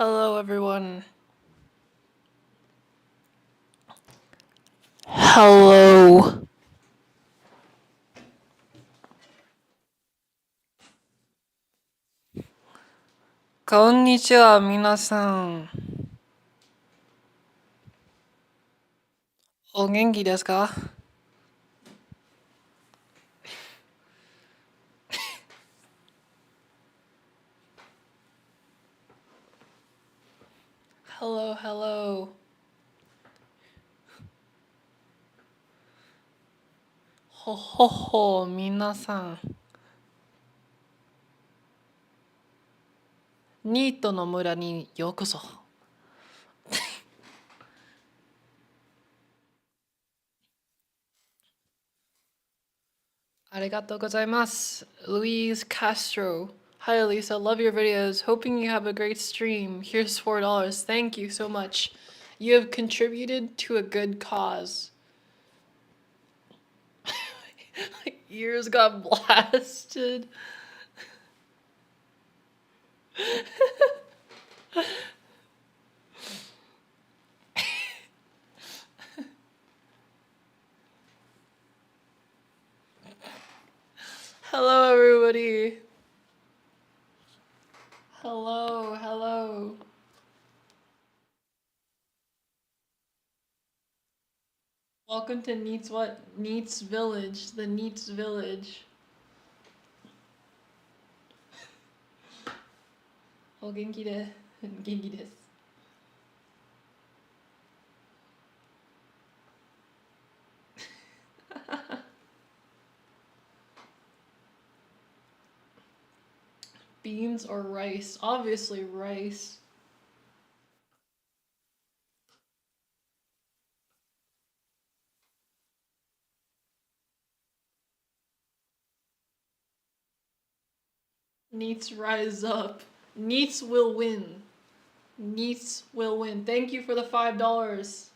Hello, everyone. Hello. Konnichiwa, minasan. O genki desu ka? Hello, hello. Ho ho ho, minasan. ニートの村にようこそ。Arigatou gozaimasu. Louise Castro. Hi, Elisa. Love your videos. Hoping you have a great stream. Here's $4. Thank you so much. You have contributed to a good cause. My ears got blasted. Hello, everybody. Hello, hello. Welcome to Neats what? Neats Village. The Neats Village. Oh, genki de. Genki desu. Beans or rice? Obviously rice. Neats rise up. Neats will win. Neats will win. Thank you for the $5.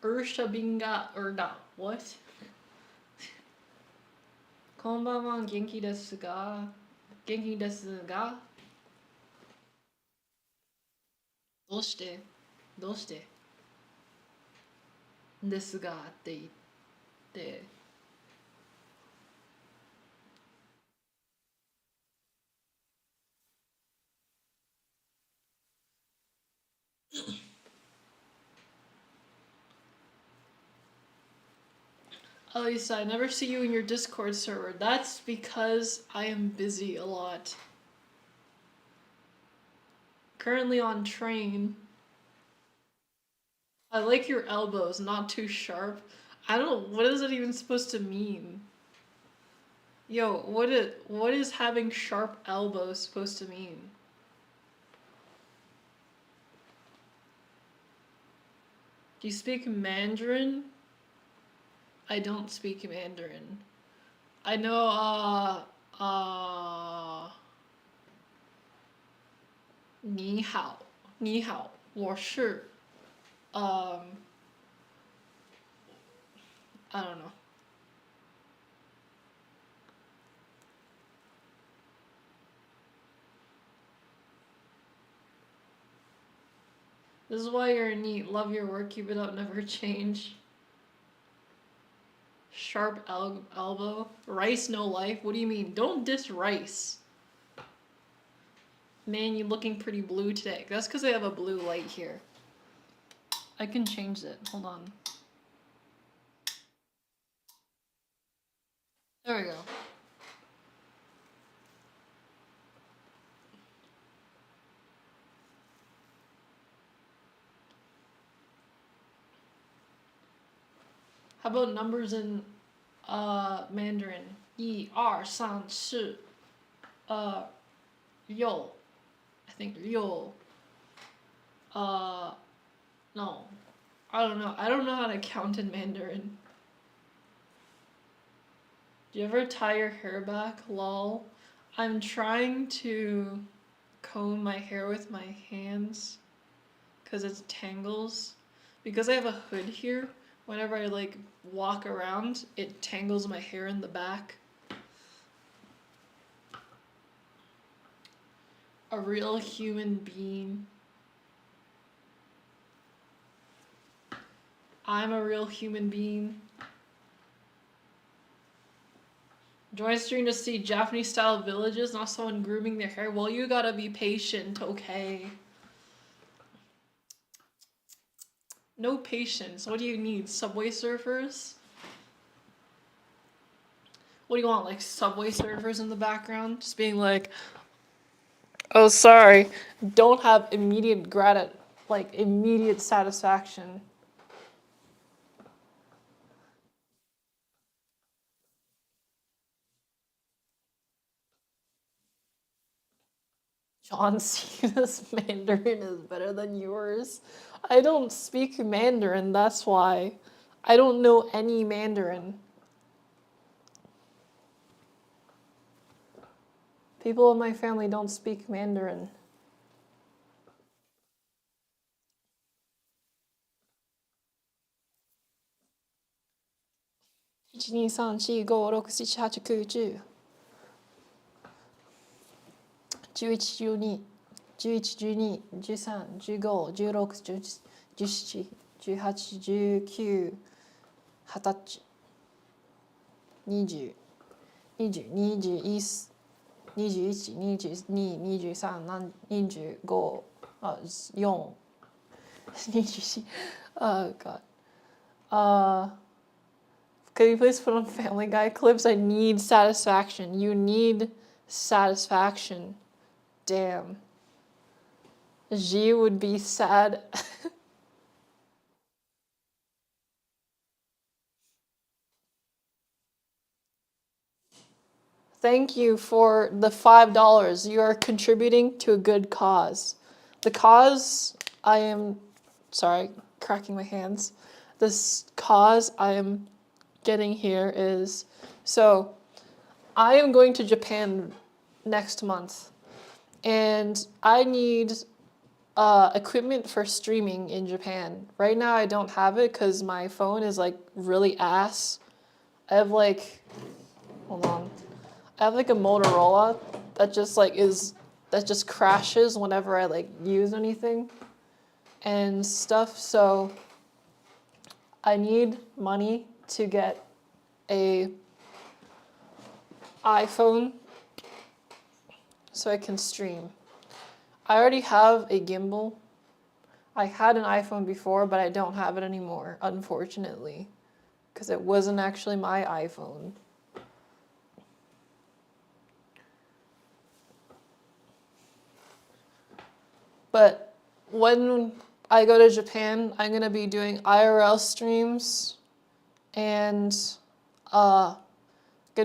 Ursha binga erda. What? こんばんは、元気ですが、元気ですが、どうしてどうしてですがって言って、Elisa, I never see you in your Discord server. That's because I am busy a lot. Currently on train. I like your elbows, not too sharp. I don't know, what is it even supposed to mean? Yo, what is having sharp elbows supposed to mean? Do you speak Mandarin? I don't speak Mandarin. I know, uh, 你好,你好,我是, I don't know. This is why you're neat. Love your work. Keep it up. Never change. Sharp elbow. Rice no life. What do you mean? Don't diss Rice. Man, you looking pretty blue today. That's because I have a blue light here. I can change it. Hold on. There we go. How about numbers in Mandarin? 一二三四六 I think 六 no. I don't know. I don't know how to count in Mandarin. Do you ever tie your hair back? Lol. I'm trying to comb my hair with my hands because it tangles. Because I have a hood here, whenever I like walk around, it tangles my hair in the back. a real human being. I'm a real human being. Join stream to see Japanese style villages, not someone grooming their hair. Well, you gotta be patient, okay? No patience. What do you need? Subway Surfers? What do you want? Like Subway Surfers in the background? Just being like, oh, sorry. Don't have immediate immediate satisfaction. John Cena's Mandarin is better than yours. I don't speak Mandarin, that's why. I don't know any Mandarin. People in my family don't speak Mandarin. One, 2, 3, 4, 5, 6, 7, 8, 9, 10 11、12、11、12、13、15、16、17、18、19、20、20、20、21、21、22、23、25、4、24. Oh god. Can you please put on Family Guy clips? I need satisfaction. You need satisfaction. Damn. G would be sad. Thank you for the $5. You are contributing to a good cause. The cause I am, sorry, cracking my hands. This cause I am getting here is, so I am going to Japan next month, and I need equipment for streaming in Japan. Right now I don't have it because my phone is like really ass. I have like, hold on. I have like a Motorola that just crashes whenever I like use anything and stuff. So I need money to get a iPhone so I can stream. I already have a gimbal. I had an iPhone before, but I don't have it anymore, unfortunately, because it wasn't actually my iPhone. But when I go to Japan, I'm gonna be doing IRL streams and gonna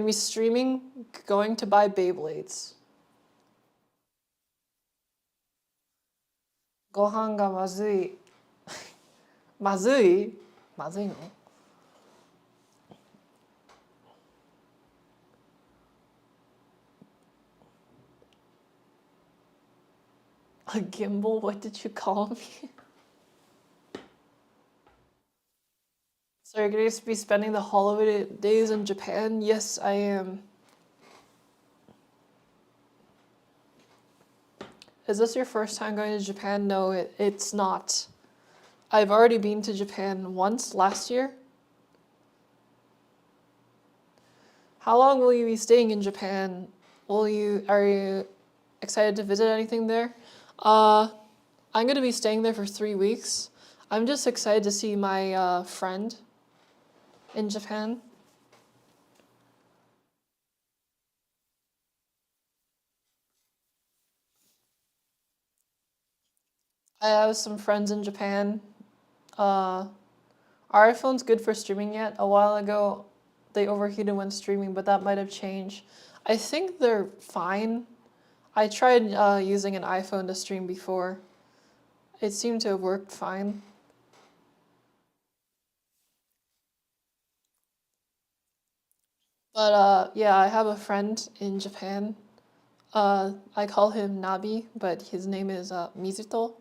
be streaming, going to buy Beyblades. ご飯がまずい。まずい？まずいの？ A gimbal? What did you call me? So you're going to be spending the holidays in Japan? Yes, I am. Is this your first time going to Japan? No, it's not. I've already been to Japan once last year. How long will you be staying in Japan? Are you excited to visit anything there? I'm going to be staying there for 3 weeks. I'm just excited to see my friend in Japan. I have some friends in Japan. Our iPhone's good for streaming yet. A while ago, they overheated when streaming, but that might have changed. I think they're fine. I tried using an iPhone to stream before. It seemed to have worked fine. But yeah, I have a friend in Japan. I call him Nabi, but his name is Mizuto.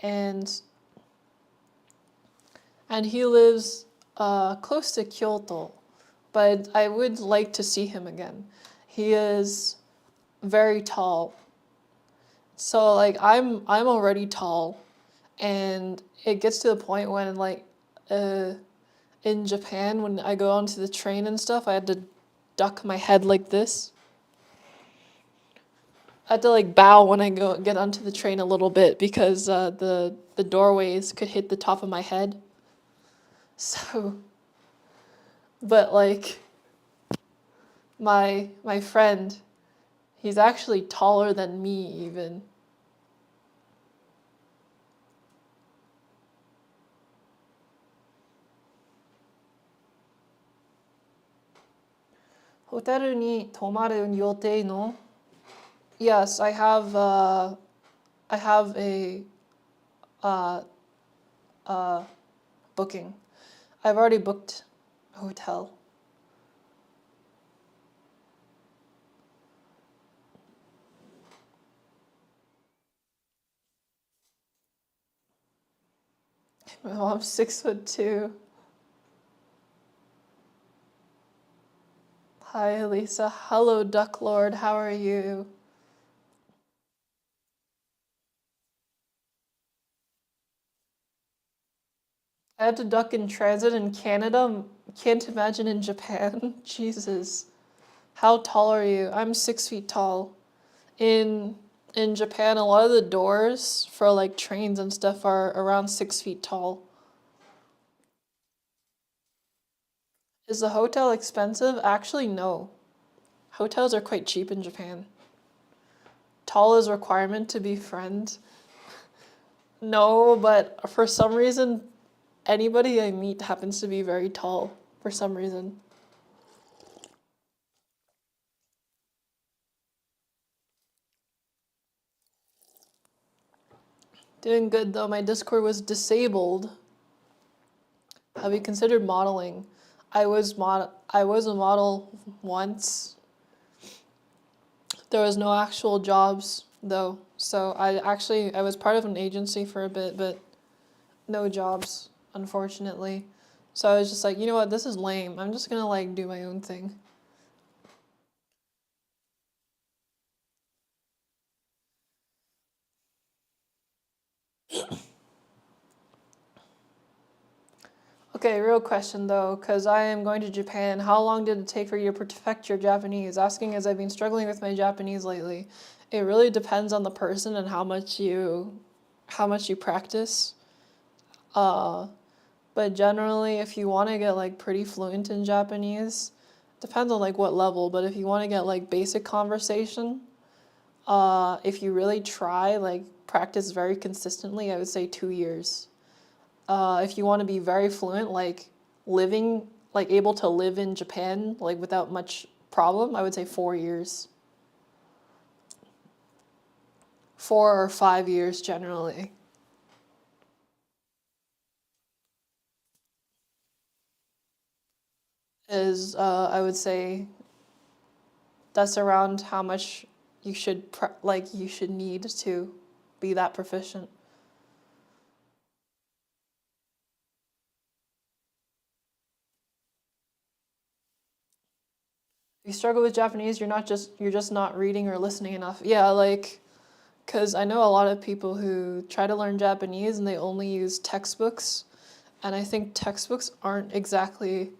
And he lives close to Kyoto, but I would like to see him again. He is very tall. So like I'm already tall, and it gets to the point when like uh in Japan when I go onto the train and stuff, I had to duck my head like this. I had to like bow when I go get onto the train a little bit because the doorways could hit the top of my head. So, but like my friend, he's actually taller than me even. ホテルに泊まる予定の Yes, I have a uh uh booking. I've already booked a hotel. My mom's 6'2". Hi, Lisa. Hello, Duck Lord. How are you? I had to duck in transit in Canada. Can't imagine in Japan. Jesus. How tall are you? I'm 6 feet tall. In in Japan, a lot of the doors for like trains and stuff are around 6 feet tall. Is the hotel expensive? Actually, no. Hotels are quite cheap in Japan. Tall is a requirement to be friends. No, but for some reason, anybody I meet happens to be very tall for some reason. Doing good though. My Discord was disabled. Have you considered modeling? I was a model once. There was no actual jobs though. So I was part of an agency for a bit, but no jobs, unfortunately. So I was just like, you know what, this is lame. I'm just gonna like do my own thing. Okay, real question though, because I am going to Japan. How long did it take for you to perfect your Japanese? Asking as I've been struggling with my Japanese lately. It really depends on the person and how much you practice. Uh, but generally, if you want to get like pretty fluent in Japanese, depends on like what level, but if you want to get like basic conversation, if you really try, like practice very consistently, I would say 2 years. If you want to be very fluent, like able to live in Japan, like without much problem, I would say 4 years. 4 or 5 years generally is, I would say that's around how much you should need to be that proficient. If you struggle with Japanese, you're just not reading or listening enough. Yeah, like because I know a lot of people who try to learn Japanese and they only use textbooks, and I think textbooks aren't exactly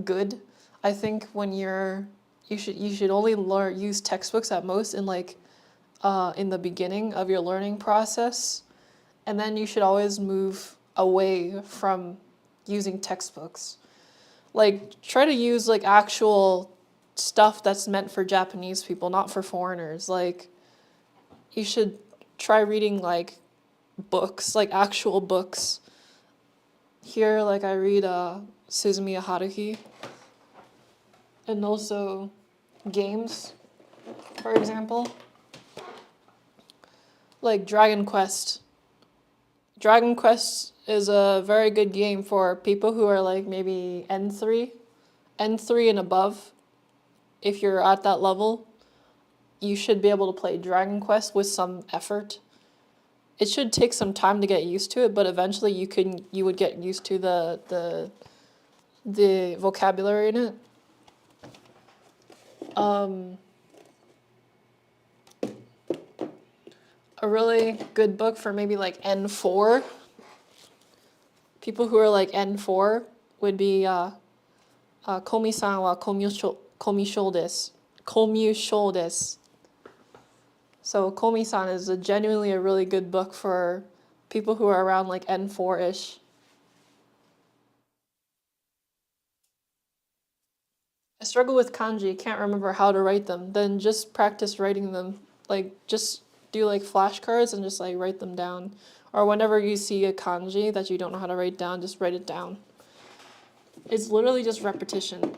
good. I think you should only use textbooks at most in the beginning of your learning process, and then you should always move away from using textbooks. Like try to use like actual stuff that's meant for Japanese people, not for foreigners. Like you should try reading like books, like actual books. Here, like I read Suzumiya Haruhi, and also games, for example, like Dragon Quest. Dragon Quest is a very good game for people who are like maybe N3 and above. If you're at that level, you should be able to play Dragon Quest with some effort. It should take some time to get used to it, but eventually you would get used to the vocabulary in it. Um, A really good book for maybe like N4. People who are like N4 would be Komi-san wa komi-shou desu. Komi-shou desu. So Komi-san is genuinely a really good book for people who are around like N4-ish. I struggle with kanji, can't remember how to write them. Then just practice writing them. Like just do like flashcards and just like write them down. Or whenever you see a kanji that you don't know how to write down, just write it down. It's literally just repetition.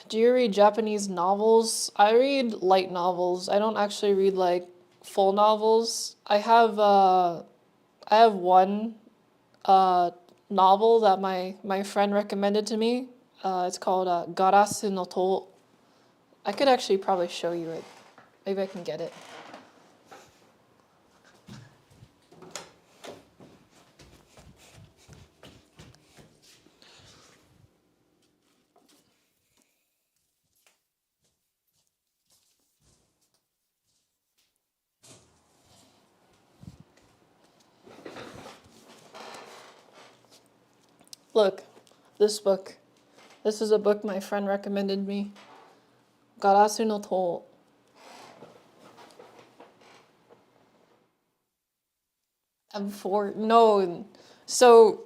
Do you read Japanese novels? I read light novels. I don't actually read like full novels. I have one novel that my friend recommended to me. It's called Garasu no To. I could actually probably show you it. Maybe I can get it. Look, this book. This is a book my friend recommended me. Garasu no To. M4. No. So,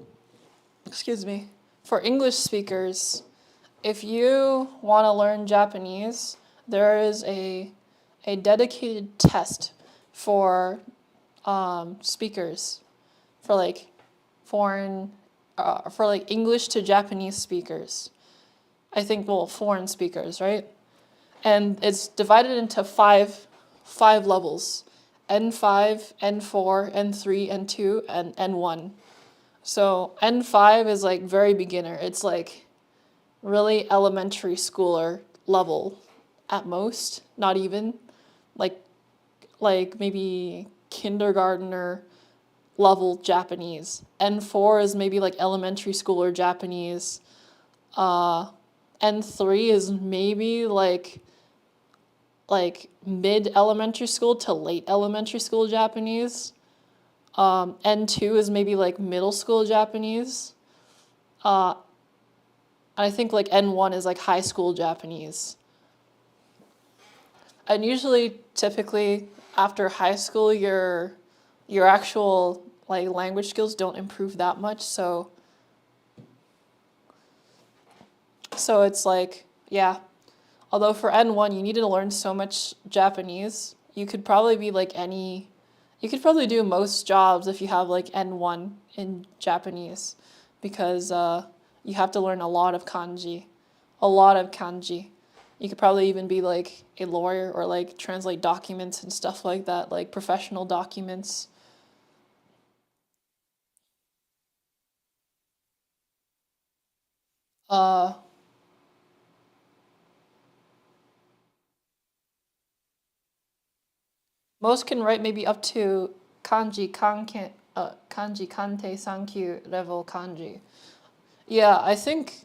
excuse me. For English speakers, if you want to learn Japanese, there is a dedicated test for speakers, for like for like English to Japanese speakers. I think, well, foreign speakers, right? And it's divided into five levels: N5, N4, N3, N2, and N1. So N5 is like very beginner. It's like really elementary schooler level at most, not even like maybe kindergartner level Japanese. N4 is maybe like elementary schooler Japanese. N3 is maybe like mid elementary school to late elementary school Japanese. N2 is maybe like middle school Japanese. I think like N1 is like high school Japanese. And usually, typically, after high school, your actual like language skills don't improve that much. So it's like, yeah. Although for N1, you need to learn so much Japanese. You could probably be like you could probably do most jobs if you have like N1 in Japanese, because you have to learn a lot of kanji. A lot of kanji. You could probably even be like a lawyer or like translate documents and stuff like that, like professional documents. Uh, Most can write maybe up to kanji kante sankyu level kanji. Yeah, I think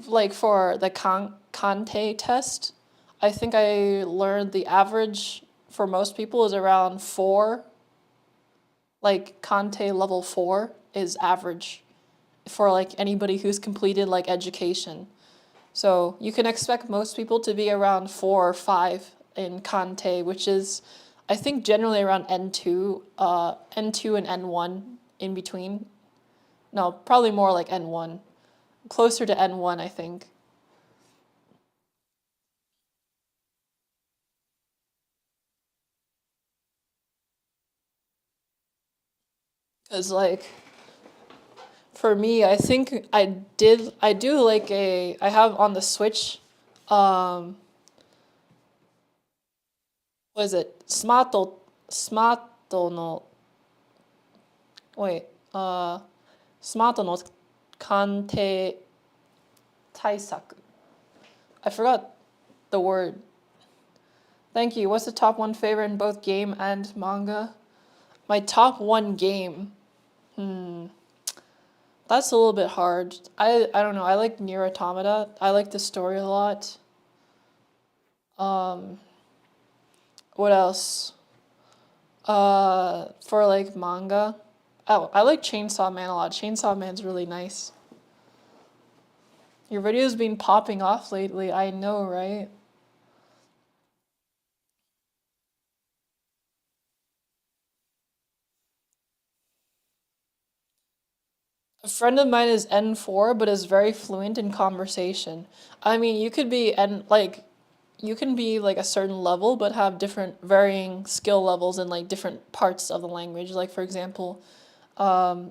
like for the kante test, I think I learned the average for most people is around 4. Like kante level 4 is average for like anybody who's completed like education. So you can expect most people to be around 4 or 5 in Kante, which is, I think, generally around N2 and N1 in between. No, probably more like N1, closer to N1, I think. Because like for me, I think I do like I have on the Switch, um, what is it? Smarto no, wait, Smarto no Kante Taisaku. I forgot the word. Thank you. What's the top one favorite in both game and manga? My top one game. That's a little bit hard. I don't know. I like Nier Automata. I like the story a lot. Um, what else? For like manga. Oh, I like Chainsaw Man a lot. Chainsaw Man's really nice. Your video's been popping off lately. I know, right? A friend of mine is N4, but is very fluent in conversation. I mean, you could be N like you can be like a certain level, but have different varying skill levels in like different parts of the language. Like for example,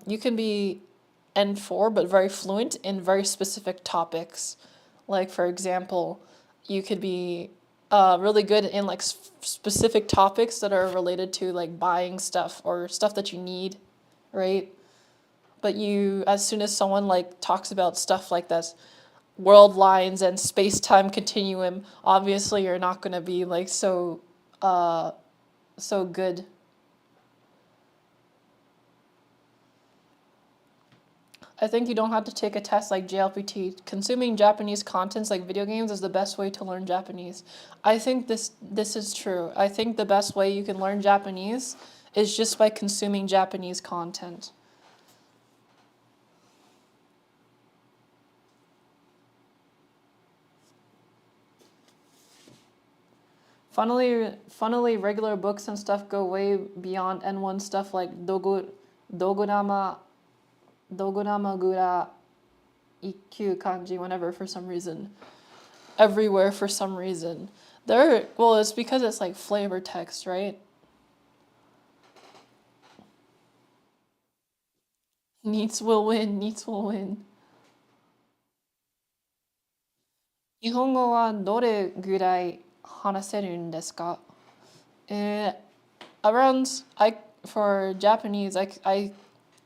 you can be N4, but very fluent in very specific topics. Like for example, you could be really good in like specific topics that are related to like buying stuff or stuff that you need, right? But you, as soon as someone like talks about stuff like this, world lines and space-time continuum, obviously you're not gonna be like uh so good. I think you don't have to take a test like JLPT. Consuming Japanese contents like video games is the best way to learn Japanese. I think this is true. I think the best way you can learn Japanese is just by consuming Japanese content. Funnily, regular books and stuff go way beyond N1 stuff like Dogonama, Dogonama Ikkyu kanji, whenever for some reason. Everywhere for some reason. Well, it's because it's like flavor text, right? Neats will win, neats will win. 日本語はどれぐらい話せるんですか? Uh, around for Japanese,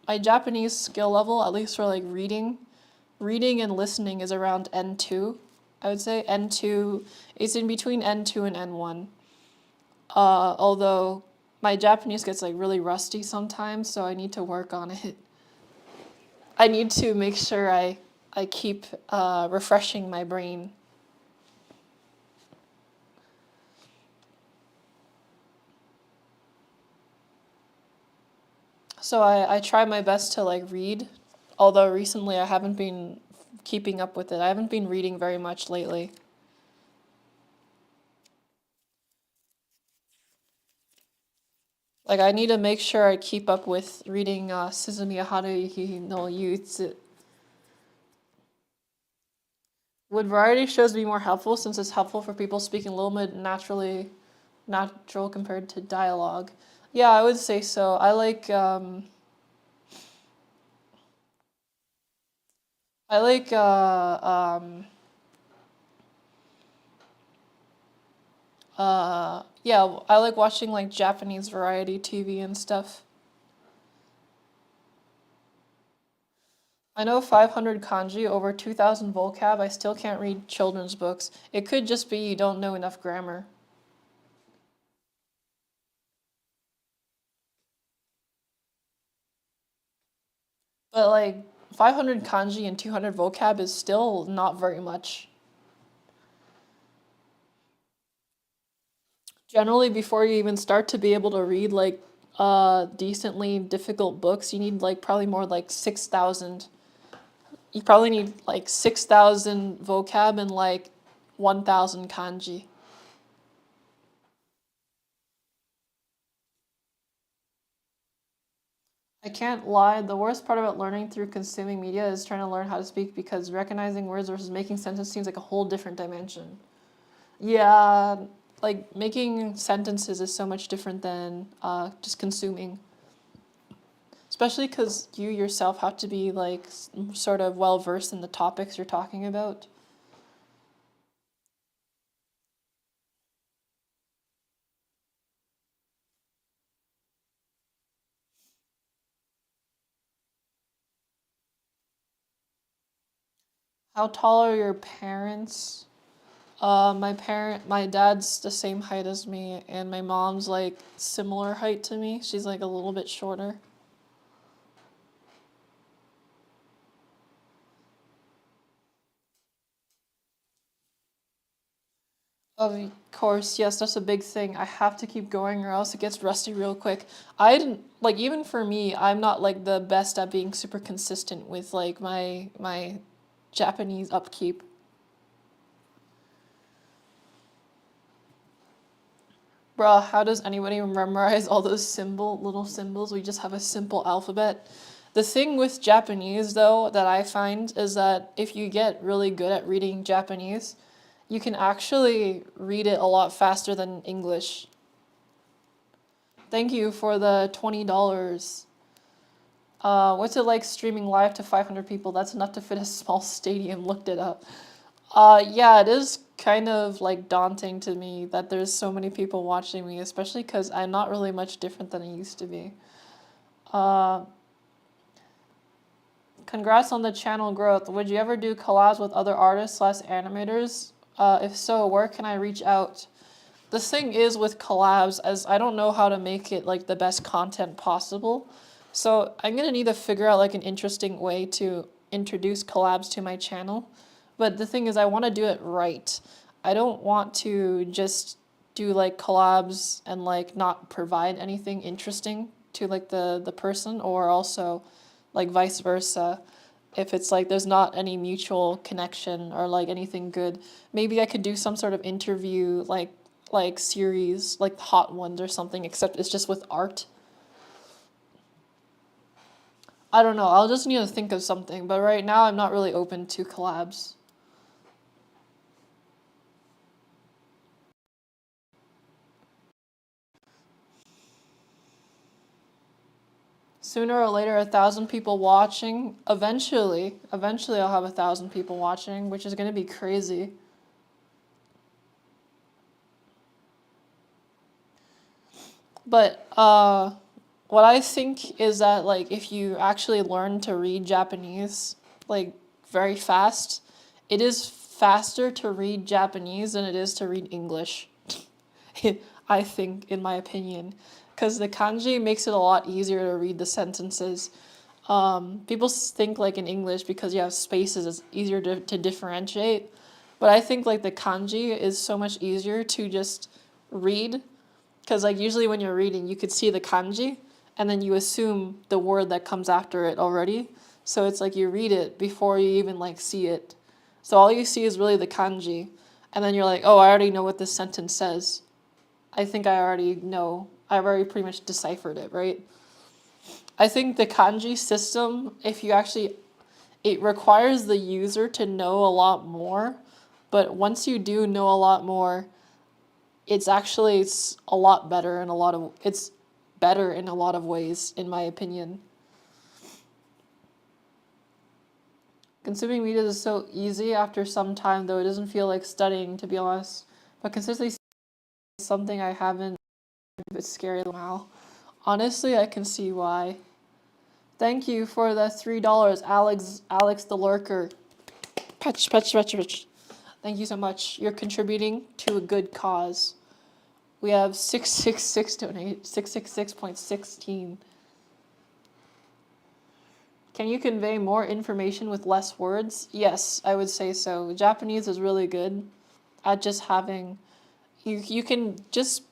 my Japanese skill level, at least for like reading and listening is around N2. I would say N2, it's in between N2 and N1. Although my Japanese gets like really rusty sometimes, so I need to work on it. I need to make sure I keep refreshing my brain. So I try my best to like read, although recently I haven't been keeping up with it. I haven't been reading very much lately. Like I need to make sure I keep up with reading Suzumiya Haruhi no Yuitsu. Would variety shows be more helpful since it's helpful for people speaking a little bit natural compared to dialogue? Yeah, I would say so. I like yeah, I like watching like Japanese variety TV and stuff. I know 500 kanji, over 2,000 vocab. I still can't read children's books. It could just be you don't know enough grammar. But like 500 kanji and 200 vocab is still not very much. Generally, before you even start to be able to read like decently difficult books, you need like probably more like 6,000. You probably need like 6,000 vocab and like 1,000 kanji. I can't lie, the worst part about learning through consuming media is trying to learn how to speak because recognizing words versus making sentences seems like a whole different dimension. Yeah, like making sentences is so much different than just consuming. Especially because you yourself have to be like sort of well versed in the topics you're talking about. How tall are your parents? My dad's the same height as me, and my mom's like similar height to me. She's like a little bit shorter. Of course, yes, that's a big thing. I have to keep going or else it gets rusty real quick. I didn't like even for me, I'm not like the best at being super consistent with like my Japanese upkeep. Bruh, how does anybody memorize all those little symbols? We just have a simple alphabet. The thing with Japanese, though, that I find is that if you get really good at reading Japanese, you can actually read it a lot faster than English. Thank you for the $20. What's it like streaming live to 500 people? That's enough to fit a small stadium. Looked it up. Yeah, it is kind of like daunting to me that there's so many people watching me, especially because I'm not really much different than I used to be. Uh, Congrats on the channel growth. Would you ever do collabs with other artists slash animators? If so, where can I reach out? The thing is with collabs, as I don't know how to make it like the best content possible. So I'm gonna need to figure out like an interesting way to introduce collabs to my channel. But the thing is I want to do it right. I don't want to just do like collabs and like not provide anything interesting to like the person or also like vice versa. If it's like there's not any mutual connection or like anything good, maybe I could do some sort of interview like series, like Hot Ones or something, except it's just with art. I don't know. I'll just need to think of something, but right now I'm not really open to collabs. Sooner or later, 1,000 people watching. Eventually, I'll have 1,000 people watching, which is gonna be crazy. But what I think is that like if you actually learn to read Japanese like very fast, it is faster to read Japanese than it is to read English. I think, in my opinion, because the kanji makes it a lot easier to read the sentences. People think like in English because you have spaces, it's easier to differentiate. But I think like the kanji is so much easier to just read because like usually when you're reading, you could see the kanji and then you assume the word that comes after it already. So it's like you read it before you even like see it. So all you see is really the kanji. And then you're like, oh, I already know what this sentence says. I think I already know. I've already pretty much deciphered it, right? I think the kanji system, if you actually, it requires the user to know a lot more. But once you do know a lot more, it's a lot better in a lot of it's better in a lot of ways, in my opinion. Consuming media is so easy after some time, though it doesn't feel like studying, to be honest. But consistency is something I haven't. It's scary now. Honestly, I can see why. Thank you for the $3, Alex the Lurker. Patch, patch, patch, patch. Thank you so much. You're contributing to a good cause. We have 666 donate 666.16. Can you convey more information with less words? Yes, I would say so. Japanese is really good at just having you can just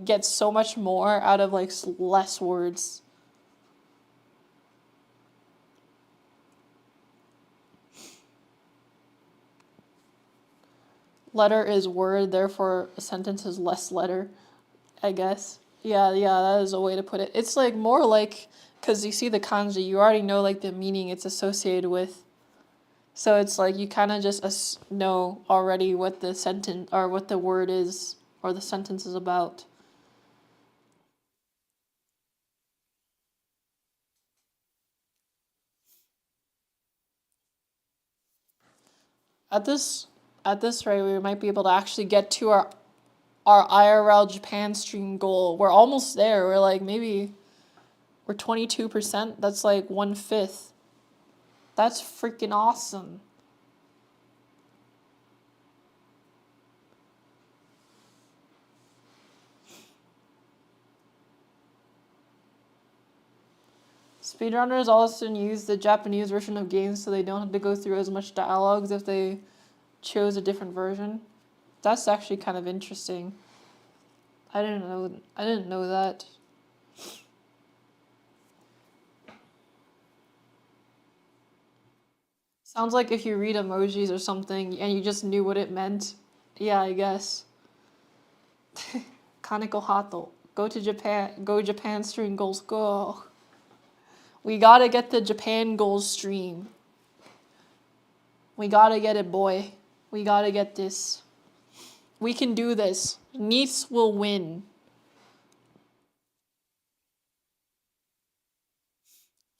get so much more out of like less words. Letter is word, therefore a sentence is less letter, I guess. Yeah, that is a way to put it. It's like more like, because you see the kanji, you already know like the meaning it's associated with. So it's like you kind of just know already what the sentence or what the word is or the sentence is about. At this at this rate, we might be able to actually get to our IRL Japan stream goal. We're almost there. We're like maybe we're 22%. That's like 1/5. That's freaking awesome. Speedrunners often use the Japanese version of games so they don't have to go through as much dialogues if they chose a different version. That's actually kind of interesting. I didn't know that. Sounds like if you read emojis or something and you just knew what it meant. Yeah, I guess. Kaneko Hato. Go to Japan. Go Japan stream goals. Go. We gotta get the Japan goals stream. We gotta get it, boy. We gotta get this. We can do this. Nice will win.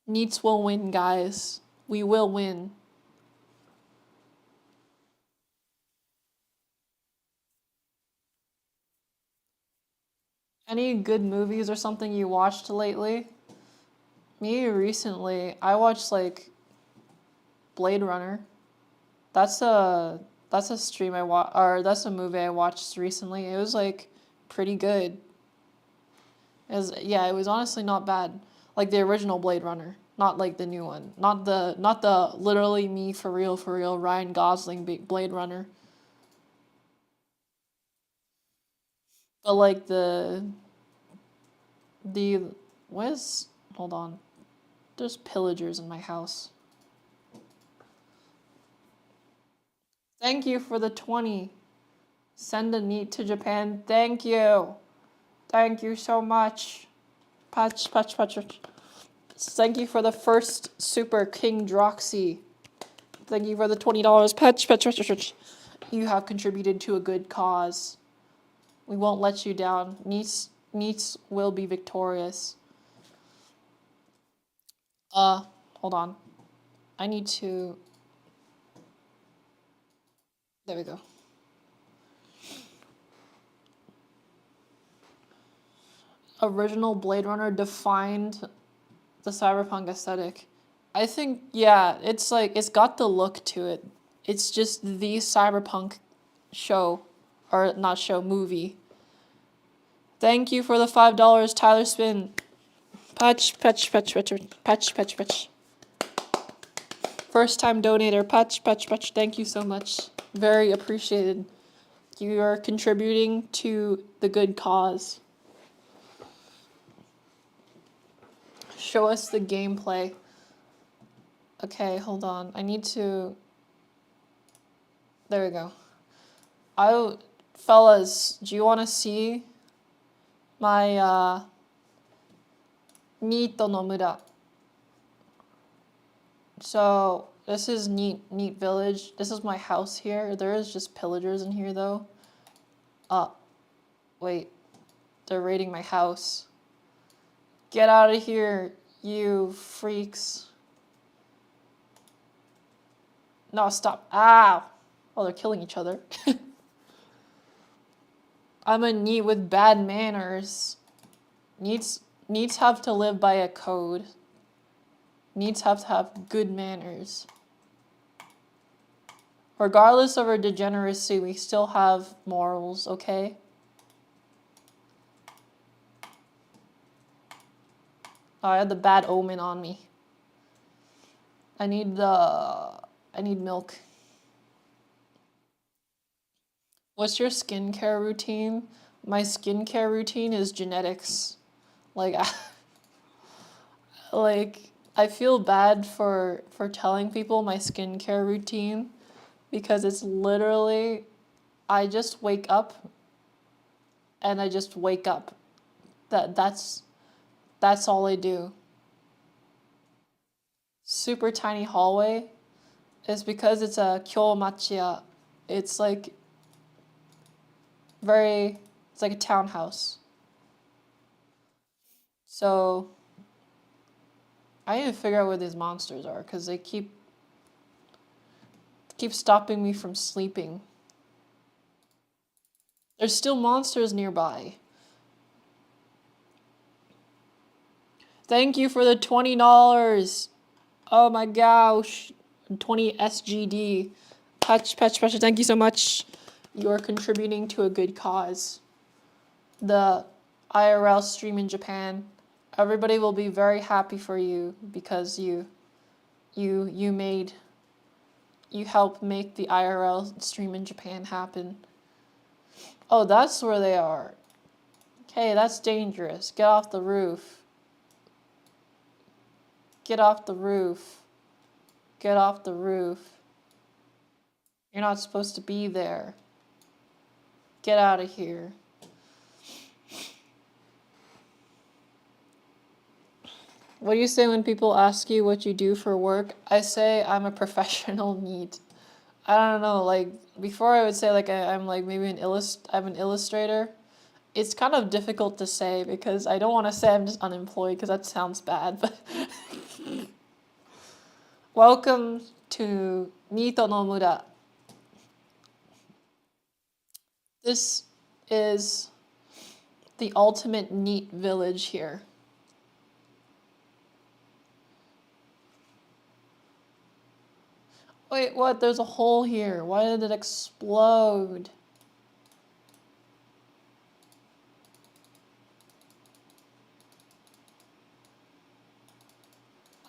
Nice will win, guys. We will win. Any good movies or something you watched lately? Me recently, I watched like Blade Runner. That's a that's a stream I or that's a movie I watched recently. It was like pretty good. Yeah, it was honestly not bad. Like the original Blade Runner, not like the new one. Not the literally me for real Ryan Gosling Blade Runner. But like the what is hold on. There's pillagers in my house. Thank you for the 20. Send a NEET to Japan. Thank you. Thank you so much. Patch, patch, patch, patch. Thank you for the first super King Droxy. Thank you for the $20. Patch, patch, patch, patch. You have contributed to a good cause. We won't let you down. NEETs will be victorious. Hold on. I need to... There we go. Original Blade Runner defined the cyberpunk aesthetic. I think, yeah, it's like, it's got the look to it. It's just the cyberpunk show, or not show, movie. Thank you for the $5, Tyler Spin. Patch, patch, patch, patch, patch, patch, patch. First time donator, patch, patch, patch. Thank you so much. Very appreciated. You are contributing to the good cause. Show us the gameplay. Okay, hold on. I need to... There we go. Fellas, do you want to see my Niito no Mura? So this is Neat Village. This is my house here. There is just pillagers in here though. Wait. They're raiding my house. Get out of here, you freaks. No, stop. Ow! Oh, they're killing each other. I'm a NEET with bad manners. NEETs have to live by a code. NEETs have to have good manners. Regardless of our degeneracy, we still have morals, okay? Oh, I had the bad omen on me. I need milk. What's your skincare routine? My skincare routine is genetics. Like, I feel bad for telling people my skincare routine because it's literally, I just wake up and I just wake up. That's all I do. Super tiny hallway is because it's a kyomachiya. It's like it's like a townhouse. So I need to figure out where these monsters are because they keep stopping me from sleeping. There's still monsters nearby. Thank you for the $20. Oh my gosh. 20 SGD. Patch, thank you so much. You're contributing to a good cause. The IRL stream in Japan. Everybody will be very happy for you because you helped make the IRL stream in Japan happen. Oh, that's where they are. Okay, that's dangerous. Get off the roof. Get off the roof. Get off the roof. You're not supposed to be there. Get out of here. What do you say when people ask you what you do for work? I say I'm a professional NEET. I don't know, like before I would say like I'm like maybe I'm an illustrator. It's kind of difficult to say because I don't want to say I'm just unemployed because that sounds bad, but welcome to Nito no Mura. This is the ultimate NEET village here. Wait, what? There's a hole here. Why did it explode?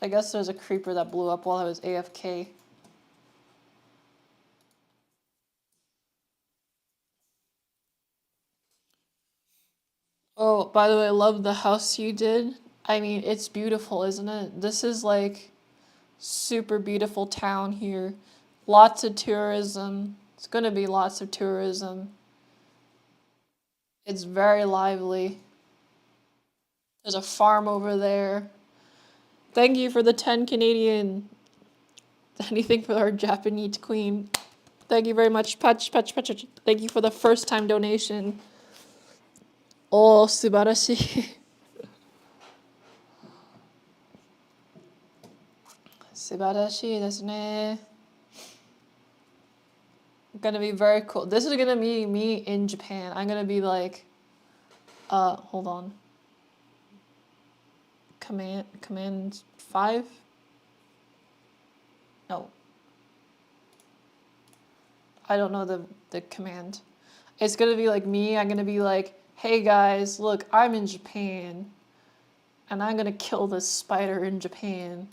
I guess there's a creeper that blew up while I was AFK. Oh, by the way, I love the house you did. I mean, it's beautiful, isn't it? This is like super beautiful town here. Lots of tourism. It's gonna be lots of tourism. It's very lively. There's a farm over there. Thank you for the 10 Canadian. Anything for our Japanese queen. Thank you very much. Patch, patch, patch. Thank you for the first time donation. Oh, subarashi. Subarashi desu ne. Gonna be very cool. This is gonna be me in Japan. I'm gonna be like, hold on. Command 5? No. I don't know the command. It's gonna be like me. I'm gonna be like, hey guys, look, I'm in Japan. And I'm gonna kill this spider in Japan.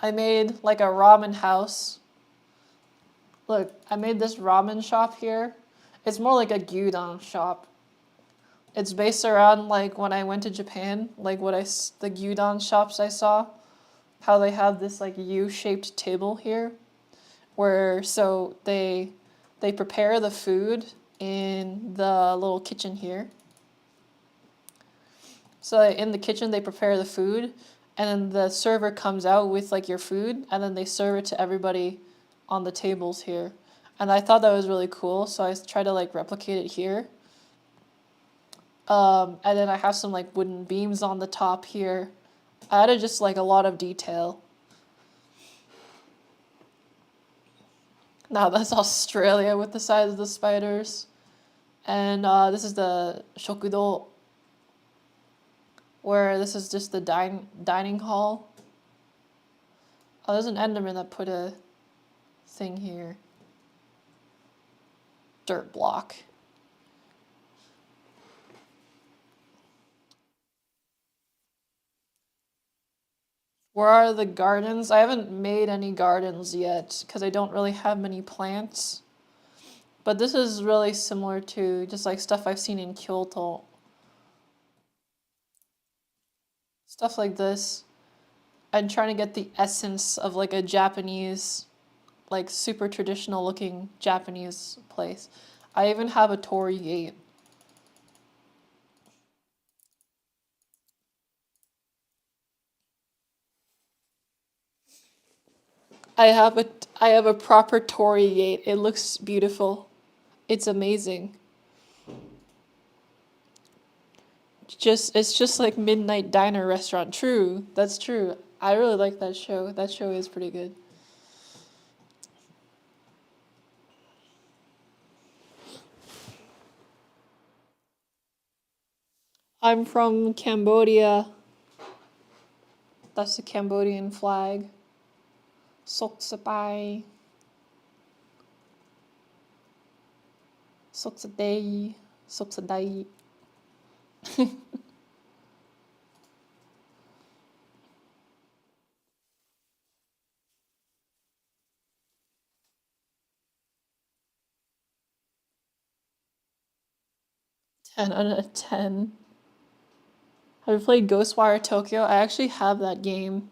I made like a ramen house. Look, I made this ramen shop here. It's more like a gyudon shop. It's based around like when I went to Japan, like the gyudon shops I saw, how they have this like U-shaped table here, where so they prepare the food in the little kitchen here. So in the kitchen they prepare the food, and then the server comes out with like your food, and then they serve it to everybody on the tables here. And I thought that was really cool, so I tried to like replicate it here. And then I have some like wooden beams on the top here. I added just like a lot of detail. Now that's Australia with the size of the spiders. And this is the shokudo, where this is just the dining hall. Oh, there's an Enderman that put a thing here. Dirt block. Where are the gardens? I haven't made any gardens yet because I don't really have many plants. But this is really similar to just like stuff I've seen in Kyoto. Stuff like this. I'm trying to get the essence of like a Japanese, like super traditional looking Japanese place. I even have a torii gate. I have a proper torii gate. It looks beautiful. It's amazing. It's just like Midnight Diner Restaurant. True, that's true. I really like that show. That show is pretty good. I'm from Cambodia. That's the Cambodian flag. Sok Sapai. Sok Sadei. Sok Sadai. 10 out of 10. Have you played Ghostwire Tokyo? I actually have that game.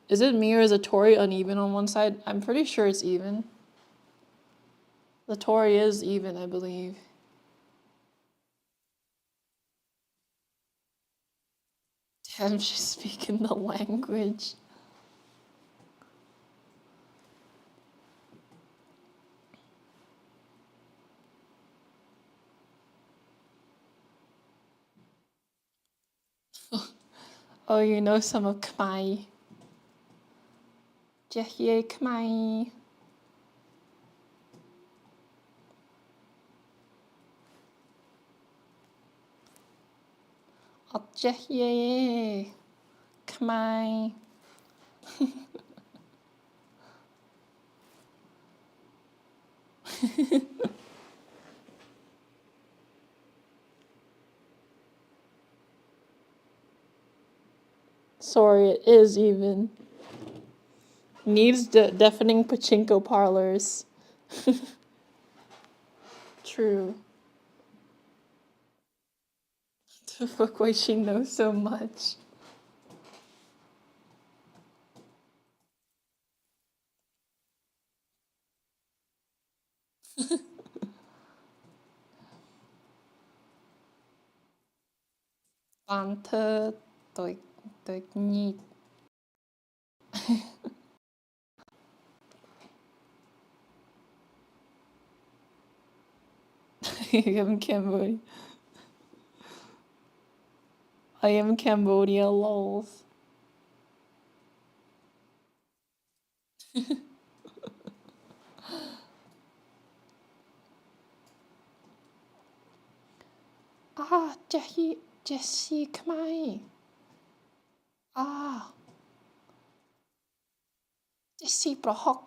Is it me or is the Tori uneven on one side? I'm pretty sure it's even. The Tori is even, I believe. Damn, she's speaking the language. Oh, you know some of Khmer. Jehye Khmer. Jehye Khmer. Sorry, it is even. Needs deafening pachinko parlors. True. The fuck why she knows so much. Bạn thơ tôi nhị. I am Cambodia. I am Cambodia, lols. Ah, Jessie Khmer. Ah, Jessie Brohok.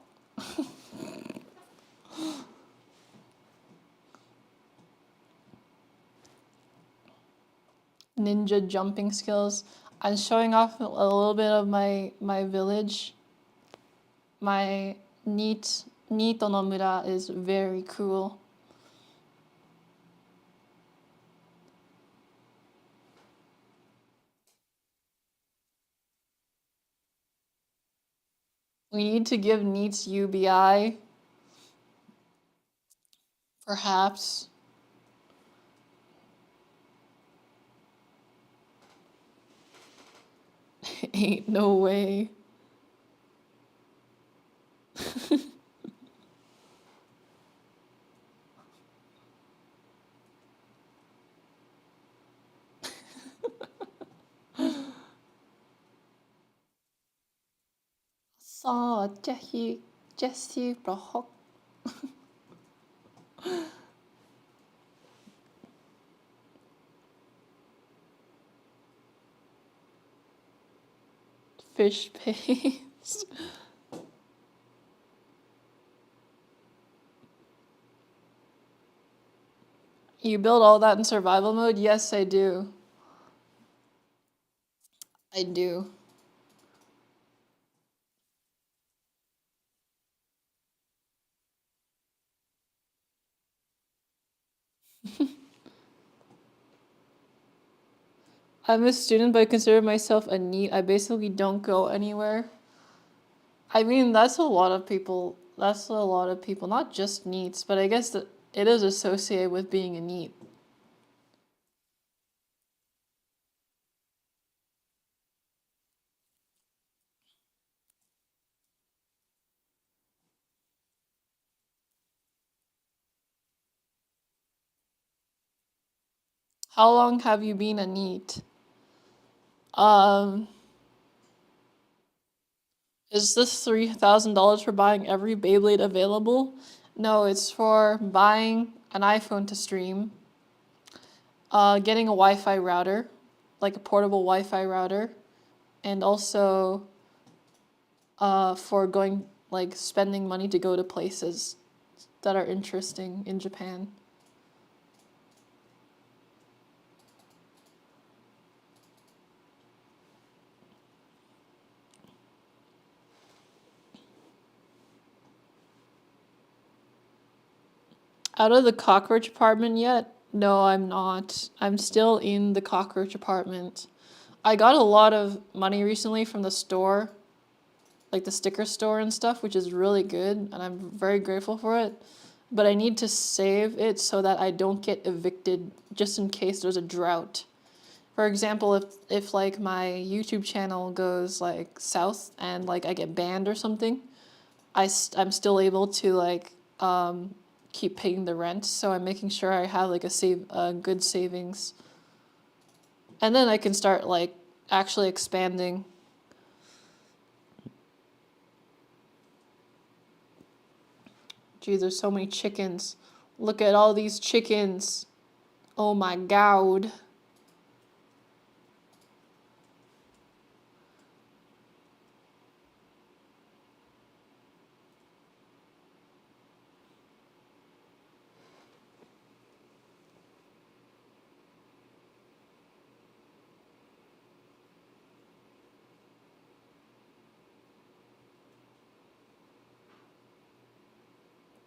Ninja jumping skills. I'm showing off a little bit of my village. My Nito no Mura is very cool. We need to give Neats UBI. Perhaps. Ain't no way. Saw Jessie Brohok. Fish paste. You build all that in survival mode? Yes, I do. I do. I'm a student, but I consider myself a NEET. I basically don't go anywhere. I mean, that's a lot of people. That's a lot of people, not just NEETs, but I guess that it is associated with being a NEET. How long have you been a NEET? Um, is this $3,000 for buying every Beyblade available? No, it's for buying an iPhone to stream, getting a Wi-Fi router, like a portable Wi-Fi router, and also for going, like, spending money to go to places that are interesting in Japan. Out of the cockroach apartment yet? No, I'm not. I'm still in the cockroach apartment. I got a lot of money recently from the store, like the sticker store and stuff, which is really good, and I'm very grateful for it. But I need to save it so that I don't get evicted just in case there's a drought. For example, if like my YouTube channel goes like south and like I get banned or something, I'm still able to like keep paying the rent, so I'm making sure I have like a good savings. And then I can start like actually expanding. Gee, there's so many chickens. Look at all these chickens. Oh my god.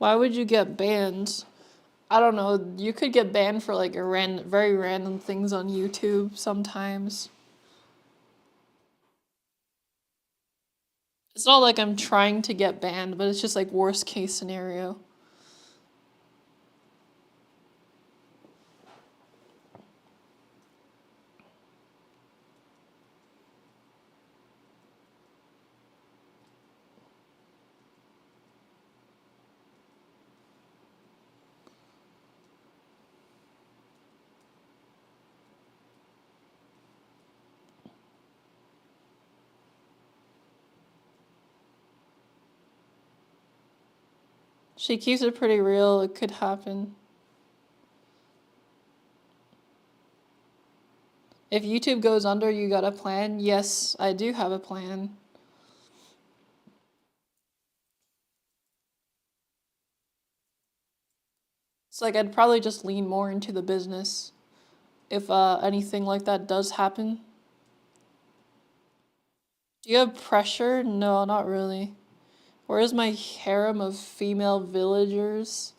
Why would you get banned? I don't know. You could get banned for like very random things on YouTube sometimes. It's not like I'm trying to get banned, but it's just like worst case scenario. She keeps it pretty real. It could happen. If YouTube goes under, you got a plan? Yes, I do have a plan. It's like I'd probably just lean more into the business if anything like that does happen. Do you have pressure? No, not really. Where is my harem of female villagers?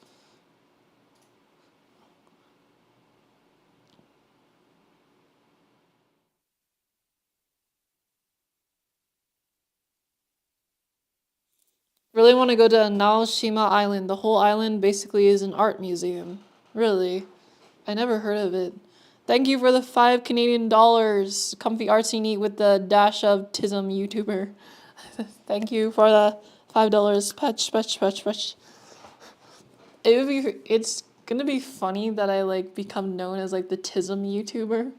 Really want to go to Naoshima Island. The whole island basically is an art museum. Really. I never heard of it. Thank you for the 5 Canadian dollars. Comfy artsy neat with the dash of tism YouTuber. Thank you for the $5. Patch, patch, patch, patch. It's gonna be funny that I like become known as like the tism YouTuber.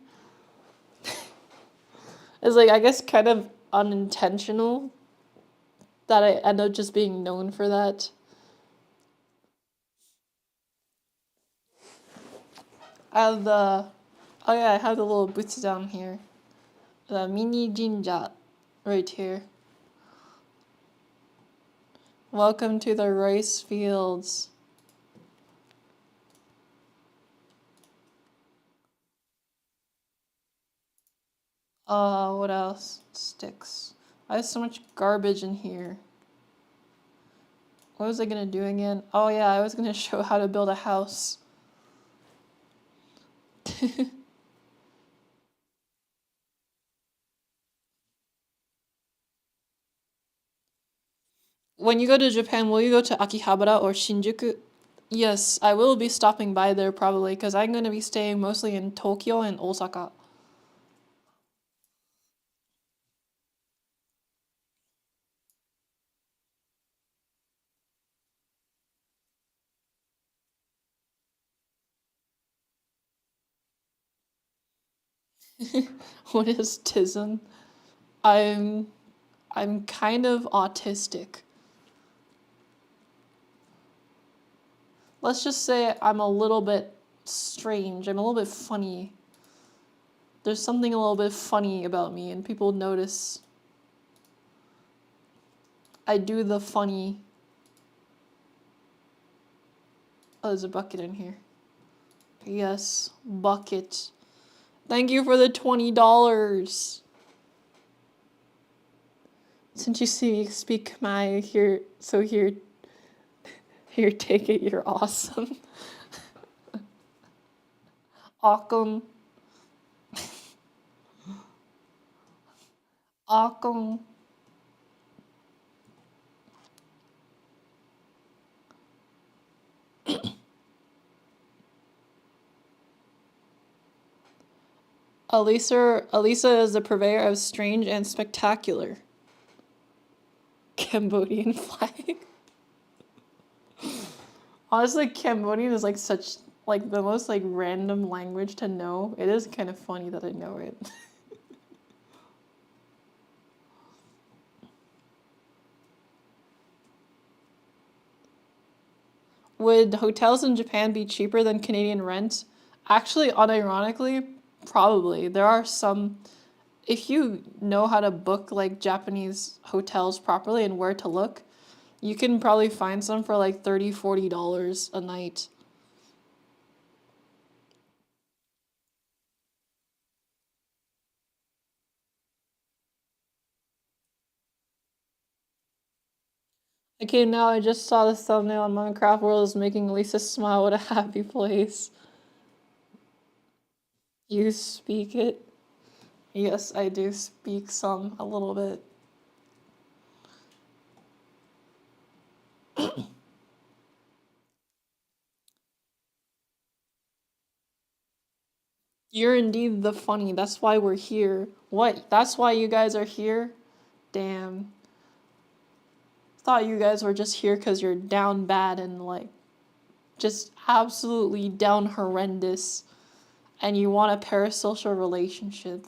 It's like I guess kind of unintentional that I end up just being known for that. I have the Oh yeah, I have the little boots down here. The mini jinja right here. Welcome to the rice fields. What else? Sticks. I have so much garbage in here. What was I gonna do again? Oh yeah, I was gonna show how to build a house. When you go to Japan, will you go to Akihabara or Shinjuku? Yes, I will be stopping by there probably because I'm gonna be staying mostly in Tokyo and Osaka. What is tism? I'm I'm kind of autistic. Let's just say I'm a little bit strange. I'm a little bit funny. There's something a little bit funny about me, and people notice. I do the funny. Oh, there's a bucket in here. Yes, bucket. Thank you for the $20. Since you see me speak my here, so here, take it. You're awesome. Akon. Akon. Elisa is the purveyor of strange and spectacular Cambodian flag. Honestly, Cambodian is like such like the most like random language to know. It is kind of funny that I know it. Would hotels in Japan be cheaper than Canadian rent? Actually, unironically, probably. There are some, if you know how to book like Japanese hotels properly and where to look, you can probably find some for like $30, $40 a night. Okay, now I just saw the thumbnail on Minecraft World is making Lisa smile. What a happy place. You speak it? Yes, I do speak some, a little bit. You're indeed the funny. That's why we're here. What? That's why you guys are here? Damn. Thought you guys were just here because you're down bad and like just absolutely down horrendous and you want a parasocial relationship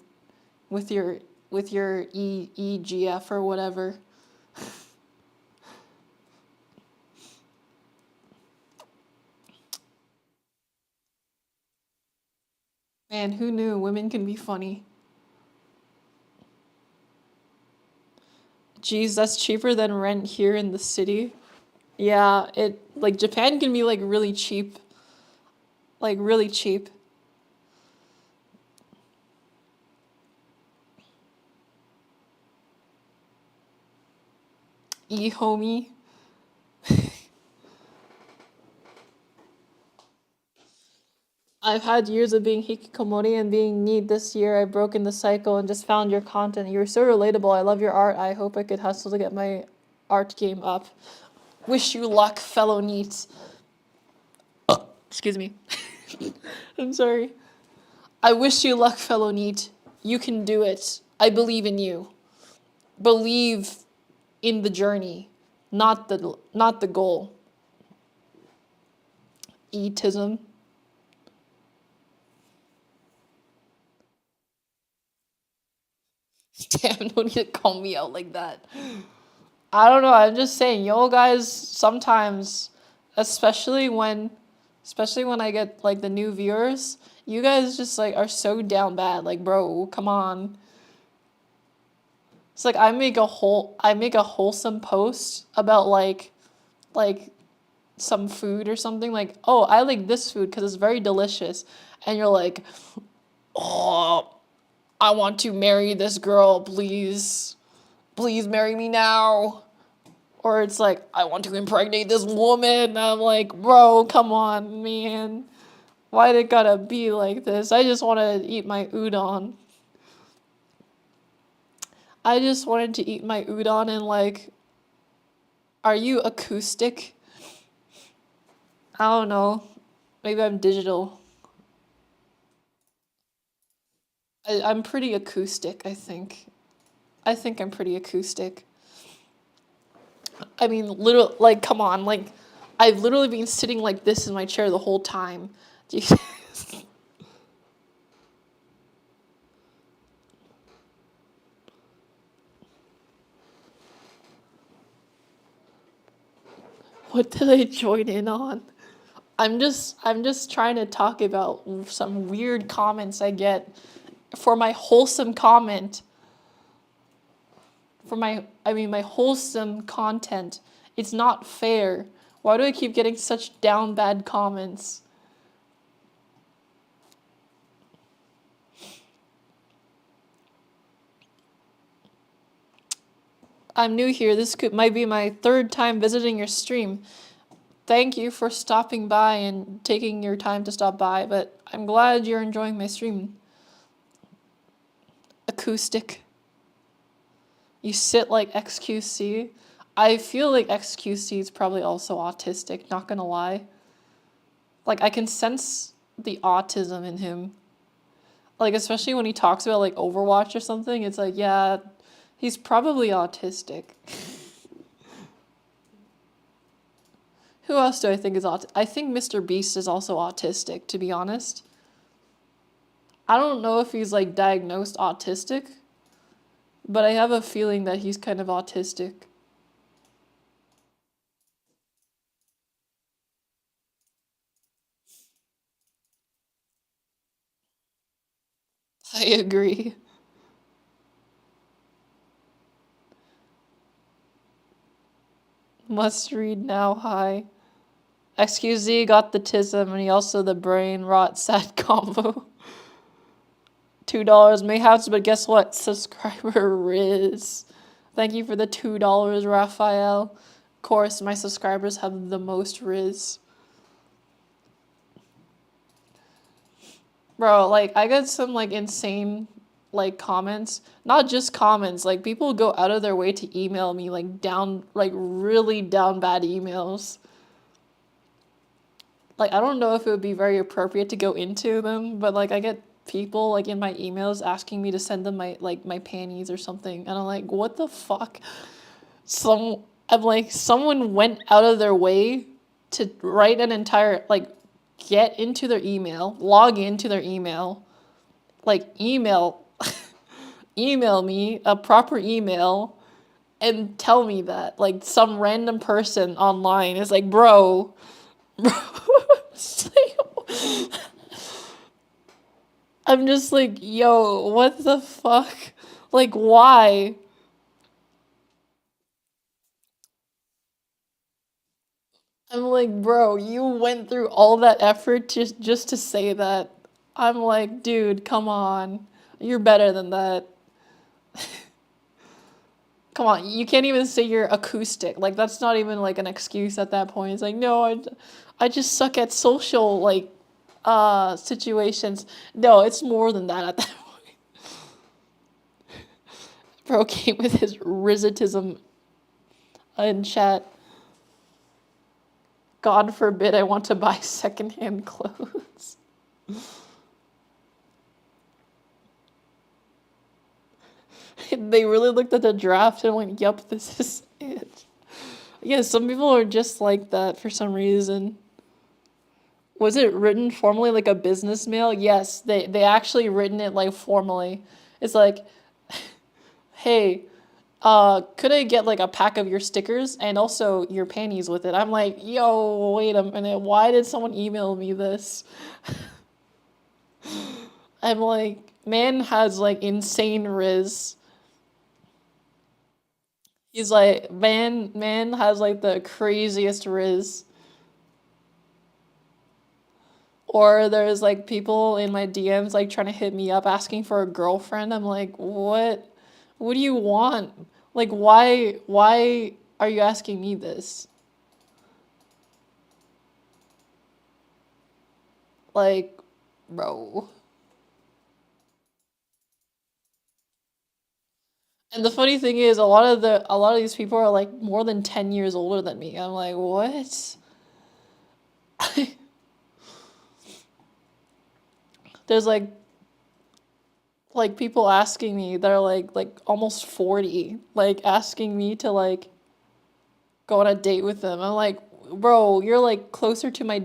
with your EGF or whatever. Man, who knew women can be funny? Geez, that's cheaper than rent here in the city. Yeah, it like Japan can be like really cheap. Like really cheap. E-homie. I've had years of being hikikomori and being neat. This year I've broken the cycle and just found your content. You're so relatable. I love your art. I hope I could hustle to get my art game up. Wish you luck, fellow neats. Excuse me. I'm sorry. I wish you luck, fellow neat. You can do it. I believe in you. Believe in the journey, not the goal. Eatism. Damn, don't need to call me out like that. I don't know. I'm just saying, yo, guys. Sometimes, especially when, especially when I get like the new viewers, you guys just like are so down bad. Like, bro, come on. It's like I make a wholesome post about like some food or something. Like, oh, I like this food because it's very delicious, and you're like, oh, I want to marry this girl, please, please marry me now. Or it's like, I want to impregnate this woman. I'm like, bro, come on, man. Why'd it gotta be like this? I just want to eat my udon. I just wanted to eat my udon and like, are you acoustic? I don't know. Maybe I'm digital. I'm pretty acoustic, I think. I think I'm pretty acoustic. I mean, literal, like, come on, like, I've literally been sitting like this in my chair the whole time. What did I join in on? I'm just trying to talk about some weird comments I get for my wholesome comment. For my wholesome content. It's not fair. Why do I keep getting such down bad comments? I'm new here. This might be my third time visiting your stream. thank you for stopping by and taking your time to stop by, but I'm glad you're enjoying my stream. Acoustic. You sit like XQC. I feel like XQC is probably also autistic, not gonna lie. Like, I can sense the autism in him. Like, especially when he talks about, like, Overwatch or something, it's like, yeah, he's probably autistic. Who else do I think is autistic? I think Mr. Beast is also autistic, to be honest. I don't know if he's, like, diagnosed autistic, but I have a feeling that he's kind of autistic. I agree. Must read now, hi. XQZ got the tism and he also the brain rot sad combo. $2 may have to, but guess what? Subscriber Riz. Thank you for the $2, Raphael. Of course, my subscribers have the most Riz. Bro, like, I got some, like, insane, like, comments. Not just comments, like, people go out of their way to email me, like, down, like, really down bad emails. Like, I don't know if it would be very appropriate to go into them, but, like, I get people, like, in my emails asking me to send them my, like, my panties or something, and I'm like, what the fuck? I'm like, someone went out of their way to write an entire, like, get into their email, log into their email, like, email me a proper email and tell me that. Like, some random person online is like, bro, it's like, I'm just like, yo, what the fuck? Like, why? I'm like, bro, you went through all that effort just to say that. I'm like, dude, come on. You're better than that. Come on, you can't even say you're acoustic. Like, that's not even like an excuse at that point. It's like, no, I just suck at social, like, situations. No, it's more than that at that point. Bro came with his risitism in chat. God forbid I want to buy secondhand clothes. They really looked at the draft and went, yup, this is it. Yeah, some people are just like that for some reason. Was it written formally like a business mail? Yes, they actually written it like formally. It's like, hey, could I get like a pack of your stickers and also your panties with it? I'm like, yo, wait a minute, why did someone email me this? I'm like, man has like insane riz. He's like, man has like the craziest riz. Or there's like people in my DMs like trying to hit me up asking for a girlfriend. I'm like, what? What do you want? Like, why are you asking me this? Like, bro. And the funny thing is, a lot of these people are like more than 10 years older than me. I'm like, what? There's like people asking me that are like almost 40, like asking me to like go on a date with them. I'm like, bro, you're like closer to my,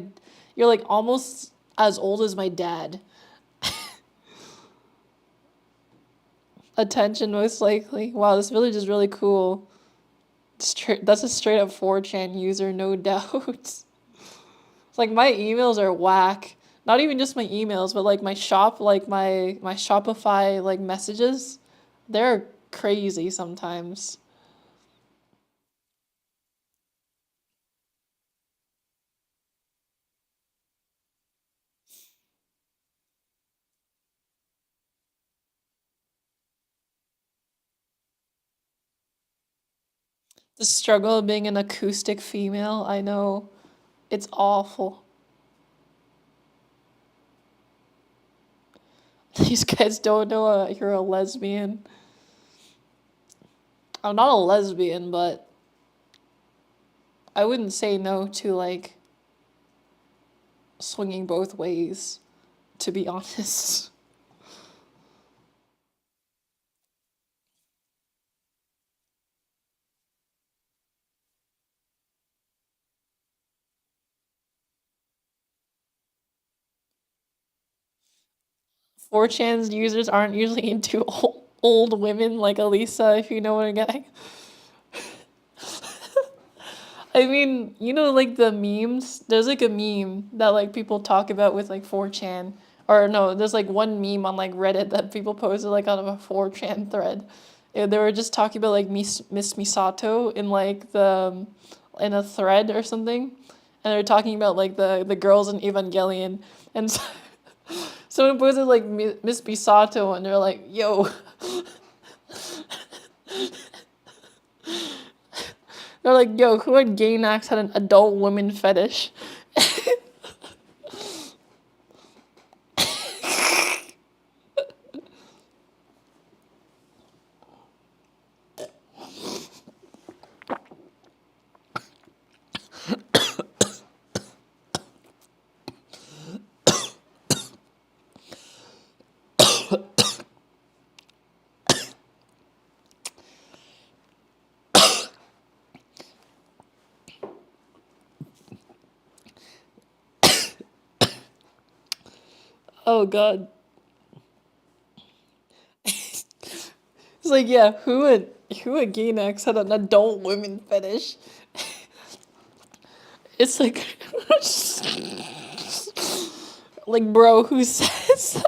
you're like almost as old as my dad. Attention, most likely. Wow, this village is really cool. That's a straight up 4chan user, no doubt. It's like my emails are whack. Not even just my emails, but like my shop, like my Shopify like messages, they're crazy sometimes. The struggle of being an acoustic female, I know. It's awful. These guys don't know you're a lesbian. I'm not a lesbian, but I wouldn't say no to like swinging both ways, to be honest. 4chan's users aren't usually into old women like Elisa, if you know what I'm getting. I mean, you know, like the memes. There's like a meme that like people talk about with like 4chan, or no, there's like one meme on like Reddit that people posted like out of a 4chan thread. They were just talking about like Miss Misato in like in a thread or something, and they're talking about like the girls in Evangelion, and so, someone posted like Miss Misato, and they're like, "Yo." They're like, yo, who at Gainax had an adult woman fetish? Oh god. It's like, yeah, who at Gainax had an adult women fetish? It's like like bro, who says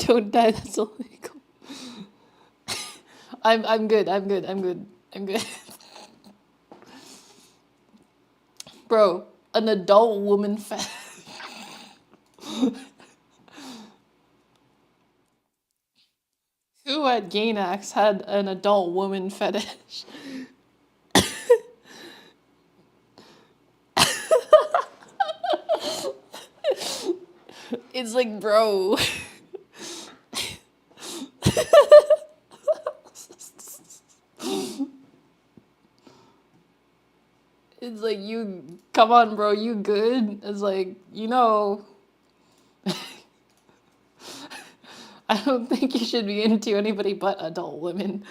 don't die, that's illegal. I'm good, I'm good, I'm good. I'm good. Bro, an adult woman fetish. Who at Gainax had an adult woman fetish? It's like, bro. It's like, you, come on, bro, you good? It's like, I don't think you should be into anybody but adult women.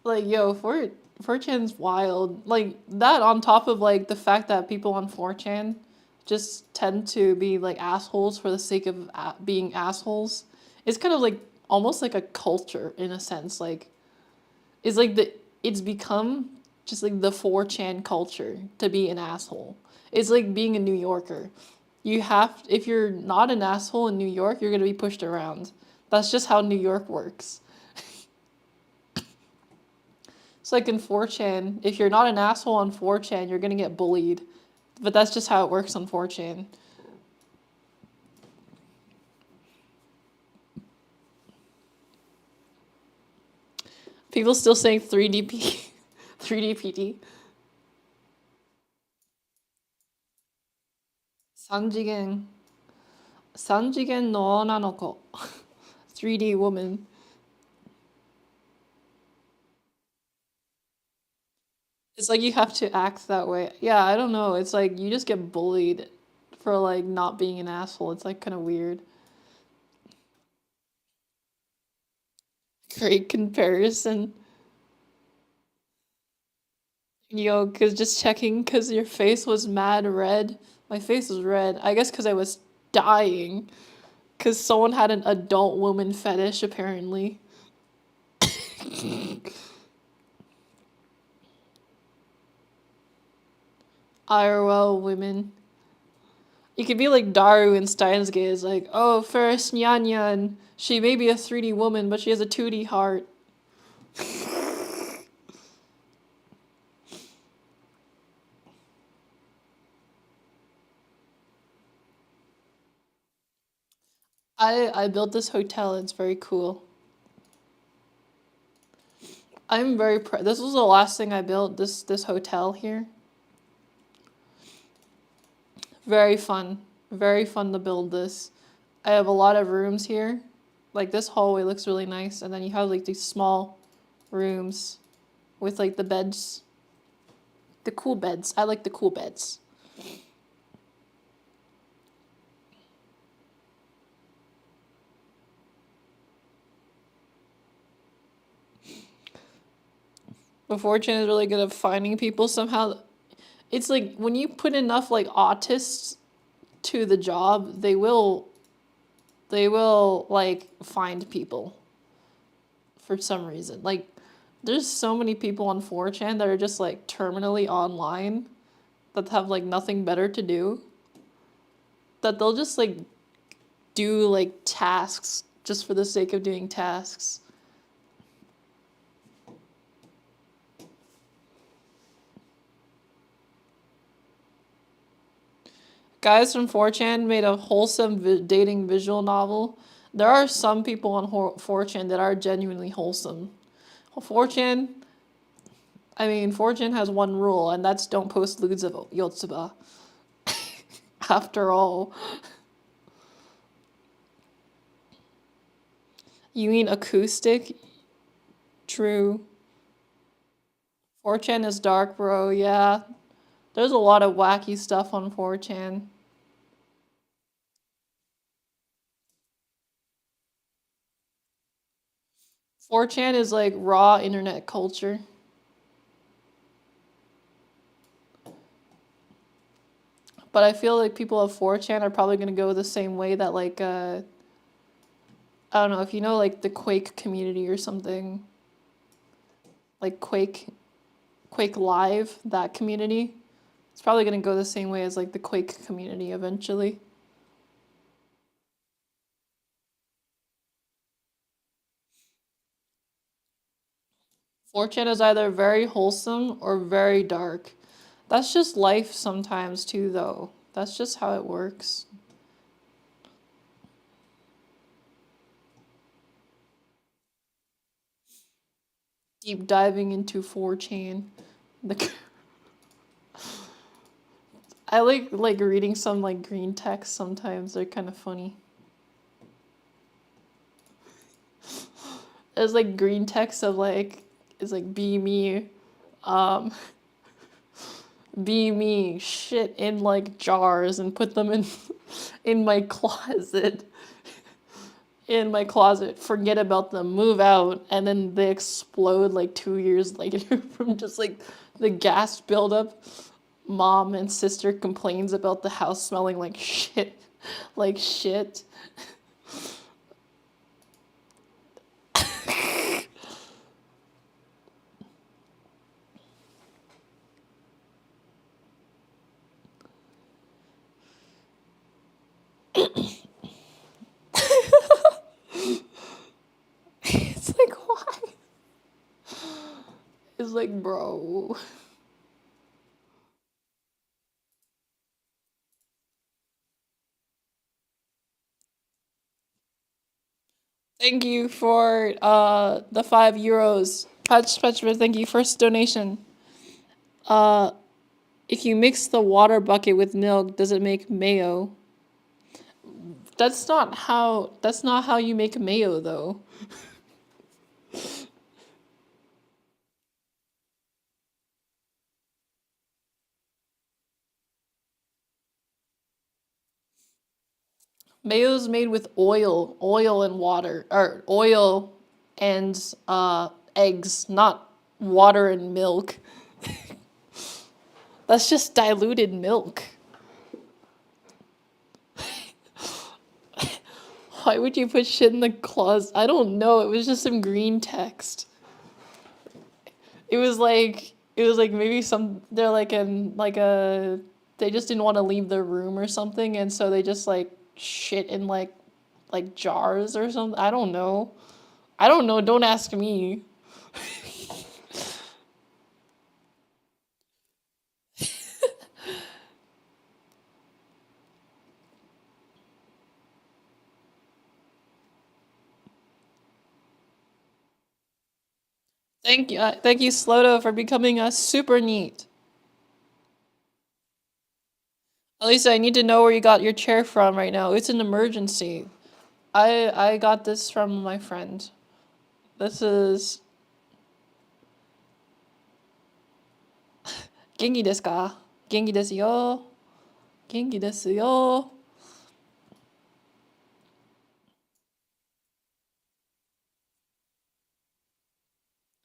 Like, yo, 4chan's wild. Like, that on top of, like, the fact that people on 4chan just tend to be, like, assholes for the sake of being assholes. It's kind of, like, almost like a culture, in a sense. Like, it's like it's become just, like, the 4chan culture to be an asshole. It's like being a New Yorker. If you're not an asshole in New York, you're gonna be pushed around. That's just how New York works. It's like in 4chan, if you're not an asshole on 4chan, you're gonna get bullied. But that's just how it works on 4chan. People still saying 3DP, 3DPT. 3次元, 3次元の女の子. 3D woman. It's like you have to act that way. Yeah, I don't know. It's like you just get bullied for like not being an asshole. It's like kind of weird. Great comparison. Yo, cause just checking, cause your face was mad red. My face was red. I guess cause I was dying. Because someone had an adult woman fetish, apparently. IRL women. You could be like Daru in Steins Gate. It's like, oh, first Nyanya, and she may be a 3D woman, but she has a 2D heart. I built this hotel. It's very cool. I'm very proud. This was the last thing I built. This hotel here. Very fun. Very fun to build this. I have a lot of rooms here. Like this hallway looks really nice, and then you have like these small rooms with like the beds. The cool beds. I like the cool beds. But Fortune is really good at finding people somehow. It's like when you put enough like autists to the job, they will like find people for some reason. Like there's so many people on 4chan that are just like terminally online that have like nothing better to do that they'll just like do like tasks just for the sake of doing tasks. Guys from 4chan made a wholesome dating visual novel. There are some people on 4chan that are genuinely wholesome. 4chan, I mean, 4chan has one rule, and that's don't post lewds of Yotsuba. After all. You mean acoustic? True. 4chan is dark, bro, yeah. There's a lot of wacky stuff on 4chan. 4chan is like raw internet culture. But I feel like people of 4chan are probably gonna go the same way that like I don't know if you know like the Quake community or something. Like Quake Live, that community. It's probably gonna go the same way as like the Quake community eventually. 4chan is either very wholesome or very dark. That's just life sometimes too though. That's just how it works. Deep diving into 4chan. The I like reading some like green text sometimes. They're kind of funny. There's like green text of like it's like be me, um, be me, shit in like jars and put them in in my closet. In my closet, forget about them, move out, and then they explode like 2 years later from just like the gas buildup. Mom and sister complains about the house smelling like shit, like shit. It's like why? It's like bro. Thank you for the €5. Patch thank you. First donation. Uh if you mix the water bucket with milk, does it make mayo? That's not how you make mayo though. Mayo's made with oil and water, or oil and eggs, not water and milk. That's just diluted milk. Why would you put shit in the closet? I don't know. It was just some green text. It was like maybe some they're like in like a they just didn't want to leave their room or something, and so they just like shit in like jars or something. I don't know. I don't know. Don't ask me. Thank you, Sloto, for becoming a super neat. Elisa, I need to know where you got your chair from right now. It's an emergency. I got this from my friend. This is Genki desu ka? Genki desu yo. Genki desu yo.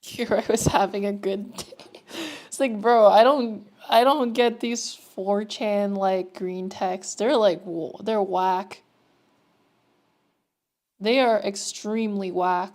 Here I was having a good day. It's like, bro, I don't get these 4chan like green texts. They're like they're whack. They are extremely whack.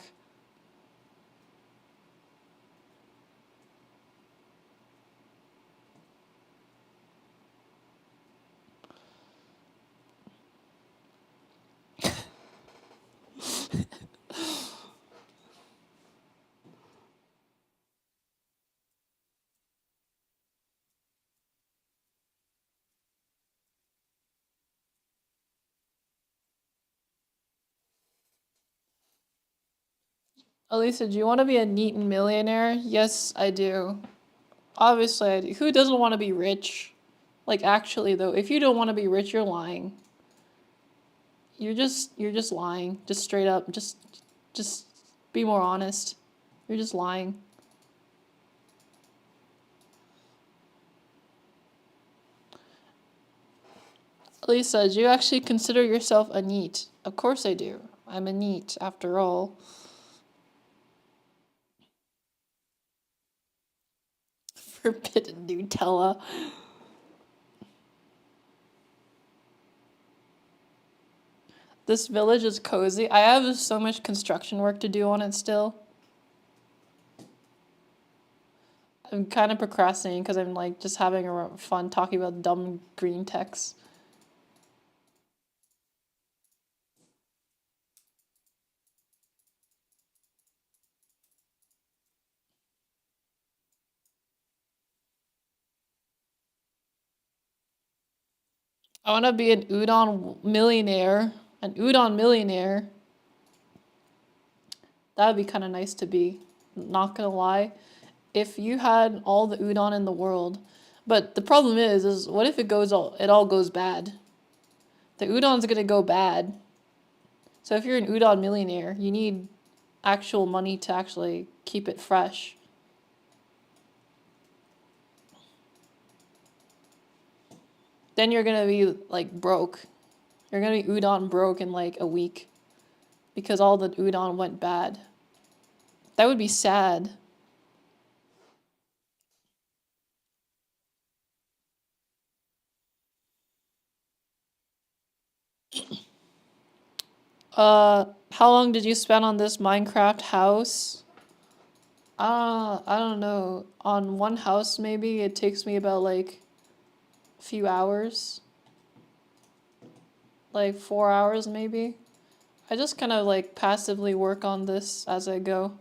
Elisa, do you want to be a neat millionaire? Yes, I do. Obviously, I do. Who doesn't want to be rich? Like actually though, if you don't want to be rich, you're lying. You're just lying. Just straight up. Just be more honest. You're just lying. Lisa, do you actually consider yourself a neat? Of course I do. I'm a neat after all. Forbidden Nutella. This village is cozy. I have so much construction work to do on it still. I'm kind of procrastinating because I'm like just having a fun talking about dumb green text. I want to be an udon millionaire. An udon millionaire. That would be kind of nice to be. Not gonna lie. If you had all the udon in the world, but the problem is what if it all goes bad? The udon's gonna go bad. So if you're an udon millionaire, you need actual money to actually keep it fresh. Then you're gonna be like broke. You're gonna be udon broke in like a week because all the udon went bad. That would be sad. How long did you spend on this Minecraft house? I don't know. On one house, maybe it takes me about like a few hours, like 4 hours maybe. I just kind of like passively work on this as I go.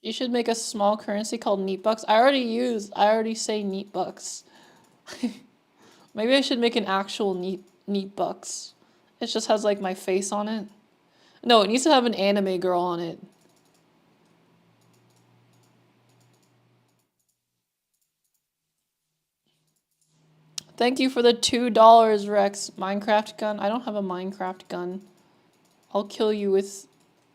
You should make a small currency called neat bucks. I already say neat bucks. Maybe I should make an actual neat bucks. It just has like my face on it. No, it needs to have an anime girl on it. Thank you for the $2, Rex. Minecraft gun? I don't have a Minecraft gun. I'll kill you with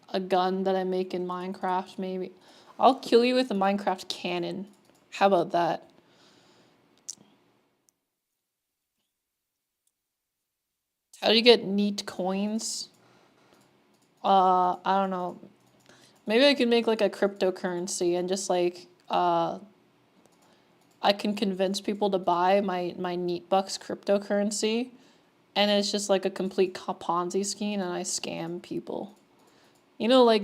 a gun that I make in Minecraft, maybe. I'll kill you with a Minecraft cannon. How about that? How do you get neat coins? I don't know. Maybe I could make like a cryptocurrency and just like I can convince people to buy my Neat Bucks cryptocurrency, and it's just like a complete Ponzi scheme, and I scam people. You know, like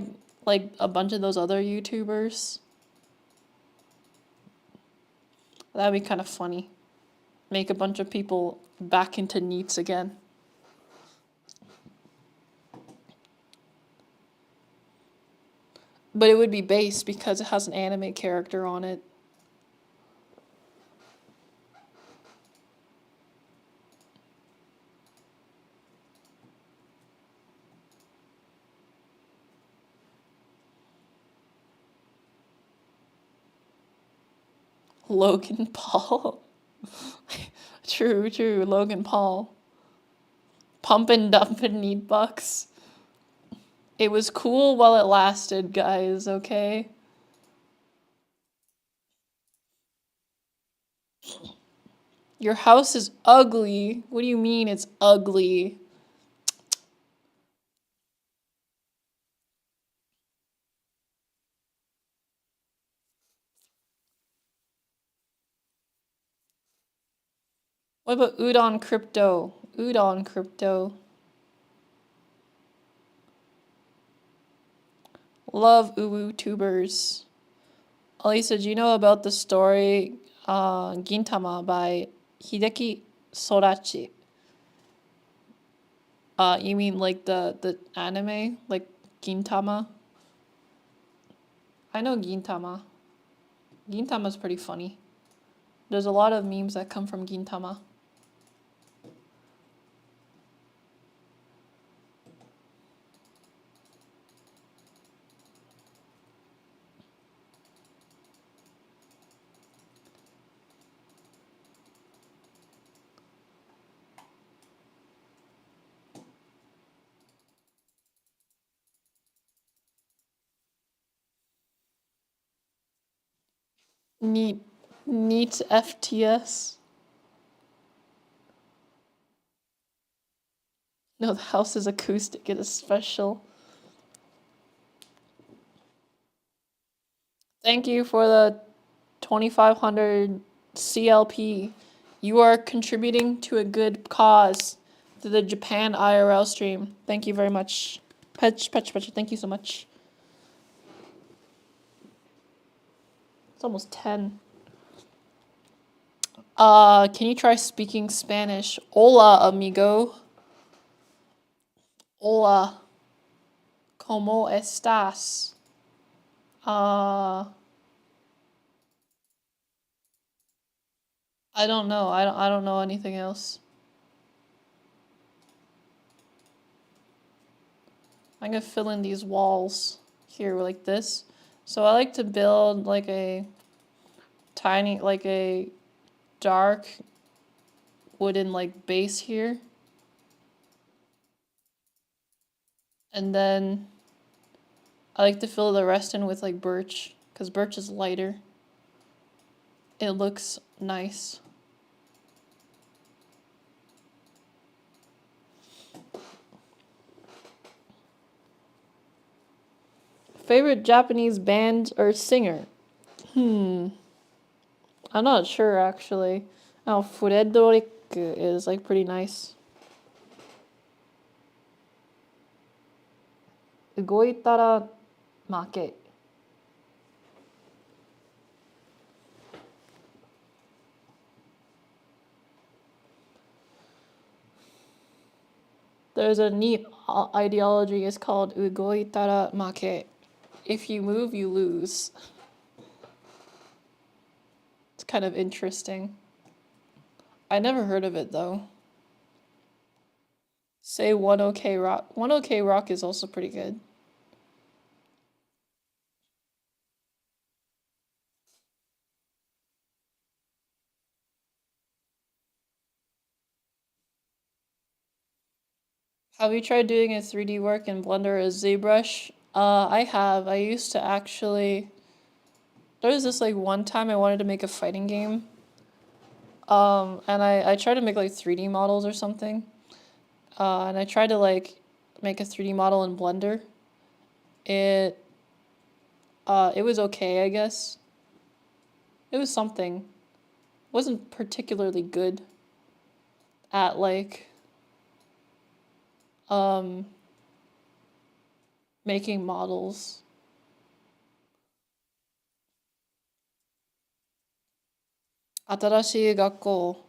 a bunch of those other YouTubers. That'd be kind of funny. Make a bunch of people back into Neats again. But it would be based because it has an anime character on it. Logan Paul. True, true. Logan Paul. Pump and dump and Neat Bucks. It was cool while it lasted, guys, okay? Your house is ugly. What do you mean it's ugly? What about Udon Crypto? Udon Crypto. Love uwu tubers. Elisa, do you know about the story Gintama by Hideki Sorachi? You mean like the anime, like Gintama? I know Gintama. Gintama's pretty funny. There's a lot of memes that come from Gintama. Neat, neat FTS. No, the house is acoustic. It is special. Thank you for the 2,500 CLP. You are contributing to a good cause to the Japan IRL stream. Thank you very much. Petch, thank you so much. It's almost 10. Can you try speaking Spanish? Hola, amigo. Hola. ¿Cómo estás? I don't know. I don't know anything else. I'm gonna fill in these walls here like this. So I like to build like a tiny, like a dark wooden like base here. And then I like to fill the rest in with like birch, because birch is lighter. It looks nice. Favorite Japanese band or singer? I'm not sure actually. Oh, Frederick is like pretty nice. Ugoitara make. There's a neat ideology. It's called Ugoitara make. If you move, you lose. It's kind of interesting. I never heard of it though. Say One OK Rock. One OK Rock is also pretty good. Have you tried doing a 3D work in Blender or ZBrush? I have. I used to actually There was this like one time I wanted to make a fighting game. And I tried to make like 3D models or something. And I tried to like make a 3D model in Blender. It it was okay, I guess. It was something. Wasn't particularly good at like um making models. 新しい学校。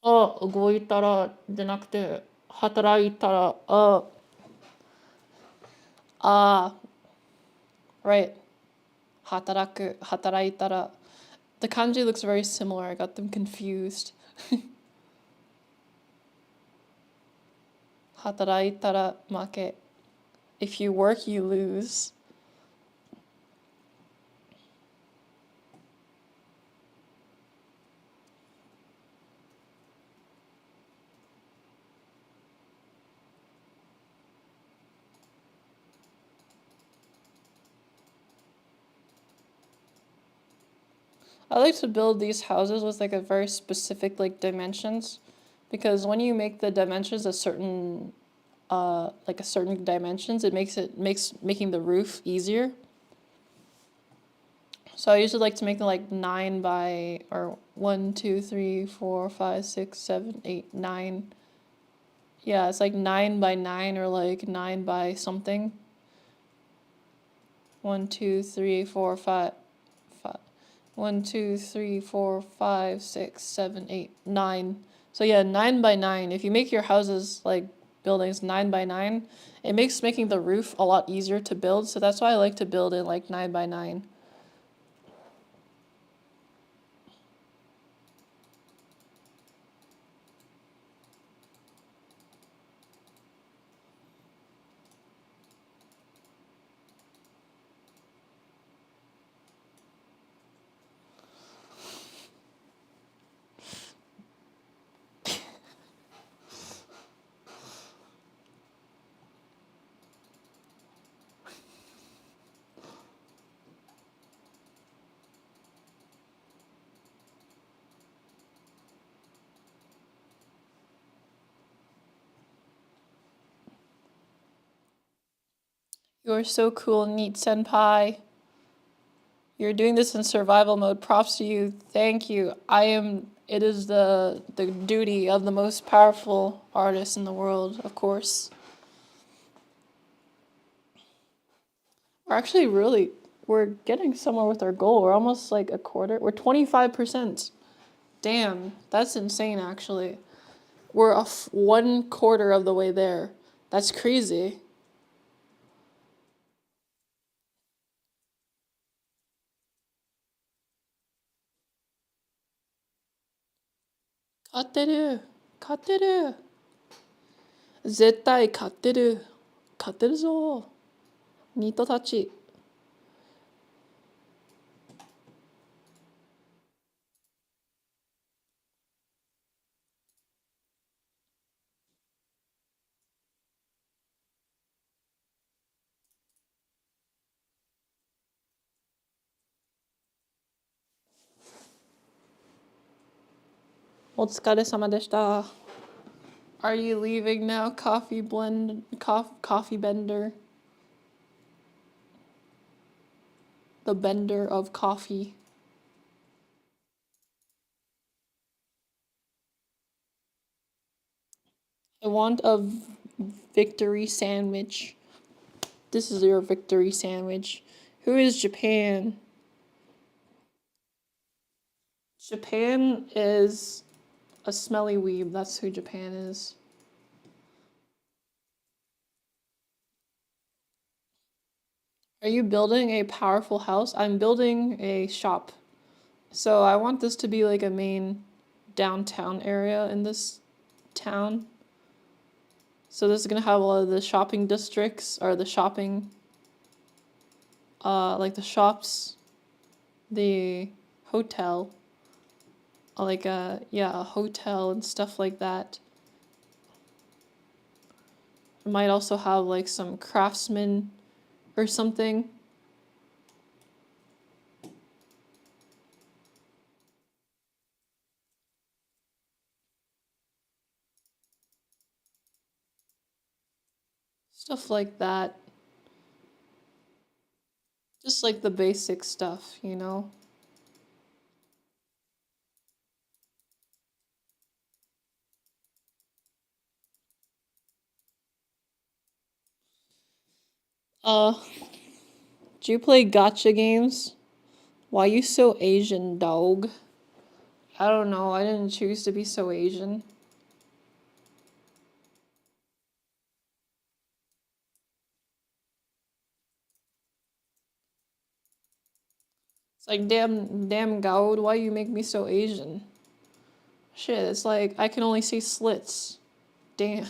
動いたらじゃなくて、働いたら、right. 働く、働いたら. The kanji looks very similar. I got them confused. 働いたら負け. If you work, you lose. I like to build these houses with like a very specific like dimensions, because when you make the dimensions a certain like a certain dimensions, it makes making the roof easier. So I usually like to make them like 9 by, or 1, 2, 3, 4, 5, 6, 7, 8, 9. Yeah, it's like 9 by 9 or like 9 by something. 1, 2, 3, 4, 5, 5. 1, 2, 3, 4, 5, 6, 7, 8, 9. So yeah, 9 by 9. If you make your houses like buildings 9 by 9, it makes making the roof a lot easier to build. So that's why I like to build it like 9 by 9. You're so cool, neat senpai. You're doing this in survival mode. Props to you. Thank you. It is the duty of the most powerful artist in the world, of course. We're getting somewhere with our goal. We're almost like a quarter. We're 25%. Damn, that's insane actually. We're 1/4 of the way there. That's crazy. Katteru. Katteru. 絶対勝ってる。勝ってるぞ。ニートたち。お疲れ様でした。Are you leaving now, coffee bender? The bender of coffee. I want a victory sandwich. This is your victory sandwich. Who is Japan? Japan is a smelly weeb. That's who Japan is. Are you building a powerful house? I'm building a shop. So I want this to be like a main downtown area in this town. So this is gonna have a lot of the shopping districts, or the shopping, like the shops, the hotel, like a yeah, a hotel and stuff like that. It might also have like some craftsmen or something. Stuff like that. Just like the basic stuff, you know? Uh, do you play gotcha games? Why you so Asian, dog? I don't know, I didn't choose to be so Asian. It's like, damn, God, why you make me so Asian? Shit, it's like, I can only see slits. Damn.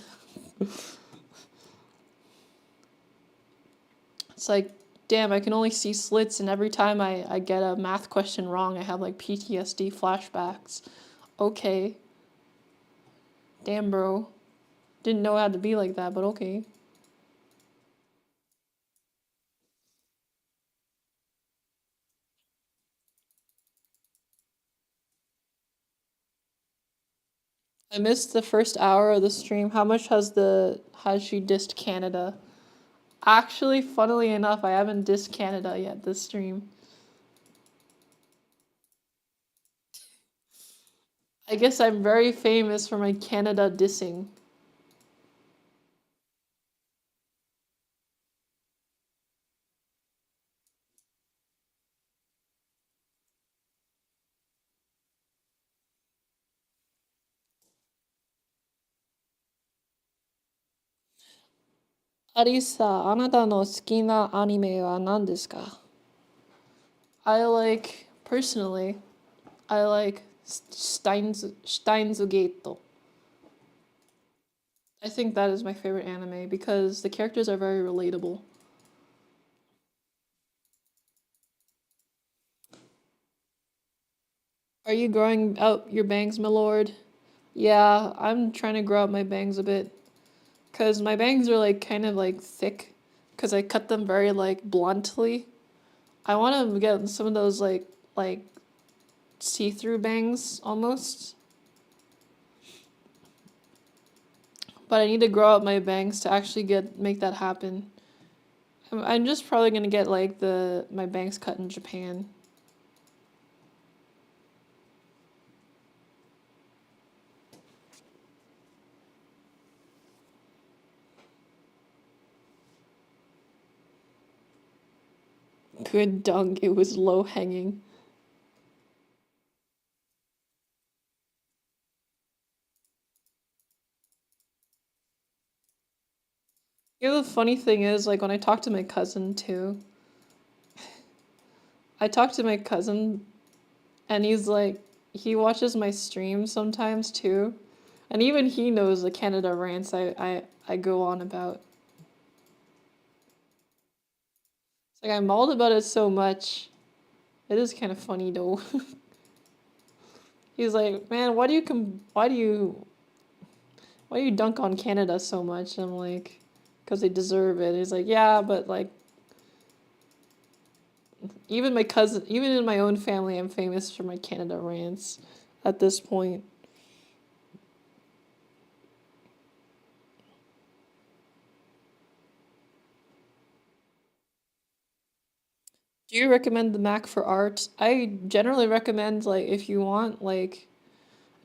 It's like, damn, I can only see slits, and every time I get a math question wrong, I have like PTSD flashbacks. Okay. Damn, bro. Didn't know how to be like that, but okay. I missed the first hour of the stream. How much has she dissed Canada? Actually, funnily enough, I haven't dissed Canada yet this stream. I guess I'm very famous for my Canada dissing. Arisa, あなたの好きなアニメは何ですか? Personally, I like Steins Gate. I think that is my favorite anime because the characters are very relatable. Are you growing out your bangs, my lord? Yeah, I'm trying to grow out my bangs a bit. Because my bangs are like kind of like thick. Because I cut them very like bluntly. I want to get some of those like see-through bangs almost. But I need to grow out my bangs to actually make that happen. I'm just probably gonna get like my bangs cut in Japan. Good dung, it was low hanging. You know, the funny thing is, like, when I talk to my cousin too, I talk to my cousin and he's like, he watches my streams sometimes too. And even he knows the Canada rants I go on about. It's like I mauled about it so much. It is kind of funny though. He's like, man, why do you dunk on Canada so much? I'm like, because they deserve it. He's like, yeah, but like, even in my own family, I'm famous for my Canada rants at this point. Do you recommend the Mac for art? I generally recommend like if you want like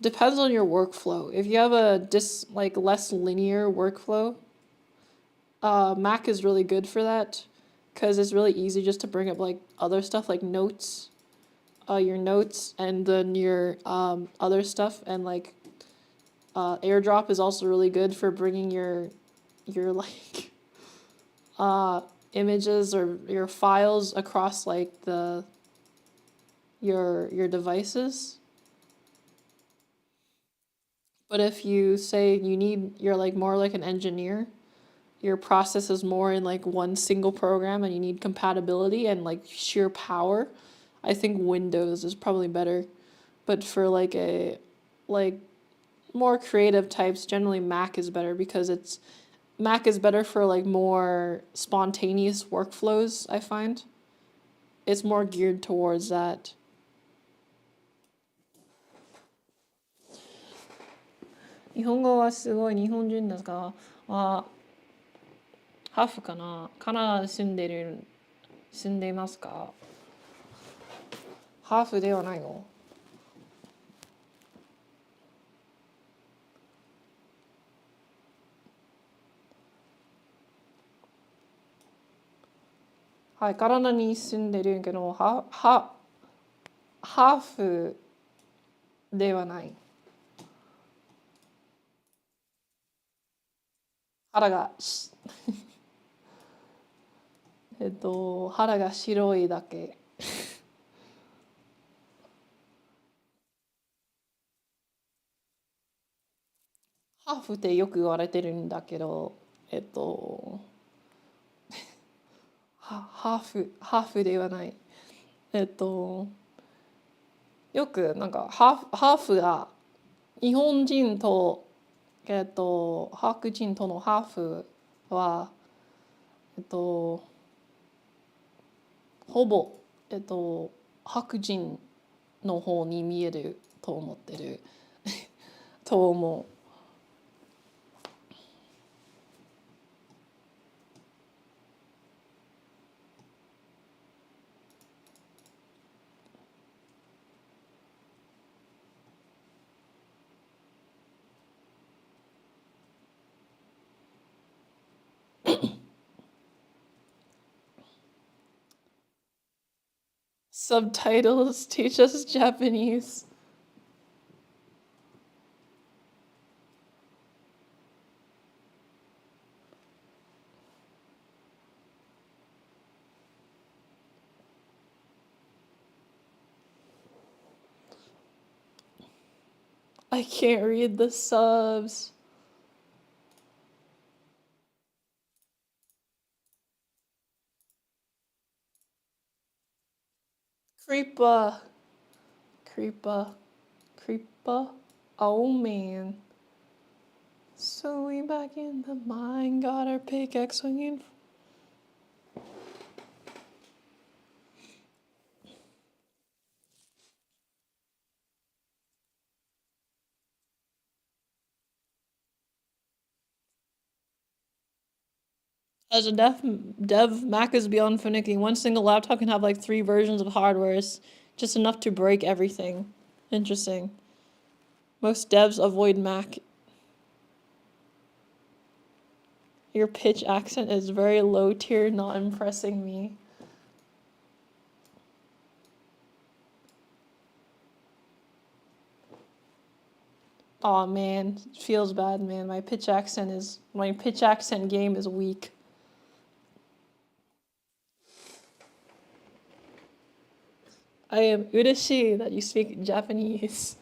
depends on your workflow. If you have a like less linear workflow, Mac is really good for that because it's really easy just to bring up like other stuff like notes, your notes and then your other stuff and like AirDrop is also really good for bringing your like uh images or your files across like your devices. But if you say you're like more like an engineer, your process is more in like one single program and you need compatibility and like sheer power, I think Windows is probably better. but for like more creative types, generally Mac is better because Mac is better for like more spontaneous workflows, I find. It's more geared towards that. 日本語はすごい日本人ですか？あ、ハーフかな？カナダに住んでいますか？ハーフではないの？はい、カナダに住んでるけど、ハーフではない。肌がし、肌が白いだけ。ハーフってよく言われてるんだけど、ハーフではない。えっと、よくなんかハーフが日本人と、白人とのハーフは、ほぼ、白人の方に見えると思ってると思う。Subtitles teach us Japanese. I can't read the subs. Creepa. Creepa. Creepa. Oh man. So we back in the mine, got our pickaxe swinging. As a dev, Mac is beyond finicky. One single laptop can have like 3 versions of hardware. It's just enough to break everything. Interesting. Most devs avoid Mac. Your pitch accent is very low tier, not impressing me. Aw man, feels bad, man. My pitch accent game is weak. I am ureshi that you speak Japanese.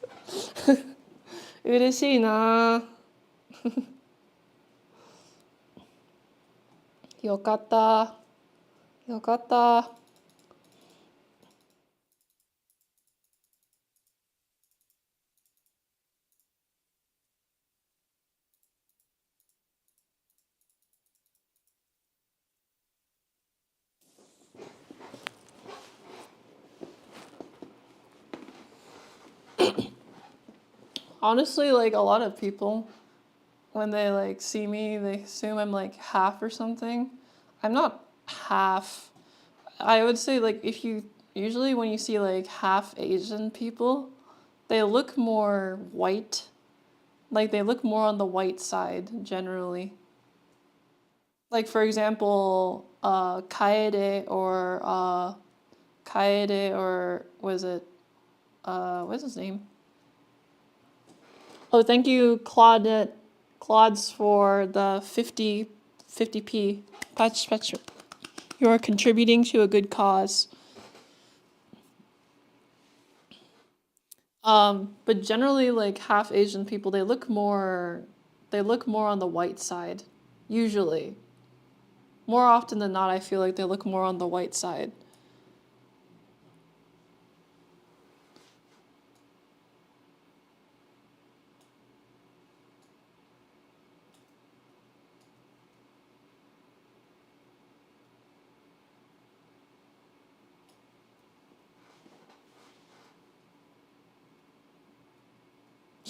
嬉しいな。よかった。よかった。Honestly, like a lot of people, when they like see me, they assume I'm like half or something. I'm not half. I would say like if you usually when you see like half Asian people, they look more white. Like they look more on the white side generally. Like for example, Kaede or was it what's his name? Oh, thank you, Claudes, for the 50p. Patch. You are contributing to a good cause. But generally, like half Asian people, they look more on the white side. Usually, more often than not, I feel like they look more on the white side.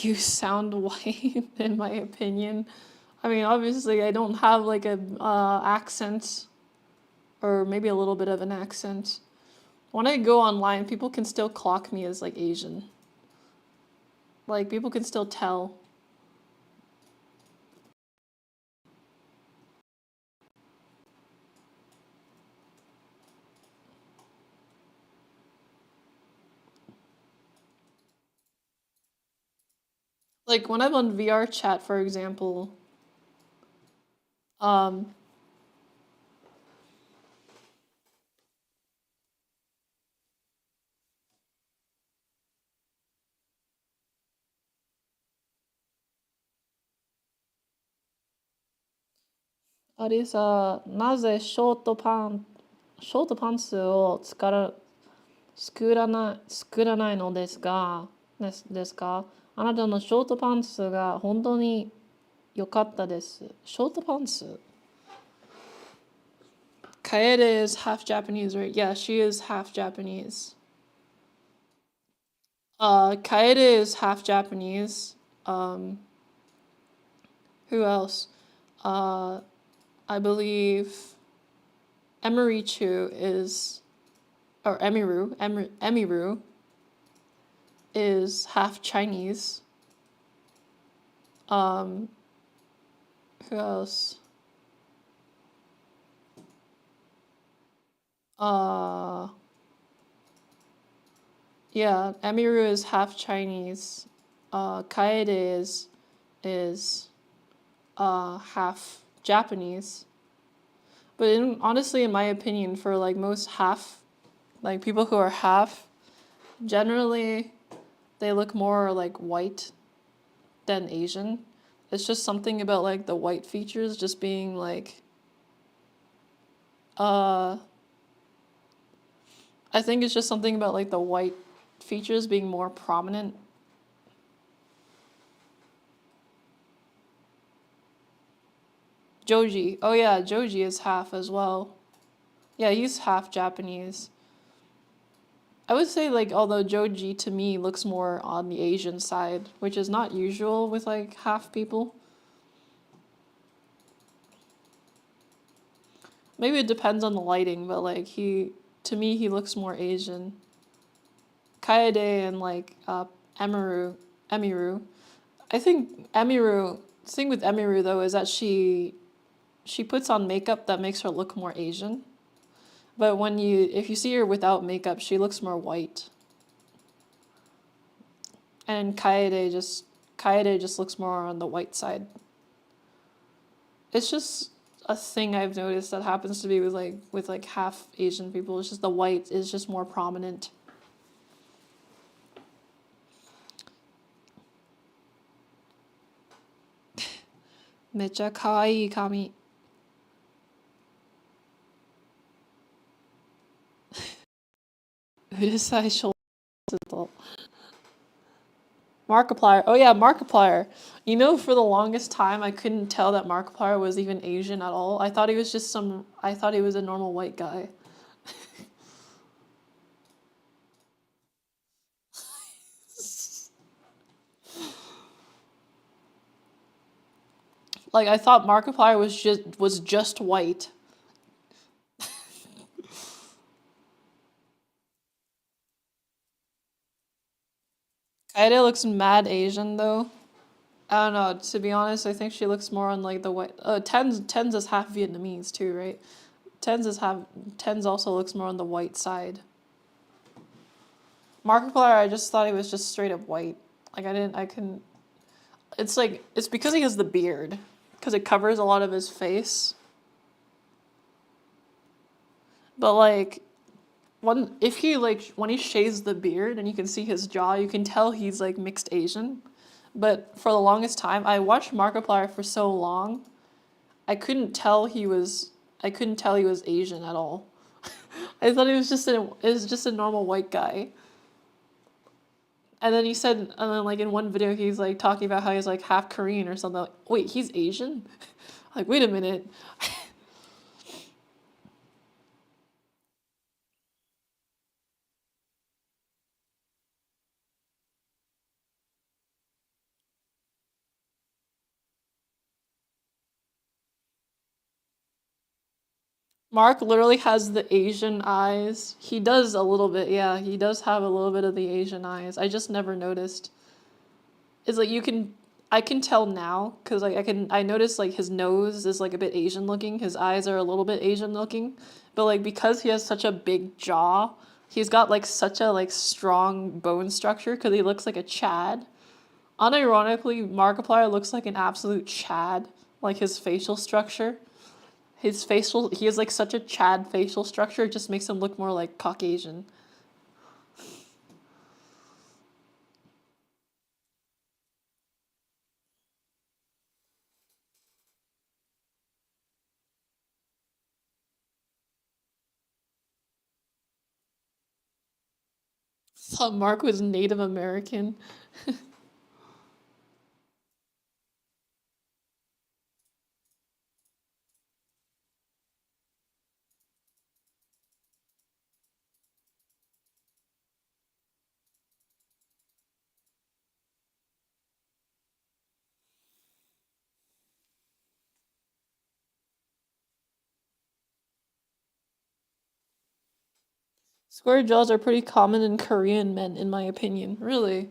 You sound white, in my opinion. I mean, obviously, I don't have like a accent, or maybe a little bit of an accent. When I go online, people can still clock me as like Asian. Like people can still tell. Like when I'm on VR chat, for example, um, あれさ、なぜショートパンツを作らないのですか？あなたのショートパンツが本当に良かったです。ショートパンツ Kaede is half Japanese, right? Yeah, she is half Japanese. Kaede is half Japanese. Um, who else? Uh, I believe Emirichu is, or Emiru is half Chinese. Um, who else? Uh, yeah, Emiru is half Chinese. Kaede is half Japanese. But honestly, in my opinion, for like most half, like people who are half, generally they look more like white than Asian. It's just something about like the white features just being like, uh, I think it's just something about like the white features being more prominent. Joji. Oh yeah, Joji is half as well. Yeah, he's half Japanese. I would say like although Joji to me looks more on the Asian side, which is not usual with like half people. Maybe it depends on the lighting, but like to me he looks more Asian. Kaede and like Emiru. I think Emiru. The thing with Emiru though is that she puts on makeup that makes her look more Asian. But if you see her without makeup, she looks more white. And Kaede just looks more on the white side. It's just a thing I've noticed that happens to be with half Asian people. It's just the white is just more prominent. めっちゃ可愛い髪。うるさいショーツと。Markiplier. Oh yeah, Markiplier. You know, for the longest time, I couldn't tell that Markiplier was even Asian at all. I thought he was I thought he was a normal white guy. Like I thought Markiplier was just white. Kaede looks mad Asian though. I don't know. To be honest, I think she looks more on like the white. Tens is half Vietnamese too, right? Tens also looks more on the white side. Markiplier, I just thought he was just straight up white. Like I couldn't. It's because he has the beard, because it covers a lot of his face. But like when he shaves the beard and you can see his jaw, you can tell he's like mixed Asian. But for the longest time, I watched Markiplier for so long, I couldn't tell he was I couldn't tell he was Asian at all. I thought he was just a normal white guy. And then like in one video he's like talking about how he's like half Korean or something. Like, wait, he's Asian? Like, wait a minute. Mark literally has the Asian eyes. He does a little bit, yeah. He does have a little bit of the Asian eyes. I just never noticed. It's like I can tell now because like I notice like his nose is like a bit Asian looking. His eyes are a little bit Asian looking, but like because he has such a big jaw, he's got like such a like strong bone structure because he looks like a Chad. Unironically, Markiplier looks like an absolute Chad, like his facial structure. He has like such a Chad facial structure, it just makes him look more like Caucasian. Thought Mark was Native American. Square jaws are pretty common in Korean men, in my opinion. Really?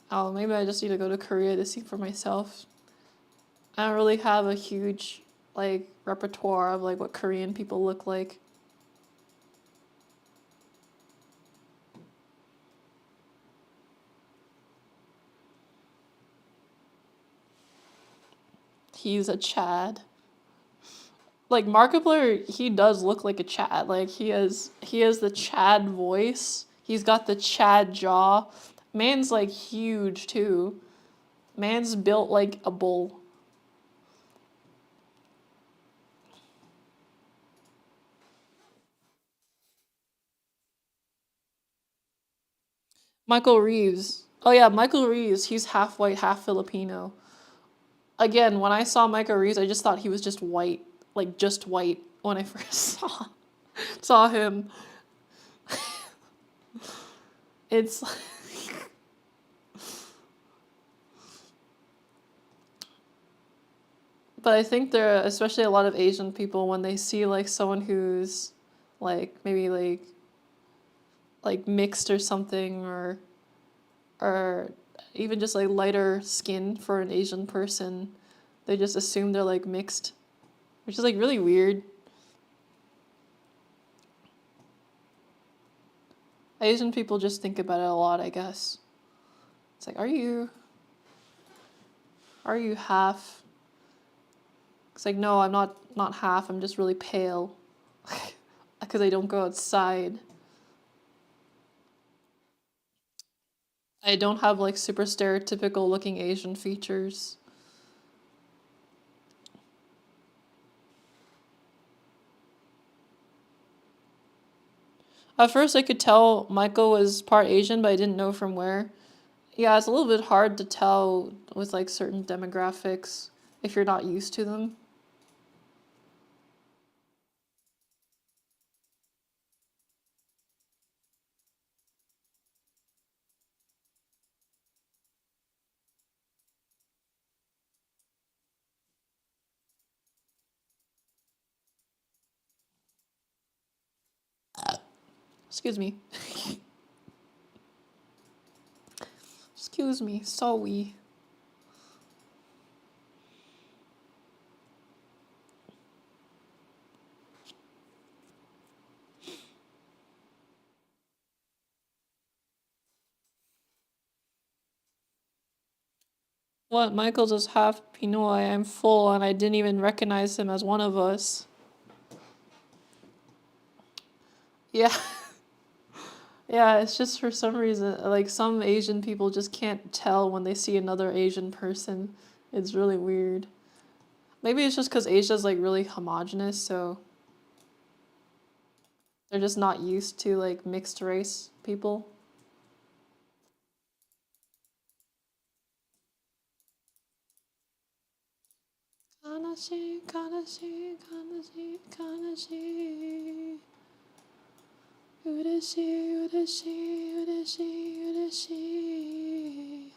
Oh, maybe I just need to go to Korea to see for myself. I don't really have a huge, like, repertoire of, like, what Korean people look like. He's a Chad. Like, Markiplier, he does look like a Chad. Like, he has the Chad voice. He's got the Chad jaw. Man's, like, huge, too. Man's built like a bull. Michael Reeves. Oh yeah, Michael Reeves. He's half white, half Filipino. Again, when I saw Michael Reeves, I just thought he was just white, like just white when I first saw him. It's but I think there are especially a lot of Asian people when they see like someone who's like maybe like mixed or something or even just like lighter skin for an Asian person, they just assume they're like mixed, which is like really weird. Asian people just think about it a lot, I guess. It's like, are you half? It's like, no, I'm not half. I'm just really pale because I don't go outside. I don't have like super stereotypical looking Asian features. At first, I could tell Michael was part Asian, but I didn't know from where. Yeah, it's a little bit hard to tell with like certain demographics if you're not used to them. Excuse me. Excuse me. Sorry. What? Michael's is half Pinoy. I'm full, and I didn't even recognize him as one of us. Yeah. Yeah, it's just for some reason, like some Asian people just can't tell when they see another Asian person. It's really weird. Maybe it's just because Asia's like really homogenous, so they're just not used to like mixed race people. Kanashi, kanashi, kanashi, kanashi. Ureshi, ureshi, ureshi, ureshi.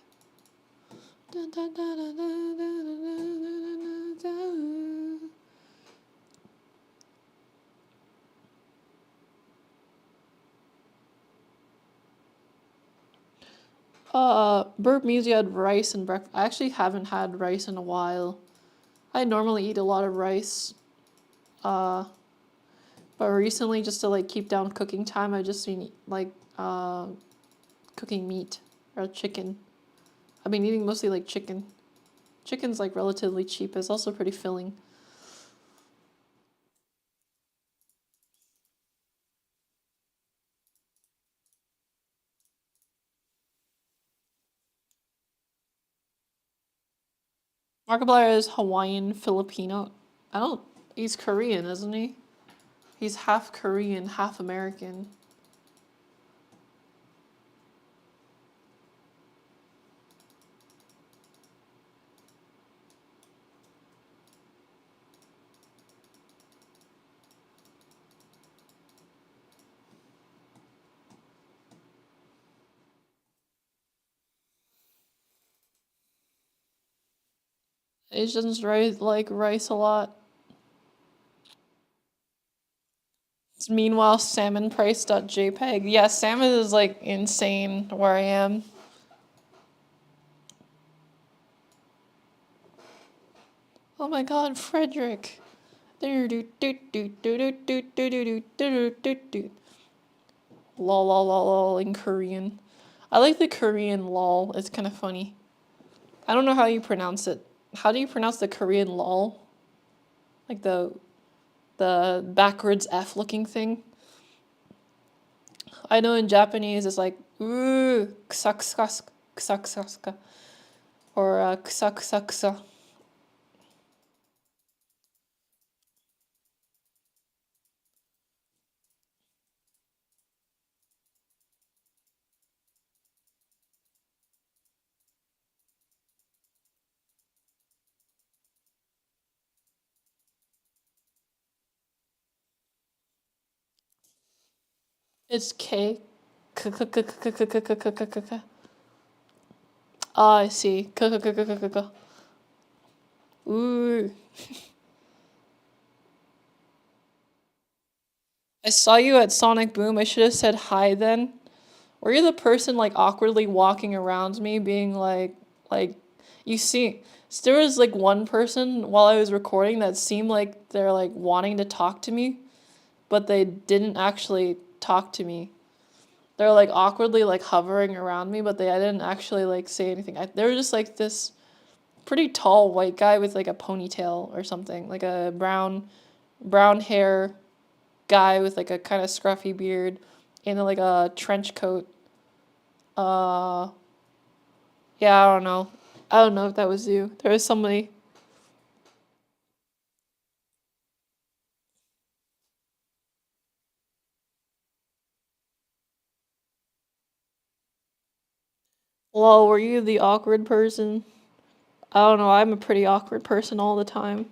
Dun, dun, dun, dun, dun, dun, dun, dun, dun, dun. Burp means you had rice and breakfast. I actually haven't had rice in a while. I normally eat a lot of rice. Uh, but recently, just to like keep down cooking time, I just been like cooking meat or chicken. I've been eating mostly like chicken. Chicken's like relatively cheap. It's also pretty filling. Markiplier is Hawaiian Filipino. I don't. He's Korean, isn't he? He's half Korean, half American. Asians like rice a lot. Meanwhile, salmon price.jpg. Yeah, salmon is like insane where I am. Oh my god, Frederick. Lol lol lol lol in Korean. I like the Korean lol. It's kind of funny. I don't know how you pronounce it. How do you pronounce the Korean lol? Like the backwards F looking thing. I know in Japanese it's like ooh ksaksaska ksaksaska or ksaksaksa. It's K. Ah, I see. Ooh. I saw you at Sonic Boom. I should have said hi then. Were you the person like awkwardly walking around me being like you see there was like one person while I was recording that seemed like they're like wanting to talk to me, but they didn't actually talk to me. They're like awkwardly like hovering around me, but I didn't actually like say anything. They were just like this pretty tall white guy with like a ponytail or something, like a brown hair guy with like a kind of scruffy beard in like a trench coat. Uh, yeah, I don't know. I don't know if that was you. There was somebody. Lol, were you the awkward person? I don't know. I'm a pretty awkward person all the time.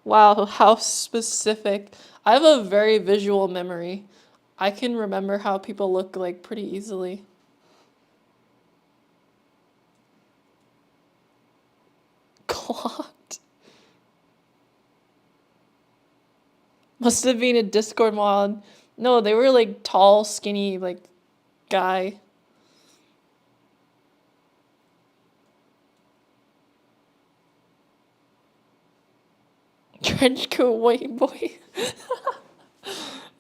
Wow, how specific. I have a very visual memory. I can remember how people look like pretty easily. Clocked. Must have been a Discord mod. No, they were like tall, skinny, like guy. Trench coat white boy.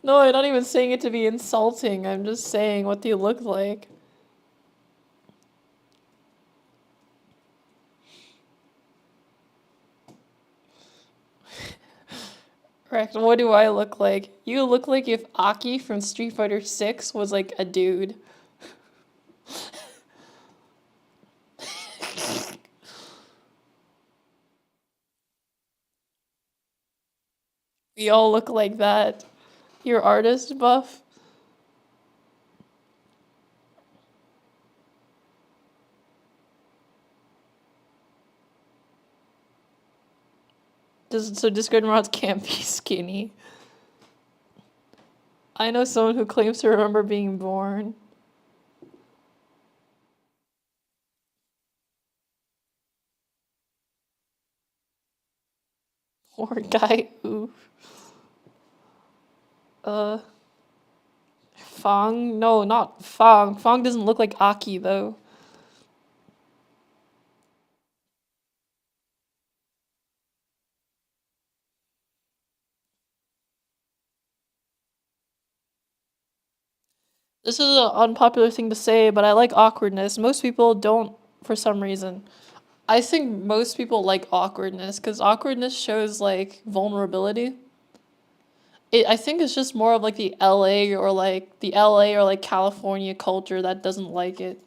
No, I'm not even saying it to be insulting. I'm just saying what they look like. Correct. What do I look like? You look like if Aki from Street Fighter 6 was like a dude. We all look like that. You're artist buff. So Discord mods can't be skinny. I know someone who claims to remember being born. Poor guy, oof. Uh, Fang? No, not Fang. Fang doesn't look like Aki though. This is an unpopular thing to say, but I like awkwardness. Most people don't for some reason. I think most people like awkwardness because awkwardness shows like vulnerability. I think it's just more of like the LA or like California culture that doesn't like it.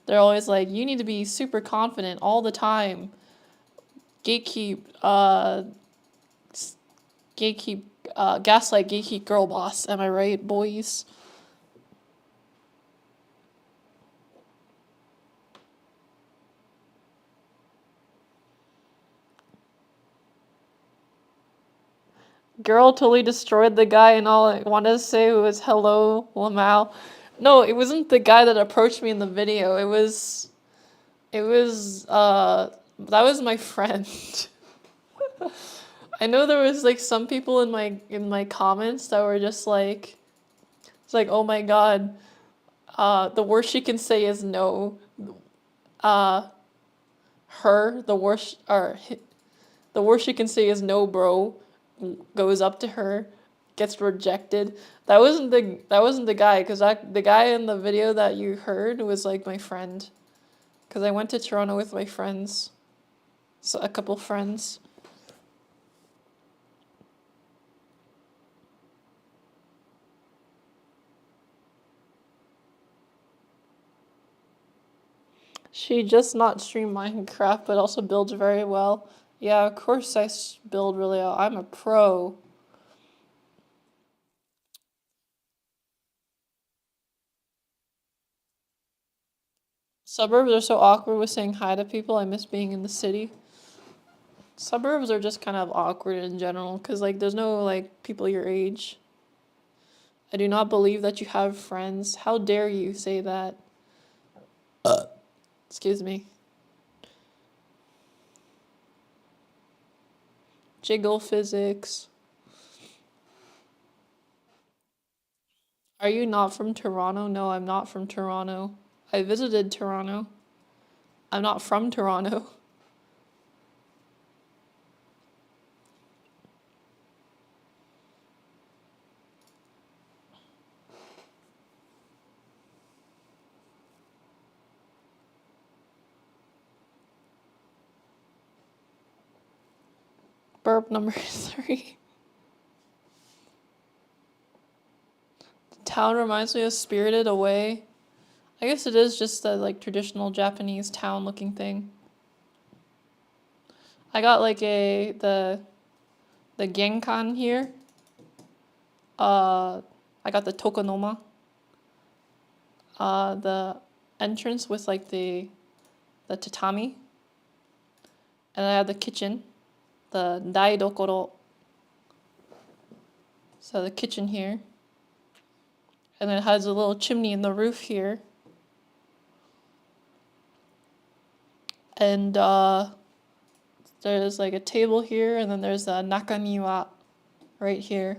They're always like, you need to be super confident all the time. Gatekeep, gatekeep, gaslight, gatekeep, girl boss. Am I right, boys? Girl totally destroyed the guy, and all I wanted to say was hello, Lamau. No, it wasn't the guy that approached me in the video. That was my friend. I know there was like some people in my comments that were just like, it's like, oh my god, the worst she can say is no. Uh, the worst she can say is no, bro. Goes up to her, gets rejected. That wasn't the guy, cause the guy in the video that you heard was like my friend, cause I went to Toronto with my friends, so a couple friends. She just not stream Minecraft, but also builds very well. Yeah, of course build really well. I'm a pro. Suburbs are so awkward with saying hi to people. I miss being in the city. Suburbs are just kind of awkward in general because like there's no like people your age. I do not believe that you have friends. How dare you say that? Excuse me. Jiggle physics. Are you not from Toronto? No, I'm not from Toronto. I visited Toronto. I'm not from Toronto. Burp number 3. The town reminds me of Spirited Away. I guess it is just a like traditional Japanese town looking thing. I got like the Genkan here. I got the Tokonoma. The entrance with like the tatami. And I have the kitchen, the daidokoro. So the kitchen here. And then it has a little chimney in the roof here. And there's like a table here, and then there's a nakamiwa right here.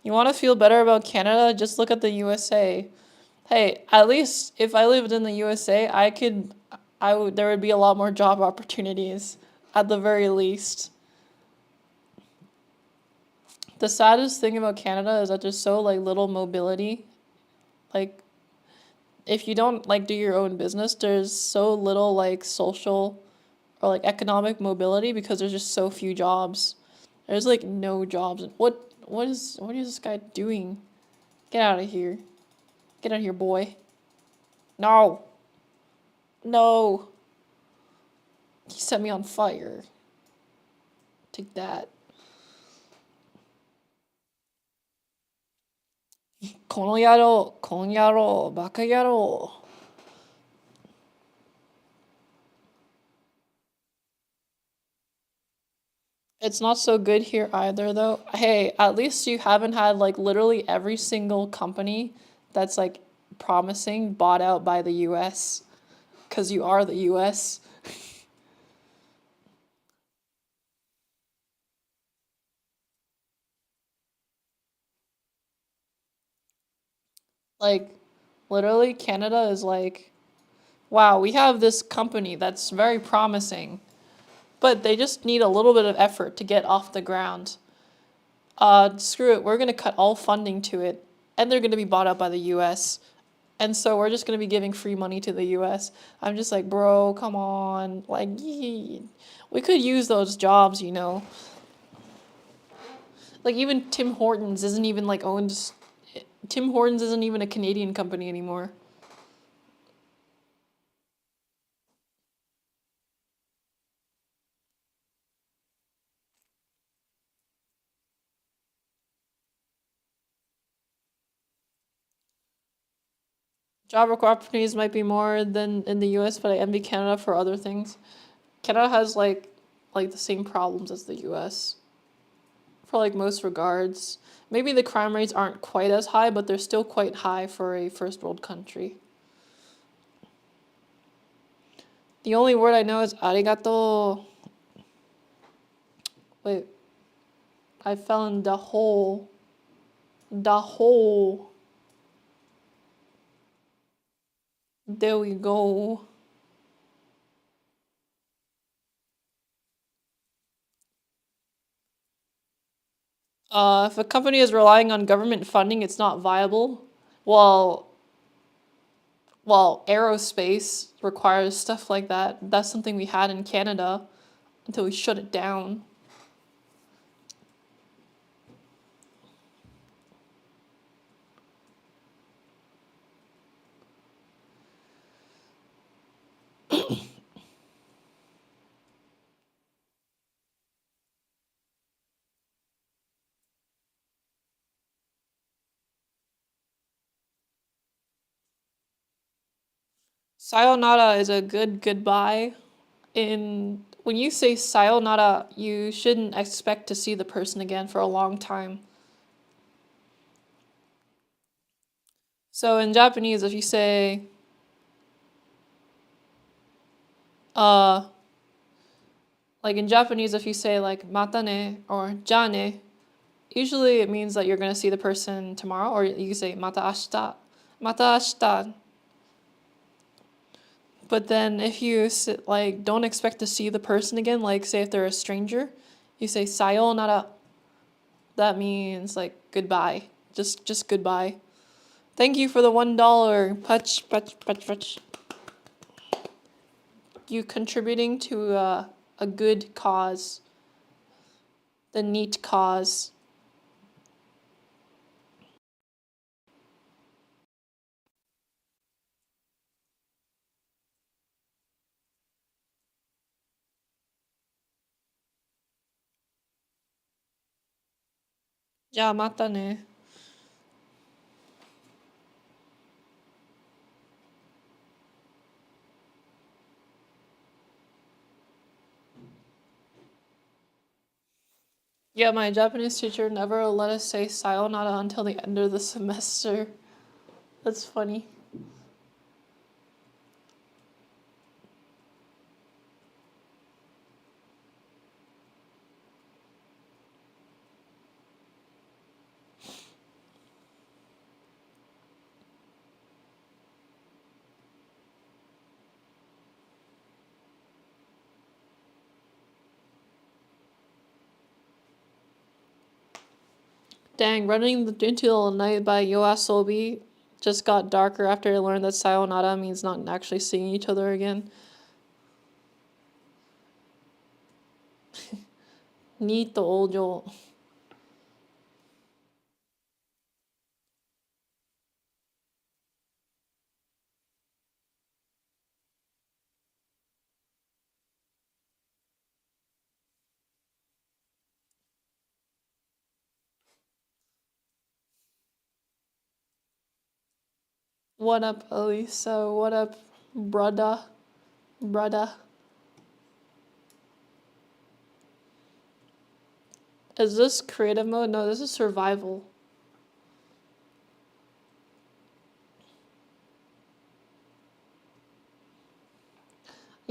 You want to feel better about Canada? Just look at the USA. Hey, at least if I lived in the USA, there would be a lot more job opportunities, at the very least. The saddest thing about Canada is that there's so like little mobility. Like if you don't like do your own business, there's so little like social or like economic mobility because there's just so few jobs. There's like no jobs. What is this guy doing? Get out of here. Get out of here, boy. No. No. He set me on fire. Take that. この野郎、バカ野郎. It's not so good here either, though. Hey, at least you haven't had like literally every single company that's like promising bought out by the US. because you are the US. Like, literally, Canada is like, wow, we have this company that's very promising, but they just need a little bit of effort to get off the ground. Screw it, we're gonna cut all funding to it, and they're gonna be bought out by the US. And so we're just gonna be giving free money to the US. I'm just like, bro, come on. Like, we could use those jobs, you know. Like, even Tim Hortons isn't even like owned. Tim Hortons isn't even a Canadian company anymore. Job opportunities might be more than in the US, but I envy Canada for other things. Canada has like the same problems as the US for like most regards. Maybe the crime rates aren't quite as high, but they're still quite high for a first world country. The only word I know is arigato. Wait, I fell in the hole. The hole. There we go. If a company is relying on government funding, it's not viable. Well, aerospace requires stuff like that. That's something we had in Canada until we shut it down. Sayonara is a good goodbye. In when you say sayonara, you shouldn't expect to see the person again for a long time. So in Japanese, if you say uh like in Japanese, if you say like mata ne or ja ne, usually it means that you're gonna see the person tomorrow, or you can say mata ashita, mata ashita. But then if you like don't expect to see the person again, like say if they're a stranger, you say sayonara. That means like goodbye, just goodbye. Thank you for the $1. Putch, putch, putch, putch. You contributing to a good cause, the neat cause. Ja, mata ne. Yeah, my Japanese teacher never let us say sayonara until the end of the semester. That's funny. Dang, running into the night by Yoasobi just got darker after I learned that sayonara means not actually seeing each other again. Nito ojo. What up, Elisa? What up, brother? Brother. Is this creative mode? No, this is survival.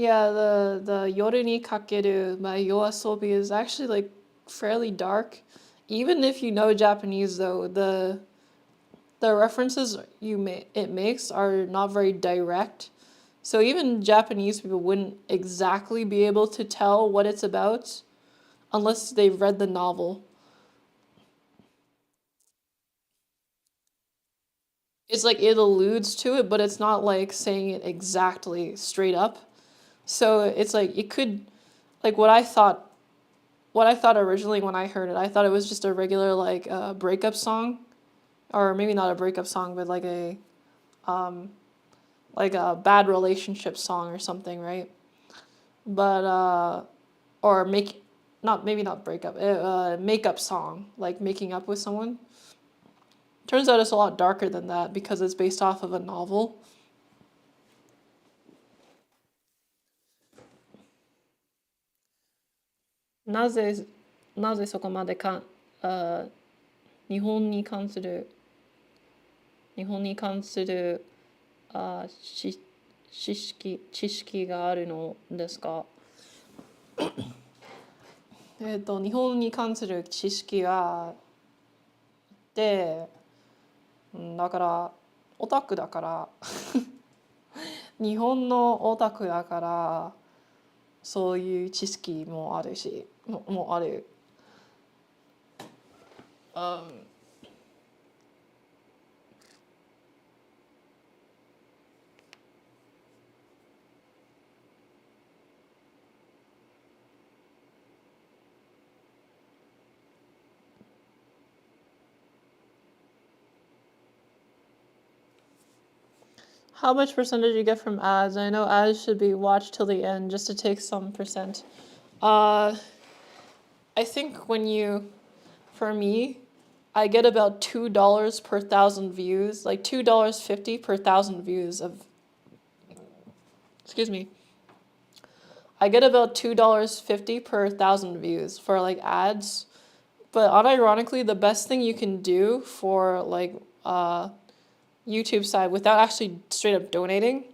Yeah, the Yoru ni Kakeru by YOASOBI is actually like fairly dark. Even if you know Japanese though, the references it makes are not very direct. So even Japanese people wouldn't exactly be able to tell what it's about unless they've read the novel. It's like it alludes to it, but it's not like saying it exactly straight up. So it's like it could like what I thought originally when I heard it, I thought it was just a regular like breakup song, or maybe not a breakup song, but um like a bad relationship song or something, right? But or make not maybe not breakup, makeup song, like making up with someone. Turns out it's a lot darker than that because it's based off of a novel. なぜ、なぜそこまでか、あ、日本に関する、日本に関する、知識があるのですか？日本に関する知識があって、だから、オタクだから、日本のオタクだから、そういう知識もあるし、もある。Um, how much percentage you get from ads? I know ads should be watched till the end just to take some percent. Uh, I think for me, I get about $2 per thousand views, like $2.50 per thousand views of, excuse me. I get about $2.50 per thousand views for like ads. But unironically, the best thing you can do for like YouTube side without actually straight up donating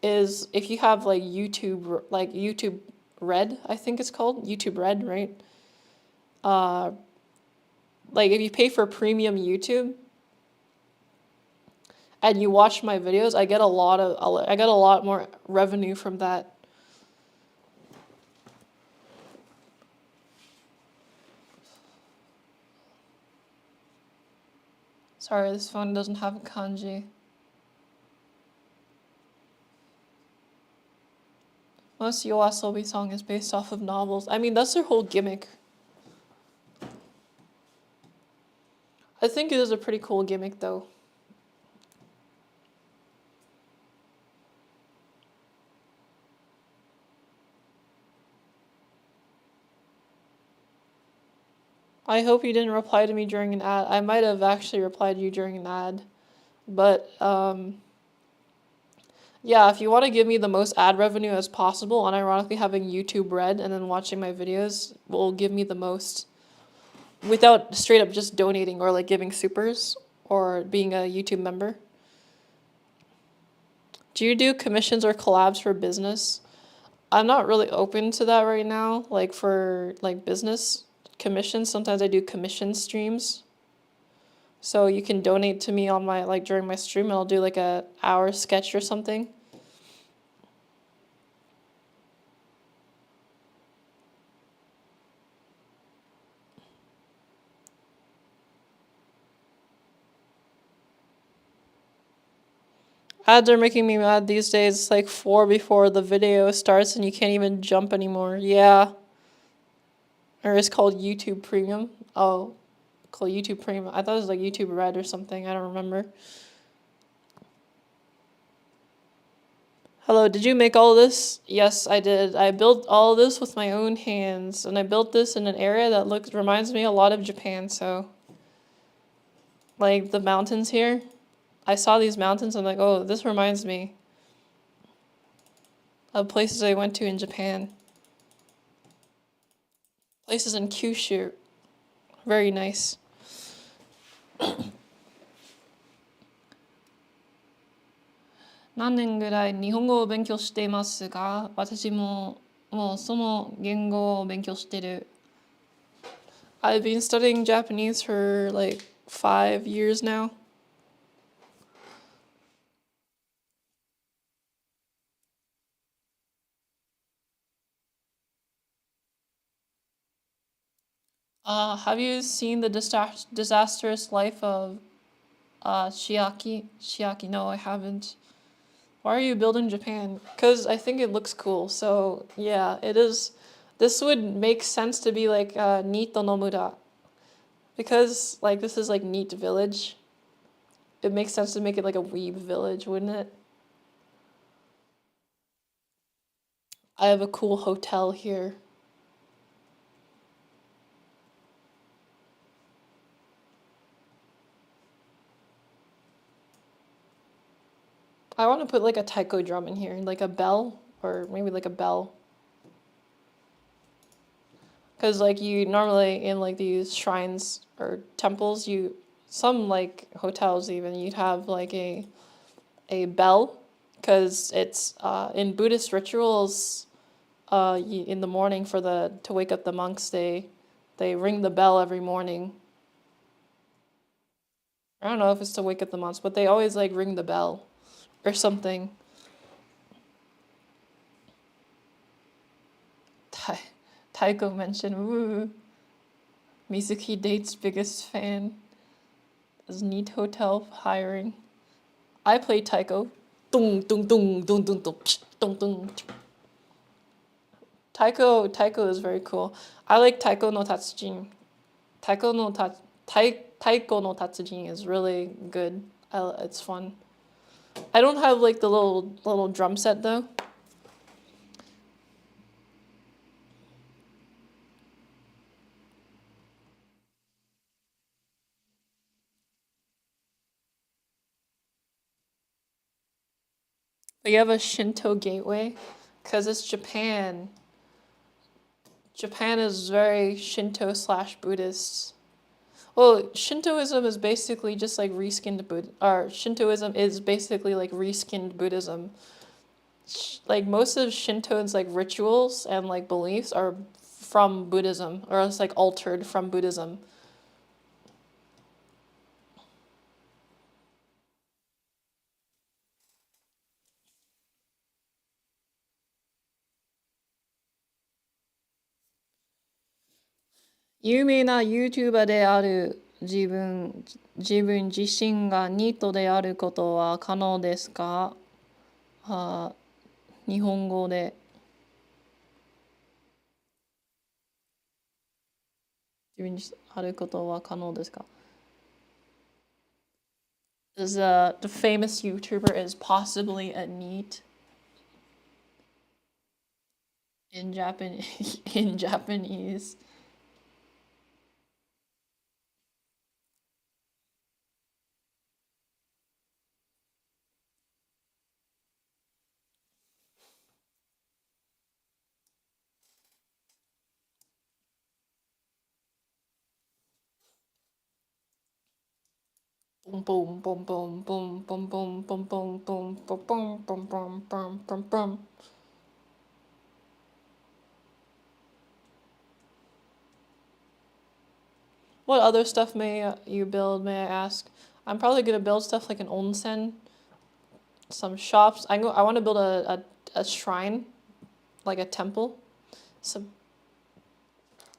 is if you have like YouTube Red, I think it's called YouTube Red, right? Uh, like if you pay for premium YouTube and you watch my videos, I get a lot more revenue from that. Sorry, this phone doesn't have kanji. Most YOASOBI song is based off of novels. I mean, that's their whole gimmick. I think it is a pretty cool gimmick, though. I hope you didn't reply to me during an ad. I might have actually replied to you during an ad. But, yeah, if you want to give me the most ad revenue as possible, unironically having YouTube Red and then watching my videos will give me the most without straight up just donating or like giving supers or being a YouTube member. Do you do commissions or collabs for business? I'm not really open to that right now. Like for like business commissions, sometimes I do commission streams. So you can donate to me on my like during my stream and I'll do like a hour sketch or something. Ads are making me mad these days. It's like 4 before the video starts and you can't even jump anymore. Yeah. Or it's called YouTube Premium. Oh, called YouTube Premium. I thought it was like YouTube Red or something. I don't remember. Hello, did you make all this? Yes, I did. I built all this with my own hands, and I built this in an area that reminds me a lot of Japan, so like the mountains here. I saw these mountains, I'm like, oh, this reminds me of places I went to in Japan. Places in Kyushu. Very nice. 何年ぐらい日本語を勉強していますが、私ももうその言語を勉強してる。I've been studying Japanese for like 5 years now. Have you seen the disastrous life of Shiaki? Shiaki, no, I haven't. Why are you building Japan? Because I think it looks cool. So, yeah, it is. This would make sense to be like Nito no Mura. Because, like, this is like Neat Village. It makes sense to make it like a weeb village, wouldn't it? I have a cool hotel here. I want to put like a taiko drum in here, like a bell, or maybe like a bell. Because like you normally in like these shrines or temples, you some like hotels even you'd have like a bell, because it's in Buddhist rituals. In the morning for the to wake up the monks, they ring the bell every morning. I don't know if it's to wake up the monks, but they always like ring the bell or something. Taiko mentioned, ooh, Mizuki dates biggest fan is Neat Hotel hiring. I play Taiko. Dung dung dung dung dung dung dung dung. Taiko is very cool. I like Taiko no Tatsujin. Taiko no Tatsujin is really good. It's fun. I don't have like the little drum set though. But you have a Shinto gateway, because it's Japan. Japan is very Shinto slash Buddhist. Well, Shintoism is basically just like reskinned Buddhism, or Shintoism is basically like reskinned Buddhism. Like most of Shinto's like rituals and like beliefs are from Buddhism, or else like altered from Buddhism. Is the famous YouTuber is possibly a NEET in Japan in Japanese. Boom boom boom boom boom boom boom boom boom boom boom boom boom boom boom boom boom. What other stuff may you build, may I ask? I'm probably gonna build stuff like an onsen, some shops. I want to build a shrine, like a temple. Some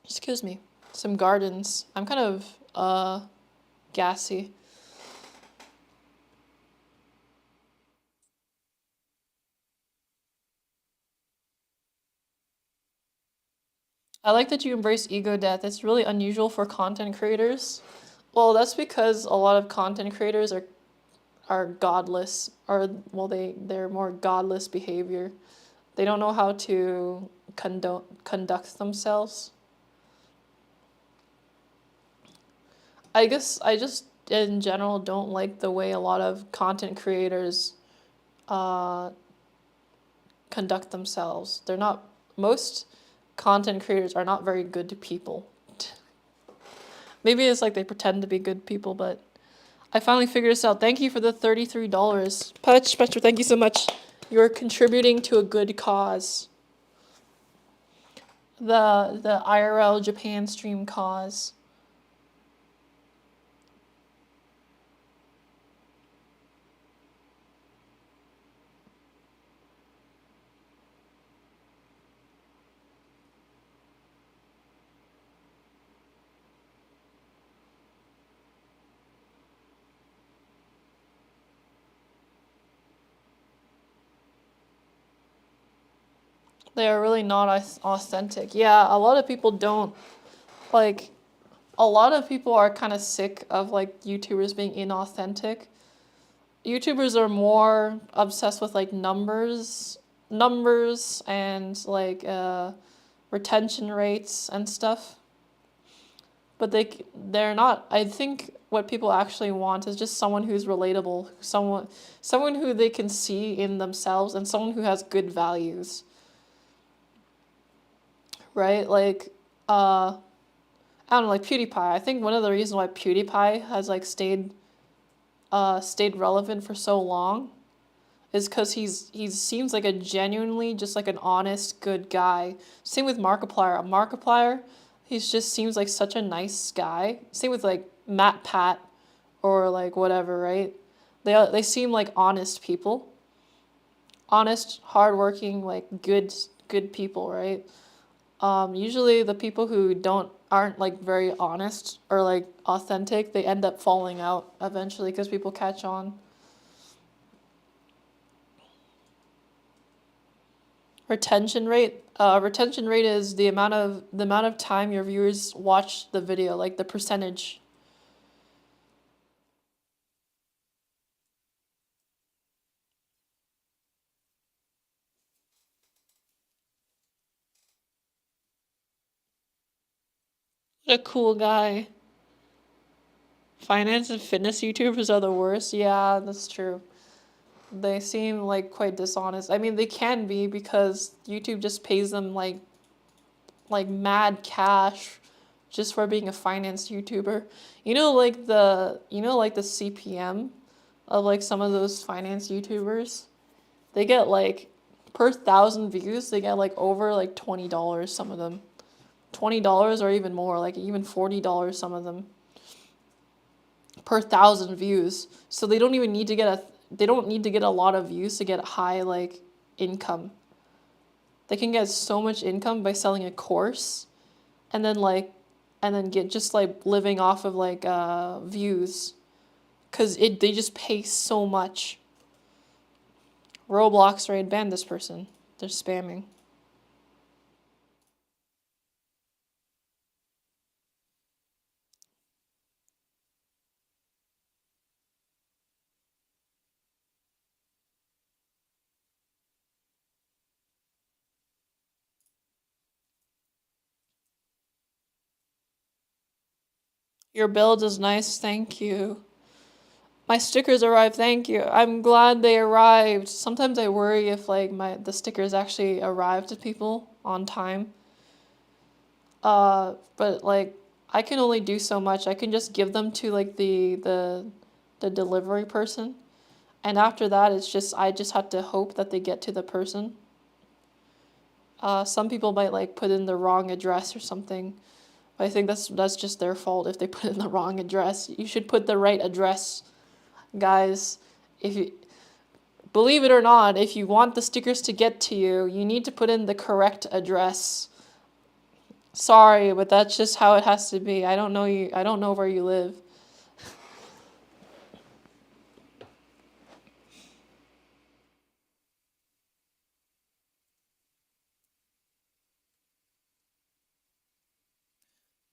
excuse me, some gardens. I'm kind of gassy. I like that you embrace ego death. It's really unusual for content creators. Well, that's because a lot of content creators are godless, or well they're more godless behavior. They don't know how to conduct themselves. I guess I just in general don't like the way a lot of content creators uh, conduct themselves. They're not most content creators are not very good people. Maybe it's like they pretend to be good people, but I finally figured this out. Thank you for the $33. Patch, Petcher, thank you so much. You're contributing to a good cause. The IRL Japan stream cause. They are really not authentic. Yeah, a lot of people don't like. A lot of people are kind of sick of like YouTubers being inauthentic. YouTubers are more obsessed with like numbers and like retention rates and stuff. But they're not. I think what people actually want is just someone who's relatable, someone who they can see in themselves, and someone who has good values, right? Like I don't know, like PewDiePie. I think one of the reasons why PewDiePie has like stayed relevant for so long is because he seems like a genuinely just like an honest, good guy. Same with Markiplier. Markiplier, he just seems like such a nice guy. Same with like MatPat or like whatever, right? They seem like honest people. Honest, hardworking, like good people, right? Usually the people who aren't like very honest or like authentic, they end up falling out eventually because people catch on. Retention rate is the amount of time your viewers watch the video, like the percentage. What a cool guy. Finance and fitness YouTubers are the worst. Yeah, that's true. They seem like quite dishonest. I mean, they can be because YouTube just pays them like mad cash just for being a finance YouTuber. Like the CPM of like some of those finance YouTubers. They get like per 1,000 views, they get like over like $20, some of them. $20 or even more, like even $40, some of them. Per 1,000 views. So they don't need to get a lot of views to get high like income. They can get so much income by selling a course and then get just like living off of like views because they just pay so much. Roblox raid banned this person. They're spamming. Your build is nice, thank you. My stickers arrived, thank you. I'm glad they arrived. Sometimes I worry if like the stickers actually arrive to people on time. But like I can only do so much. I can just give them to like the delivery person. And after that I just have to hope that they get to the person. Some people might like put in the wrong address or something. But I think that's just their fault if they put in the wrong address. You should put the right address, guys. If you believe it or not, if you want the stickers to get to you, you need to put in the correct address. Sorry, but that's just how it has to be. I don't know you. I don't know where you live.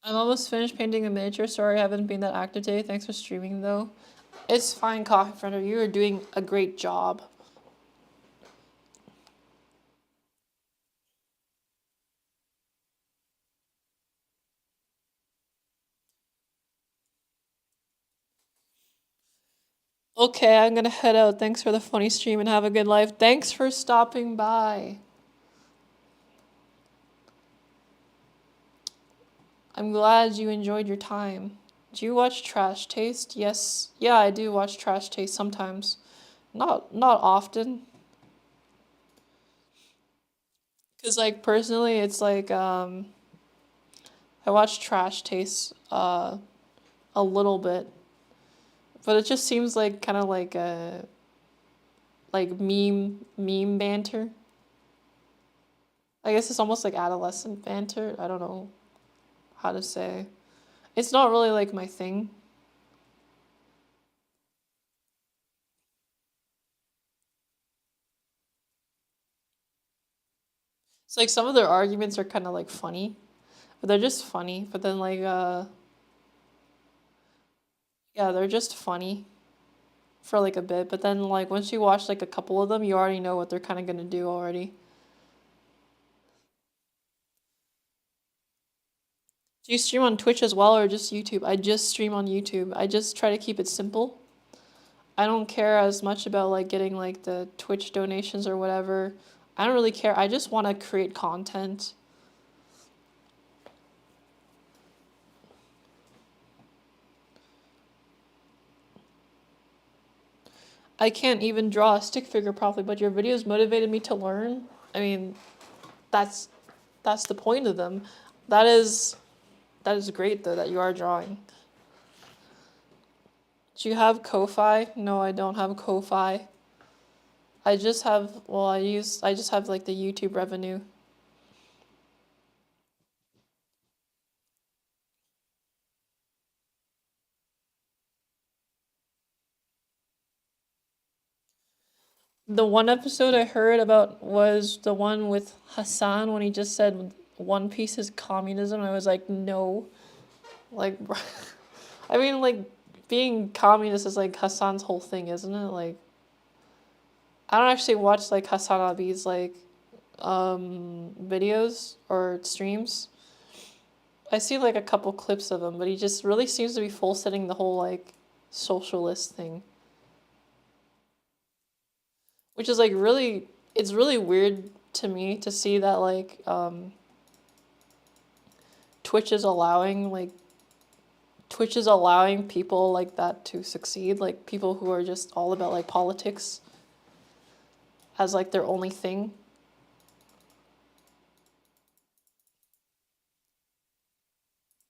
I'm almost finished painting a miniature. Sorry I haven't been that active today. Thanks for streaming though. It's fine, Coffee Friender. You are doing a great job. Okay, I'm gonna head out. Thanks for the funny stream and have a good life. Thanks for stopping by. I'm glad you enjoyed your time. Do you watch Trash Taste? Yes. Yeah, I do watch Trash Taste sometimes. Not often. Cause like personally it's like I watch Trash Taste a little bit. But it just seems like kind of like a like meme banter. I guess it's almost like adolescent banter. I don't know how to say. It's not really like my thing. It's like some of their arguments are kind of like funny, but they're just funny. But then like yeah, they're just funny for like a bit. But then like once you watch like a couple of them, you already know what they're kind of gonna do already. Do you stream on Twitch as well or just YouTube? I just stream on YouTube. I just try to keep it simple. I don't care as much about like getting like the Twitch donations or whatever. I don't really care. I just want to create content. I can't even draw a stick figure properly, but your videos motivated me to learn. I mean, that's that's the point of them. That is that is great though that you are drawing. Do you have Ko-fi? No, I don't have Ko-fi. I just have well, I just have like the YouTube revenue. The one episode I heard about was the one with Hassan when he just said One Piece is communism. I was like, no. Like, I mean, like, being communist is like Hassan's whole thing, isn't it? Like, I don't actually watch like Hassan Abi's like videos or streams. I see like a couple clips of him, but he just really seems to be full setting the whole like socialist thing. Which is like really it's really weird to me to see that like Twitch is allowing like Twitch is allowing people like that to succeed, like people who are just all about like politics as like their only thing.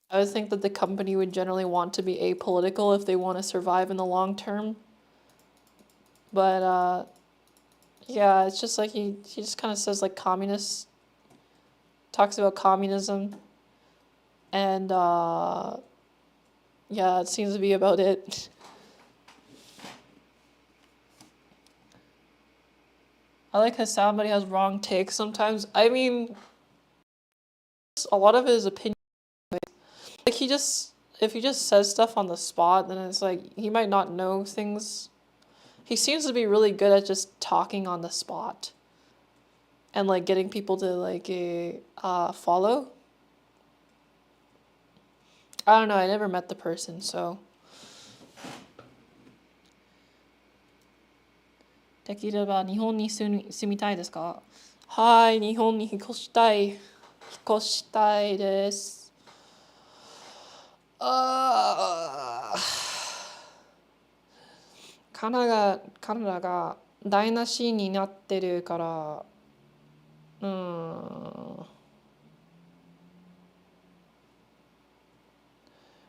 I would think that the company would generally want to be apolitical if they want to survive in the long term. But yeah, it's just like he just kind of says like communist talks about communism and yeah, it seems to be about it. I like how somebody has wrong takes sometimes. I mean, a lot of his opinion, like he just, if he just says stuff on the spot, then it's like he might not know things. He seems to be really good at just talking on the spot and like getting people to like follow. I don't know. I never met the person, so. できれば日本に住みたいですか？はい、日本に引っ越したい。引っ越したいです。あカナダが台無しになってるから、うーん、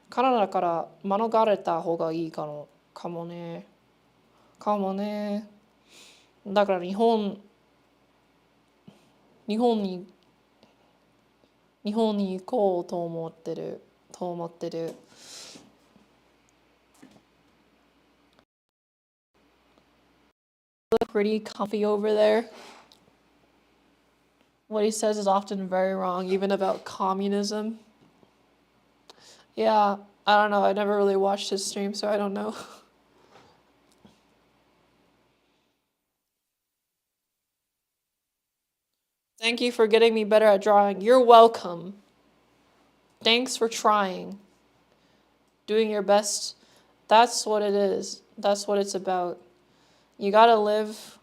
カナダから免れた方がいいかもね。かもね。だから日本に、日本に行こうと思ってる。と思ってる。Pretty comfy over there. What he says is often very wrong, even about communism. Yeah, I don't know. I never really watched his stream, so I don't know. Thank you for getting me better at drawing. You're welcome. Thanks for trying. Doing your best. That's what it is. That's what it's about. You gotta live.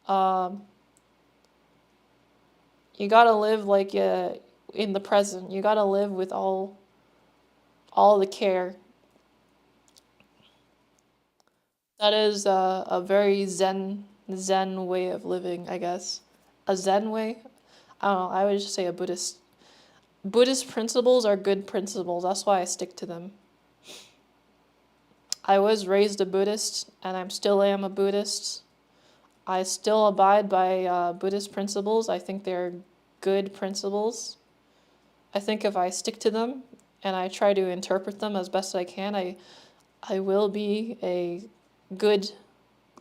Um, you gotta live like in the present. You gotta live with all the care. That is a very Zen way of living, I guess. A Zen way? I don't know, I would just say a Buddhist. Buddhist principles are good principles, that's why I stick to them. I was raised a Buddhist, and I still am a Buddhist. I still abide by Buddhist principles. I think they're good principles. I think if I stick to them and I try to interpret them as best I can, I will be a good,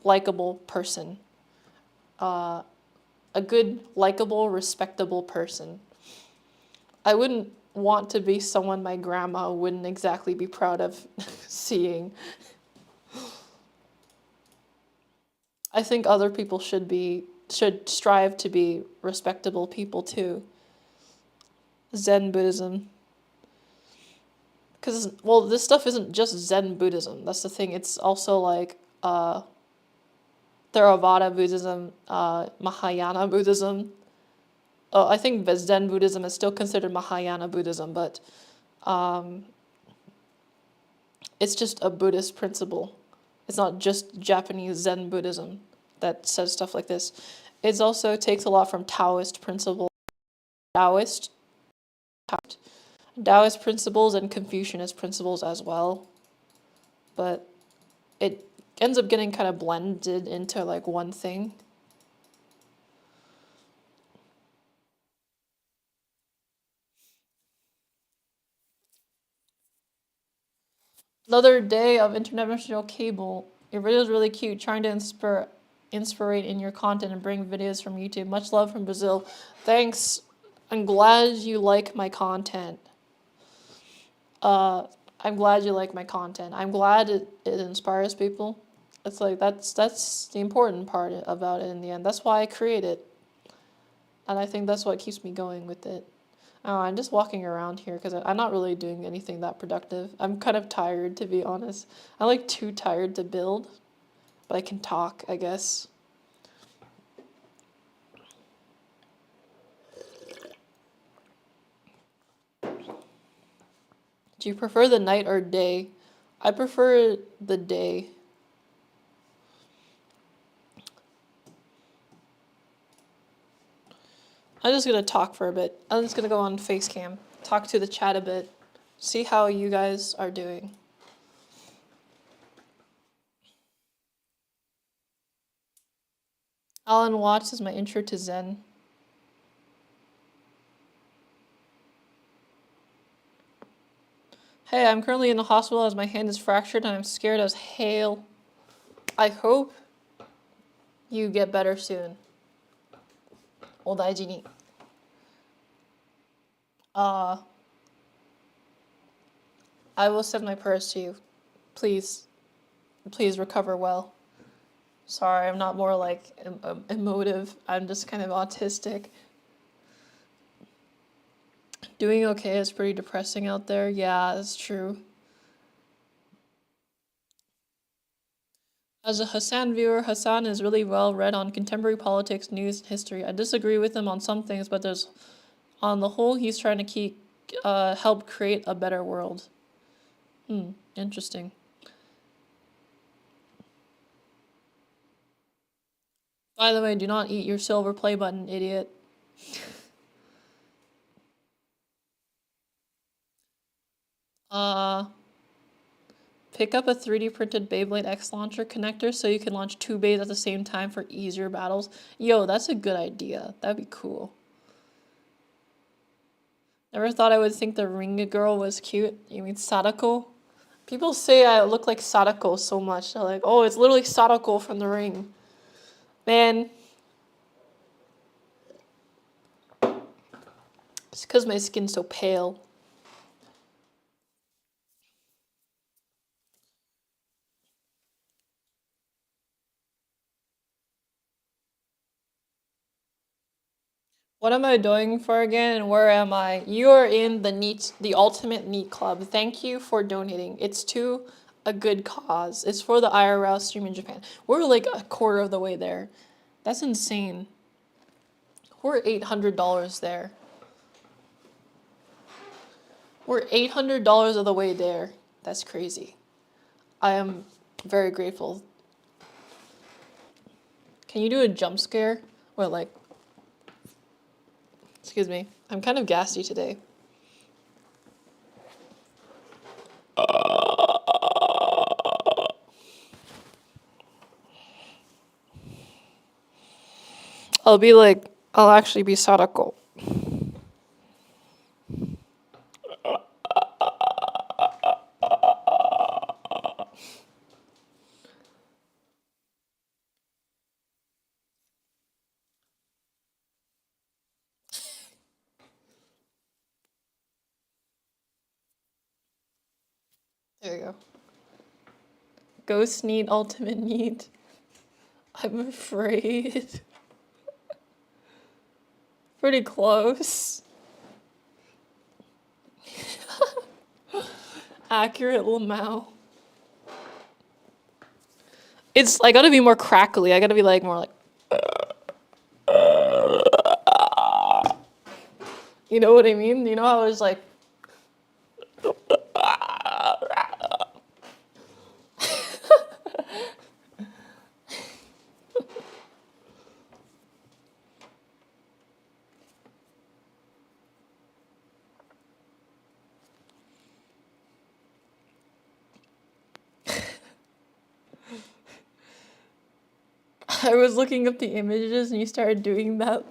likable person. A good, likable, respectable person. I wouldn't want to be someone my grandma wouldn't exactly be proud of seeing. I think other people should strive to be respectable people too. Zen Buddhism. Because, well, this stuff isn't just Zen Buddhism. That's the thing. It's also like Theravada Buddhism, Mahayana Buddhism. I think Zen Buddhism is still considered Mahayana Buddhism, but it's just a Buddhist principle. It's not just Japanese Zen Buddhism that says stuff like this. It also takes a lot from Taoist principles. Taoist principles and Confucianist principles as well. But it ends up getting kind of blended into like one thing. Another day of international cable. Your video is really cute. Trying to inspirate in your content and bring videos from YouTube. Much love from Brazil. Thanks. I'm glad you like my content. I'm glad you like my content. I'm glad it inspires people. It's like that's the important part about it in the end. That's why I create it. And I think that's what keeps me going with it. Oh, I'm just walking around here because I'm not really doing anything that productive. I'm kind of tired, to be honest. I'm like too tired to build, but I can talk, I guess. Do you prefer the night or day? I prefer the day. I'm just gonna talk for a bit. I'm just gonna go on Facecam, talk to the chat a bit, see how you guys are doing. Alan Watts is my intro to Zen. Hey, I'm currently in the hospital as my hand is fractured and I'm scared as hell. I hope you get better soon. お大事に. I will send my prayers to you. Please recover well. Sorry, I'm not more like emotive. I'm just kind of autistic. Doing okay is pretty depressing out there. Yeah, that's true. As a Hassan viewer, Hassan is really well read on contemporary politics, news, and history. I disagree with him on some things, but on the whole, he's trying to help create a better world. Interesting. By the way, do not eat your silver play button, idiot. Pick up a 3D printed Beyblade X launcher connector so you can launch 2 bays at the same time for easier battles. Yo, that's a good idea. That'd be cool. Never thought I would think the Ring girl was cute. You mean Sadako? People say I look like Sadako so much. They're like, oh, it's literally Sadako from the Ring. Man. It's because my skin's so pale. What am I doing for again and where am I? You are in the Ultimate NEET Club. Thank you for donating. It's to a good cause. It's for the IRL stream in Japan. We're like a quarter of the way there. That's insane. We're $800 there. We're $800 of the way there. That's crazy. I am very grateful. Can you do a jump scare? Or like, excuse me, I'm kind of gassy today. I'll actually be Sadako. There you go. Ghost need ultimate need. I'm afraid. Pretty close. Accurate Lamau. I gotta be more crackly. I gotta be like more like. You know what I mean? You know how I was like. I was looking up the images and you started doing that.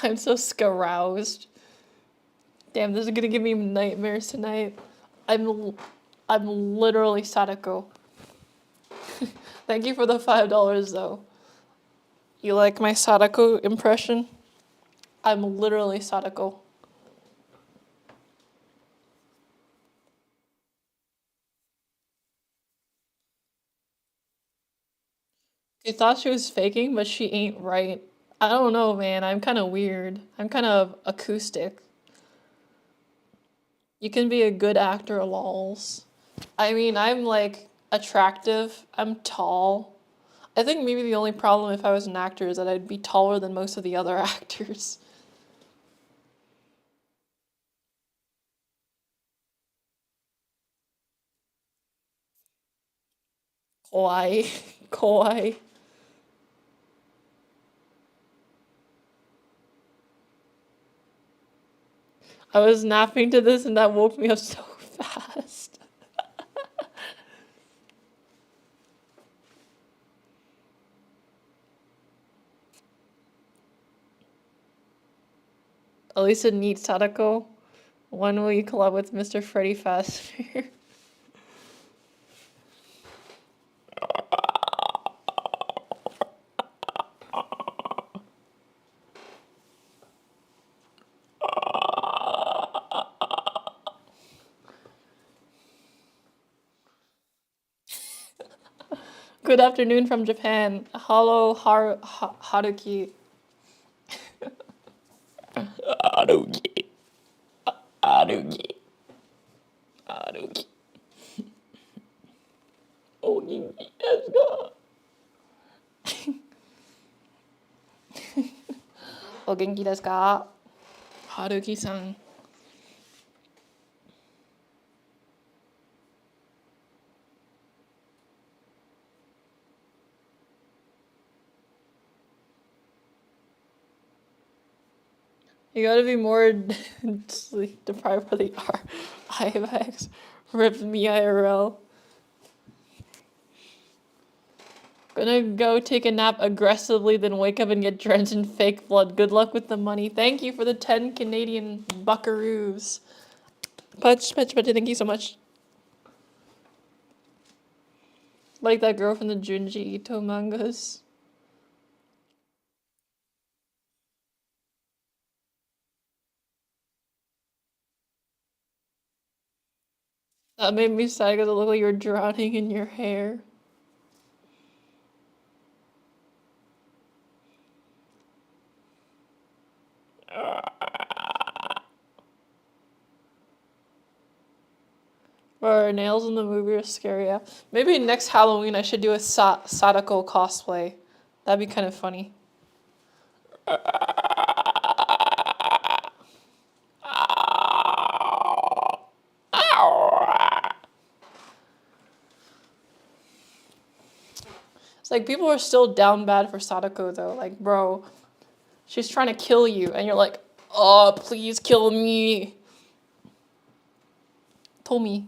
I'm so scaroused. Damn, this is gonna give me nightmares tonight. I'm literally Sadako. Thank you for the $5 though. You like my Sadako impression? I'm literally Sadako. She thought she was faking, but she ain't right. I don't know, man. I'm kind of weird. I'm kind of acoustic. You can be a good actor, lols. I mean, I'm like attractive. I'm tall. I think maybe the only problem if I was an actor is that I'd be taller than most of the other actors. Kawaii. Kawaii. I was napping to this and that woke me up so fast. At least it needs Sadako. When will you collab with Mr. Freddy Fazbear? Good afternoon from Japan. Hello, Haruki. Haruki. Haruki. Haruki. Oh, genki desu ka? O genki desu ka? Haruki-san. You gotta be more sleep deprived for the IMAX. Rip me IRL. Gonna go take a nap aggressively, then wake up and get drenched in fake blood. Good luck with the money. Thank you for the 10 Canadian buckaroos. Putch, thank you so much. Like that girl from the Junji Ito mangas. That made me sad because it looked like you were drowning in your hair. Bro, her nails in the movie are scary. Yeah. Maybe next Halloween I should do a Sadako cosplay. That'd be kind of funny. It's like people are still down bad for Sadako though. Like, bro, she's trying to kill you, and you're like, oh, please kill me. Tomie.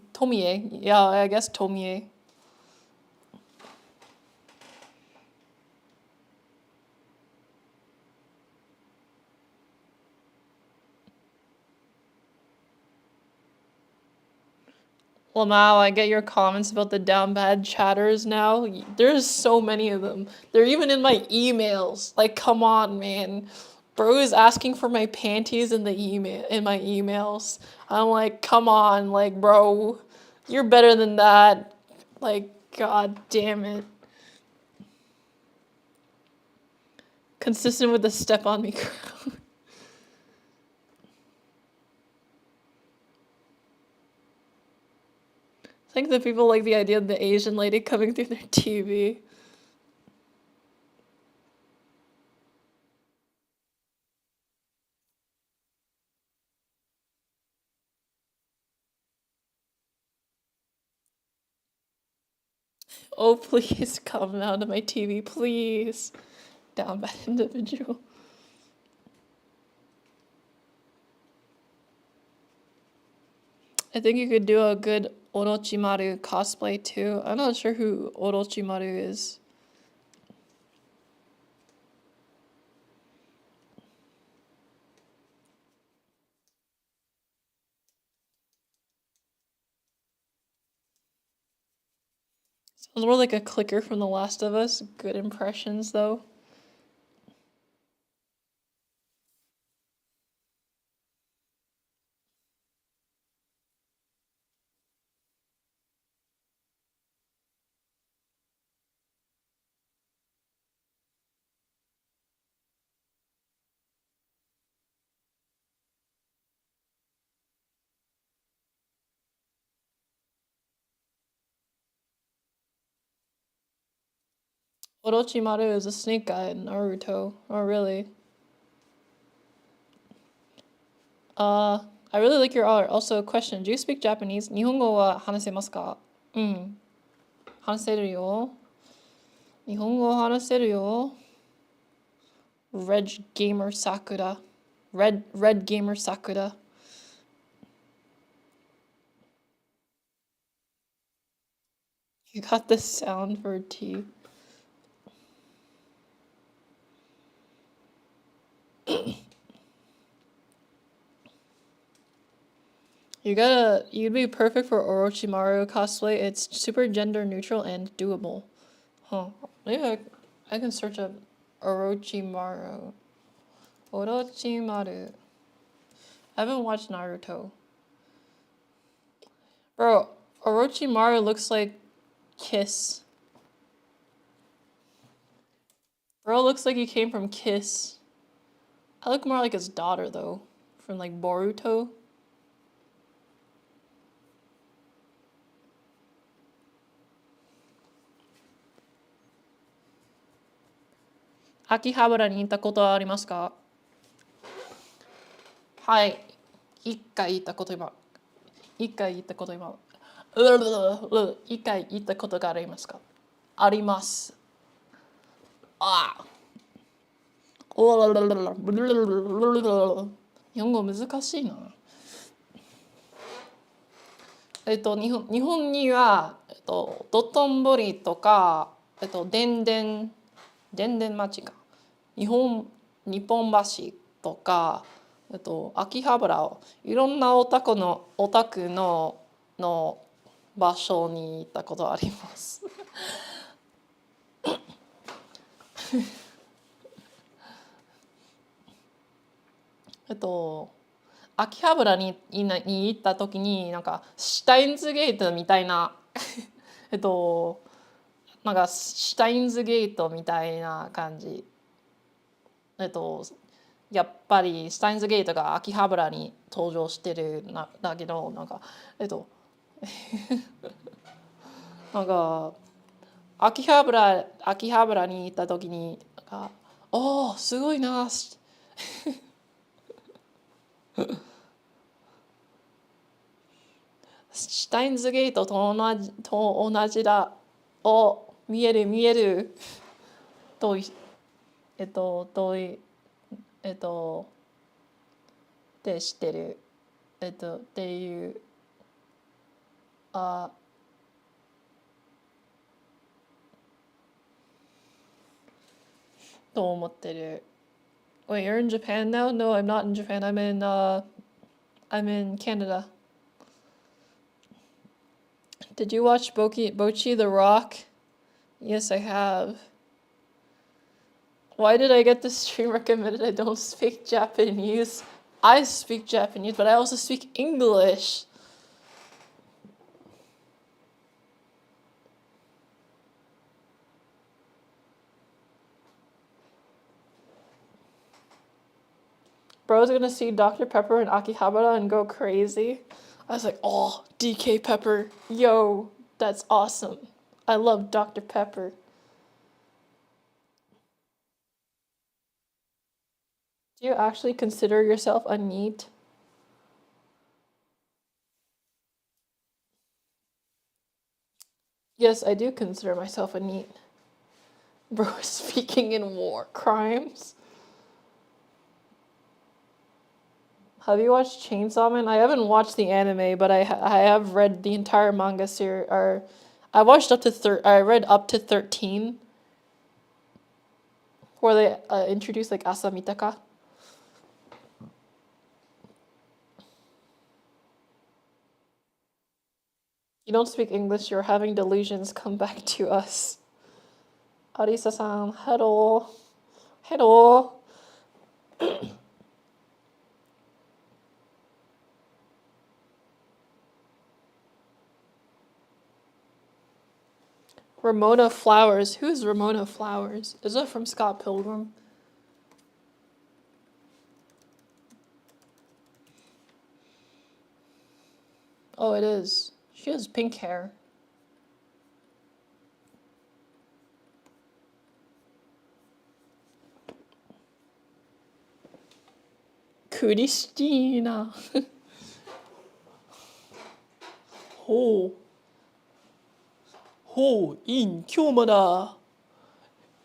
Yeah, I guess Tomie. Lamau, I get your comments about the down bad chatters now. There's so many of them. They're even in my emails. Like, come on, man. Bro is asking for my panties in the email in my emails. I'm like, come on, like, bro, you're better than that. Like, god damn it. Consistent with the step on me crowd. I think the people like the idea of the Asian lady coming through their TV. Oh, please come out of my TV, please. Down bad individual. I think you could do a good Orochimaru cosplay too. I'm not sure who Orochimaru is. Sounds more like a clicker from The Last of Us. Good impressions though. Orochimaru is a snake guy in Naruto. Oh really? I really like your art. Also, a question. Do you speak Japanese? 日本語は話せますか? うん。話せるよ。日本語話せるよ。Red Gamer Sakura. Red Gamer Sakura. You got the sound for T. You'd be perfect for Orochimaru cosplay. It's super gender neutral and doable. Huh. Maybe I can search up Orochimaru. Orochimaru. I haven't watched Naruto. Bro, Orochimaru looks like Kiss. Bro looks like he came from Kiss. I look more like his daughter though. From like Boruto. Akihabara に行ったことはありますか? はい。一回行ったこと今。一回行ったこと今。一回行ったことがありますか? あります。ああ。日本語難しいな。日本には、道頓堀とか、電電町か。日本橋とか、秋葉原をいろんなオタクの場所に行ったことあります。秋葉原に行った時になんかシュタインズゲートみたいななんかシュタインズゲートみたいな感じ。やっぱりシュタインズゲートが秋葉原に登場してるだけどなんかなんか秋葉原に行った時になんかおーすごいなシュタインズゲートと同じだ。お見える見える。遠い、遠い、って知ってる。っていう、あ、と思ってる。Wait, you're in Japan now? No, I'm not in Japan. I'm in Canada. Did you watch Bochi the Rock? Yes, I have. Why did I get this stream recommended? I don't speak Japanese. I speak Japanese, but I also speak English. Bro's gonna see Dr. Pepper and Akihabara and go crazy. I was like, oh, DK Pepper. Yo, that's awesome. I love Dr. Pepper. Do you actually consider yourself a NEET? Yes, I do consider myself a NEET. Bro is speaking in war crimes. Have you watched Chainsaw Man? I haven't watched the anime, but I have read the entire manga series. Or I watched up to I read up to 13, where they introduced like Asamitaka. You don't speak English. You're having delusions. Come back to us. Arisa-san, hello, hello. Ramona Flowers. Who's Ramona Flowers? Is it from Scott Pilgrim? Oh, it is. She has pink hair. Christina. Ho. Ho in Kyomada.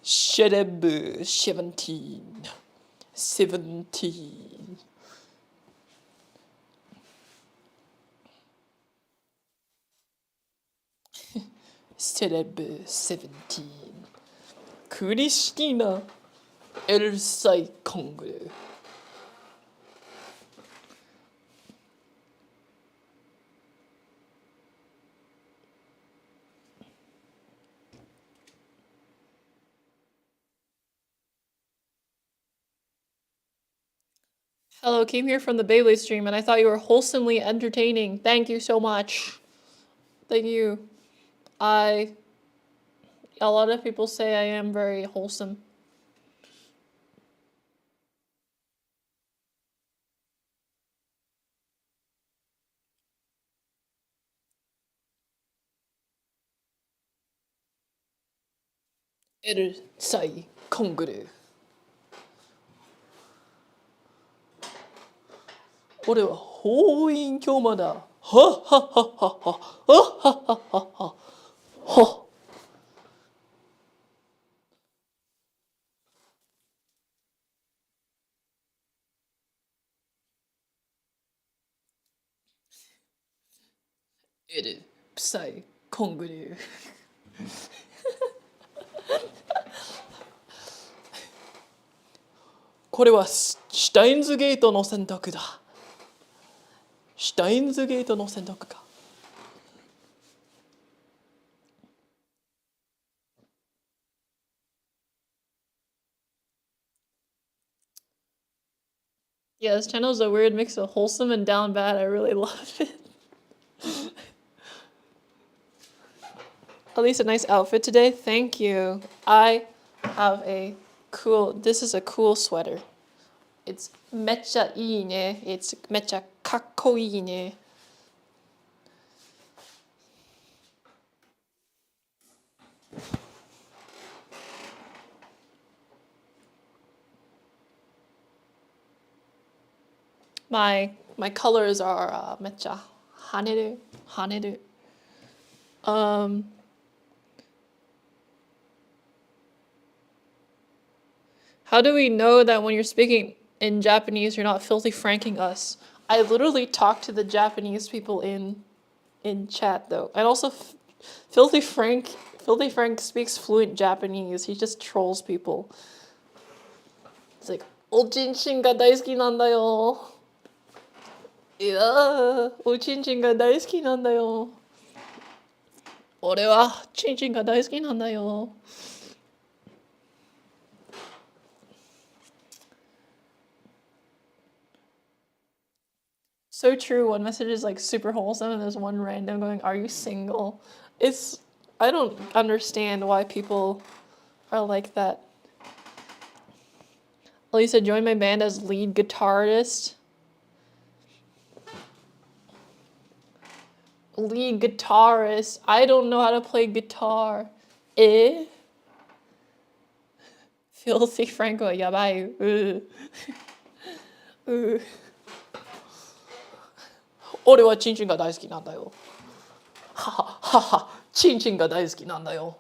Shereb 17. 17. Shereb 17. Christina Elsai Kongre. Hello, came here from the Beyblade stream and I thought you were wholesomely entertaining. Thank you so much. Thank you. A lot of people say I am very wholesome. Elsai Kongre. 俺は法院教魔だ。はっはっはっはっは。はっはっはっは。はっ。エルサイコングリュー。これはシュタインズゲートの選択だ。シュタインズゲートの選択か。Yeah, this channel is a weird mix of wholesome and down bad. I really love it. At least a nice outfit today. Thank you. I have a cool, this is a cool sweater. It's めっちゃいいね. It's めっちゃかっこいいね. My colors are めっちゃ跳ねる。跳ねる。How do we know that when you're speaking in Japanese, you're not filthy franking us? I literally talk to the Japanese people in chat though, and also Filthy Frank speaks fluent Japanese. He just trolls people. It's like, おちんちんが大好きなんだよ。いやー、おちんちんが大好きなんだよ。俺はちんちんが大好きなんだよ。So true. One message is like super wholesome, and there's one random going, "Are you single?" It's I don't understand why people are like that. Elisa, join my band as lead guitarist. Lead guitarist. I don't know how to play guitar. Eh? Filthy Franco, yabai. Ooh. 俺はチンチンが大好きなんだよ。はははは、チンチンが大好きなんだよ。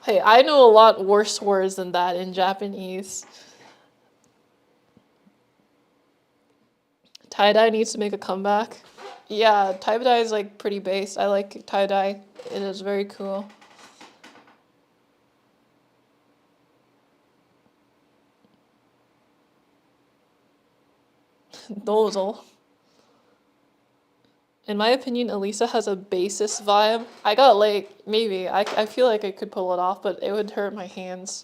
Hey, I know a lot worse words than that in Japanese. Tie-dye needs to make a comeback. Yeah, tie-dye is like pretty based. I like tie-dye. It is very cool. Dozo. In my opinion, Elisa has a bassist vibe. I got like, maybe. I feel like I could pull it off, but it would hurt my hands.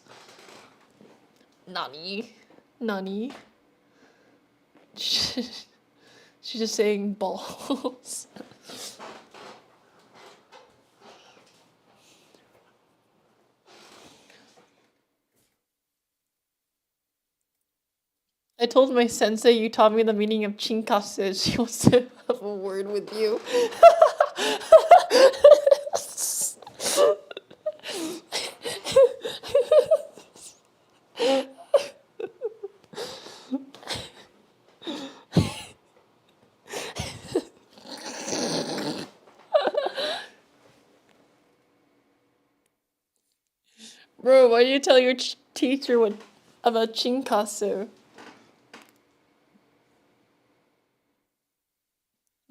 Nani? Nani? She's just saying balls. I told my sensei you taught me the meaning of chinkasu. She wants to have a word with you. Bro, why do you tell your teacher about chinkasu?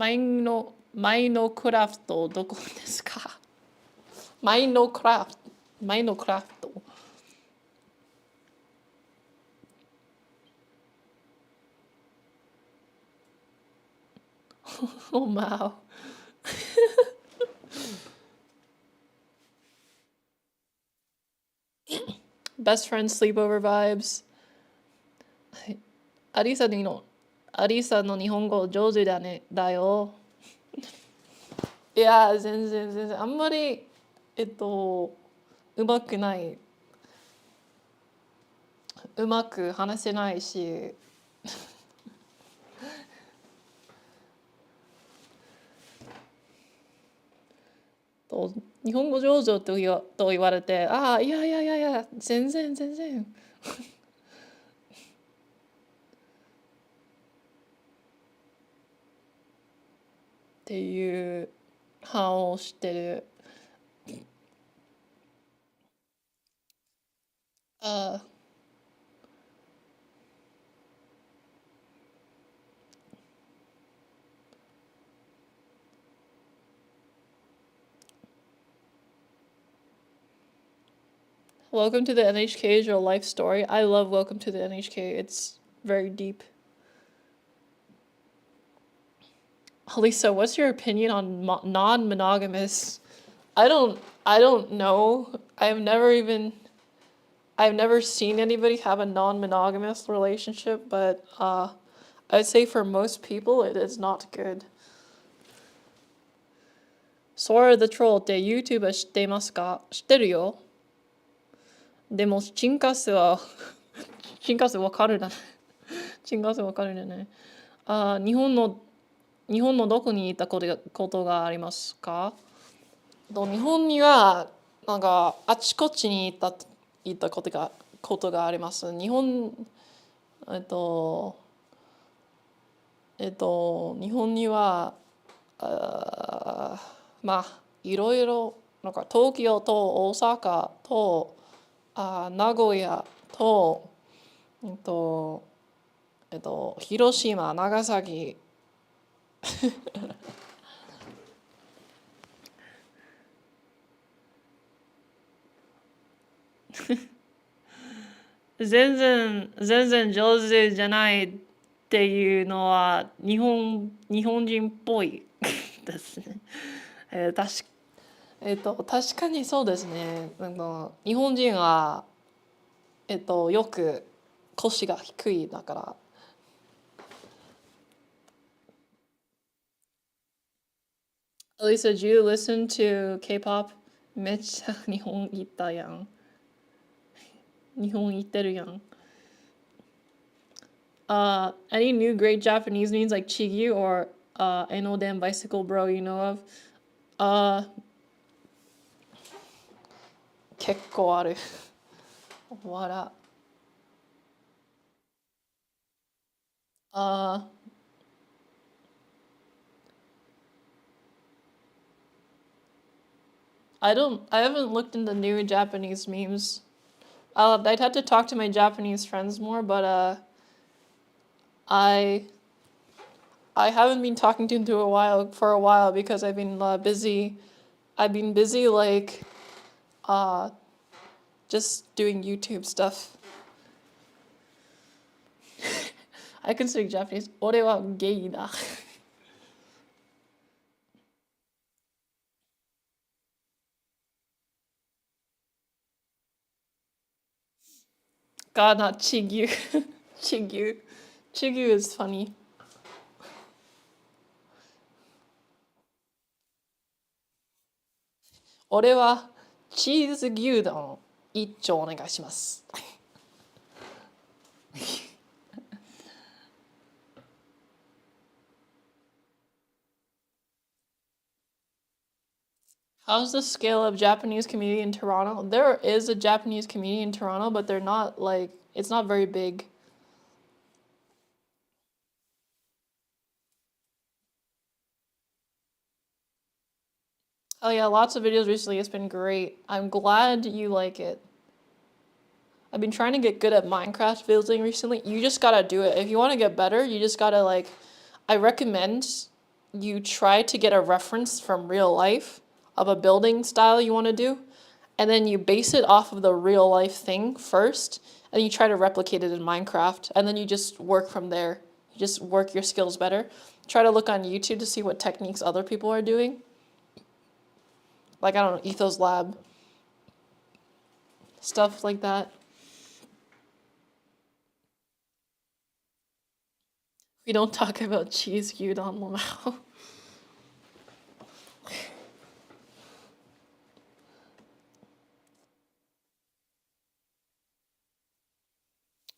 マインドクラフトどこですか？マインドクラフト。Oh wow. Best friend sleepover vibes. アリサの日本語上手だね。だよ。いや、全然。あんまり、うまくない。うまく話せないし。日本語上手と言われて、ああ、いや、全然。っていう反応してる。ああ。Welcome to the NHK is your life story. I love Welcome to the NHK. It's very deep. Lisa, what's your opinion on non-monogamous? I don't know. I've never seen anybody have a non-monogamous relationship, but I'd say for most people it is not good. Sora the Troll って YouTube 知っていますか？知ってるよ。でもチンカスわかるだね。チンカスわかるだね。日本のどこに行ったことがありますか？日本にはなんかあちこちに行ったことがあります。日本にはまあいろいろなんか東京と大阪と名古屋と、えっと、広島、長崎、全然上手じゃないっていうのは日本人っぽいですね。えー、確確かにそうですね。日本人は、よく腰が低いだから。Lisa, do you listen to K-pop? めっちゃ日本行ったやん。日本行ってるやん。Any new great Japanese memes like Chigyu or I know damn bicycle bro you know of? Uh, 結構ある。笑。Uh, I haven't looked into new Japanese memes. I'd have to talk to my Japanese friends more, but I I haven't been talking to them for a while because I've been busy. I've been busy like uh just doing YouTube stuff. I can speak Japanese. 俺はゲイだ。God, not Chigyu. Chigyu. Chigyu is funny. 俺はチーズ牛丼一丁お願いします。How's the scale of Japanese community in Toronto? There is a Japanese community in Toronto, but they're not like it's not very big. Oh yeah, lots of videos recently. It's been great. I'm glad you like it. I've been trying to get good at Minecraft building recently. You just gotta do it. If you want to get better, you just gotta like. I recommend you try to get a reference from real life of a building style you want to do, and then you base it off of the real life thing first, and you try to replicate it in Minecraft, and then you just work from there. You just work your skills better. Try to look on YouTube to see what techniques other people are doing. Like, I don't know, Ethos Lab, stuff like that. We don't talk about cheese gyudon now.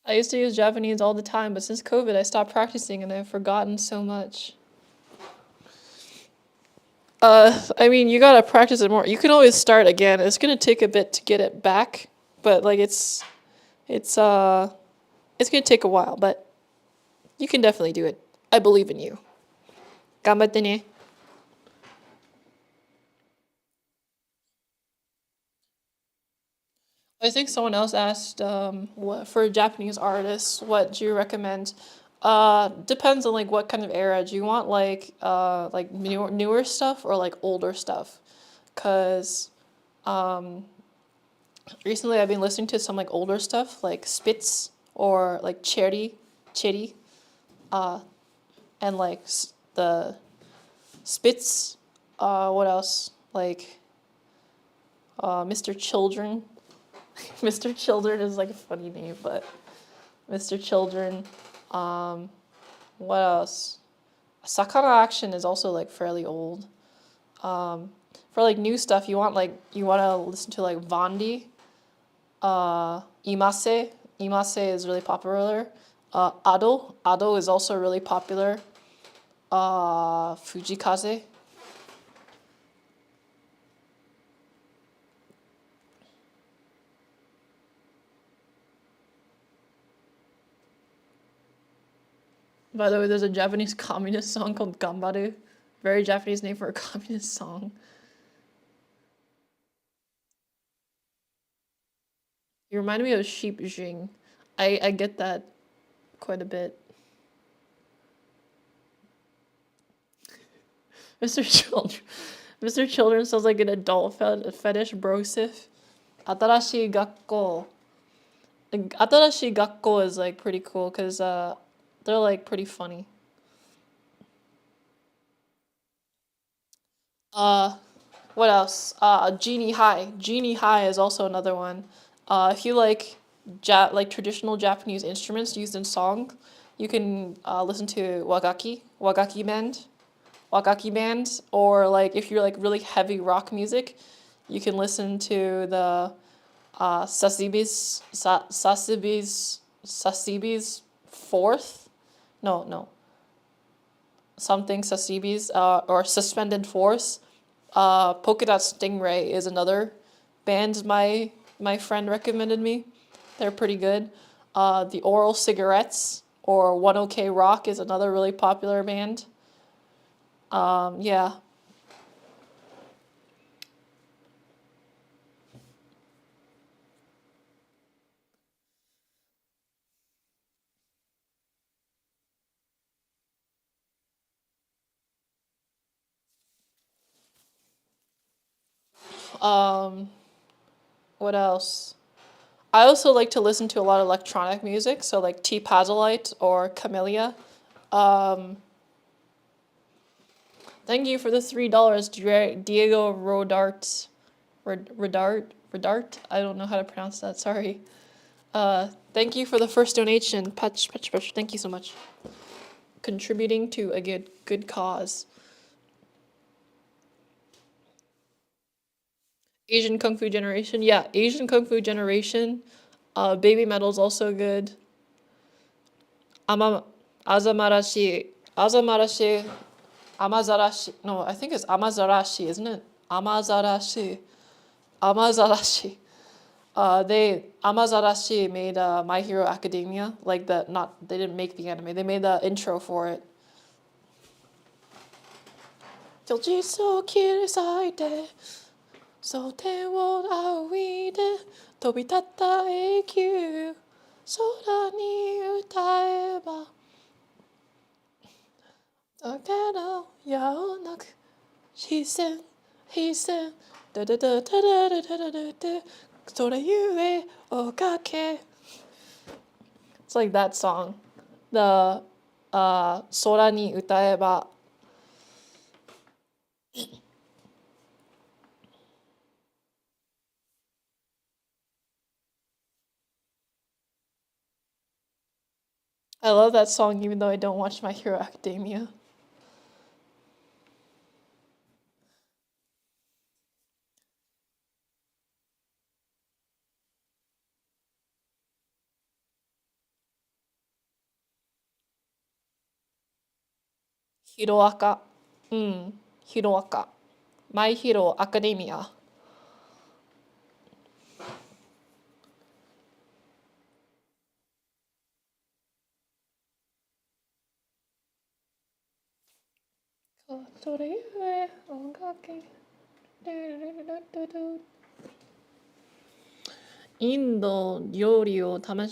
I used to use Japanese all the time, but since COVID, I stopped practicing and I've forgotten so much. I mean, you gotta practice it more. You can always start again. It's gonna take a bit to get it back, but like it's it's gonna take a while, but you can definitely do it. I believe in you. 頑張ってね. I think someone else asked, what for Japanese artists, what do you recommend? Depends on like what kind of era. Do you want like newer stuff or like older stuff? Cause recently I've been listening to some like older stuff like Spitz or like Cherry, uh, and like the Spitz. What else? Like Mr. Children. Mr. Children is like a funny name, but Mr. Children. Um, what else? Sakana Action is also like fairly old. For like new stuff, you want to listen to like Vondi. Imase. Imase is really popular. Ado is also really popular. Fujikaze. By the way, there's a Japanese communist song called Gambaru. Very Japanese name for a communist song. You remind me of Sheep Jing. I get that quite a bit. Mr. Children. Mr. Children sounds like an adult fetish brosif. Atarashi Gakko. Atarashi Gakko is like pretty cool because they're like pretty funny. Uh, what else? Genie High. Genie High is also another one. If you like like traditional Japanese instruments used in song, you can listen to Wagaki band, or like if you're like really heavy rock music, you can listen to the Sasibi's fourth. No, something Sasibi's or Suspended Force. Polka Dot Stingray is another band my friend recommended me. They're pretty good. The Oral Cigarettes or 1OK Rock is another really popular band. Yeah. Um, what else? I also like to listen to a lot of electronic music, so like T Pazolite or Camellia. Um, Thank you for the $3, Diego Rodart. Rodart? I don't know how to pronounce that, sorry. Thank you for the first donation. Patch. Thank you so much. Contributing to a good cause. Asian Kung Fu Generation. Yeah, Asian Kung Fu Generation. Baby Metal's also good. Ama Azamarashi. Azamarashi. Amazarashi. No, I think it's Amazarashi, isn't it? Amazarashi. Amazarashi. They Amazarashi made My Hero Academia. Like the not they didn't make the anime. They made the intro for it. 今日を切り裂いて蒼天を仰いで飛び立った永久空に歌えばだからやおなく視線ダダダダダダダダダダそれゆえ追かけ It's like that song. The 空に歌えば I love that song even though I don't watch My Hero Academia. Hiroaka. Hiroaka. My Hero Academia. Indo 料理を試